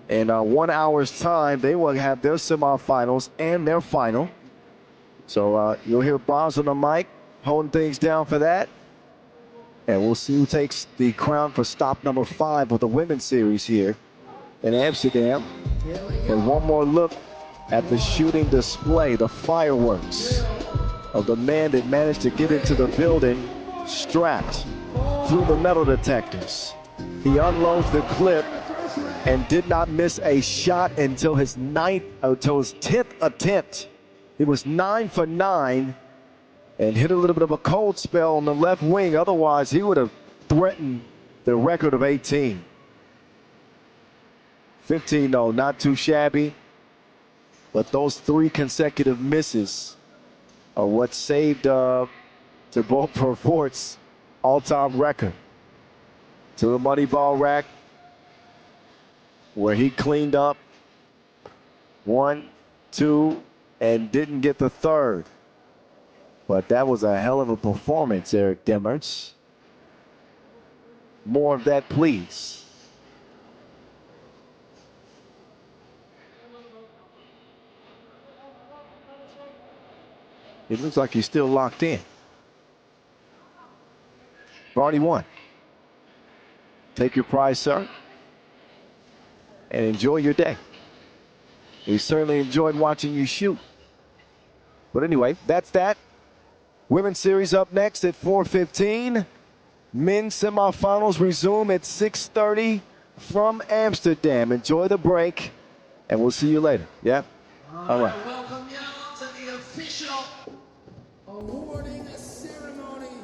In 1 hour's time, they will have their semifinals and their final. So you'll hear Boz on the mic holding things down for that. And we'll see who takes the crown for stop number 5 of the women's series here in Amsterdam. And one more look at the shooting display, the fireworks of the man that managed to get into the building strapped through the metal detectors. He unloads the clip and did not miss a shot until his 10th attempt. He was 9 for 9 and hit a little bit of a cold spell on the left wing. Otherwise, he would have threatened the record of 18. 15, though, not too shabby. But those 3 consecutive misses are what saved Thibaut Perfort's all-time record. To the money ball rack, where he cleaned up 1, 2, and didn't get the third. But that was a hell of a performance, Eric Demmerts. More of that, please. It looks like he's still locked in. Barney won. Take your prize, sir, and enjoy your day. We certainly enjoyed watching you shoot. But anyway, that's that. Women's series up next at 4:15. Men's semifinals resume at 6:30 from Amsterdam. Enjoy the break, and we'll see you later. Yeah? All right. Welcome y'all to the official awarding ceremony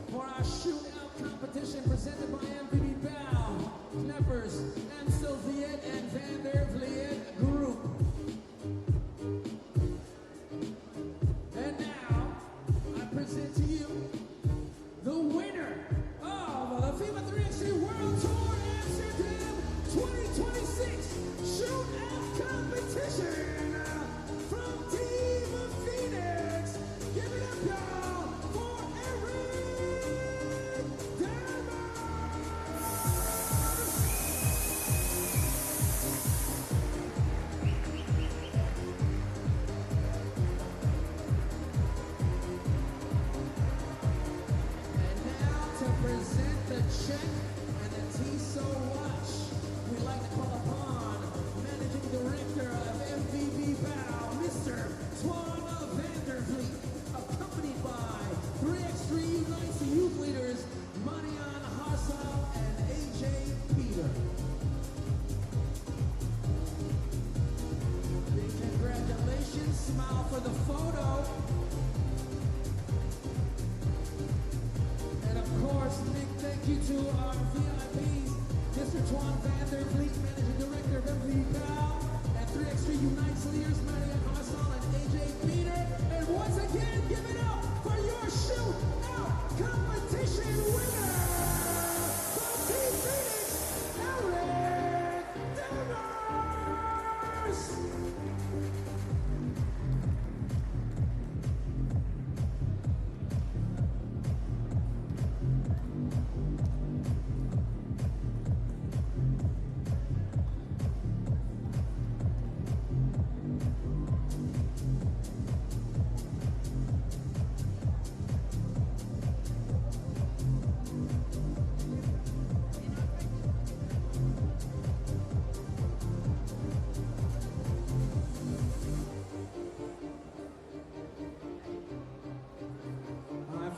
for our shootout competition presented by MVB Bow, Kneppers, Amstel Viet, and Van der Vliet Group. And now, I present to you the winner of the FIBA 3x3 World Tour Amsterdam 2026 Shootout Competition from Team Phoenix. Give it up, y'all, for Eric Demmerts. And now to present the check and the Tissot watch, we'd like to call upon Managing Director of MVB Bow, Mr. Twan Van der Vliet, accompanied by 3x3 Unites youth leaders, Marianne Harsal and AJ Peter. Big congratulations, smile for the photo. And of course, big thank you to our VIPs, Mr. Twan Van der Vliet, Managing Director of MVB Bow, and 3x3 Unites leaders, Marianne Harsal and AJ Peter. And once again, give it up for your shootout competition winner from Team Phoenix, Eric Demmerts.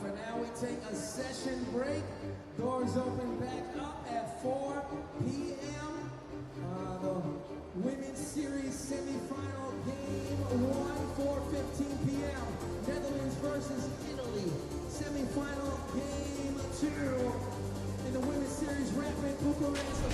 For now, we take a session break. Doors open back up at 4 p.m. The Women's Series semifinal game 1, 4:15 p.m. Netherlands versus Italy. Semifinal game 2 in the Women's Series Rapid Bucharest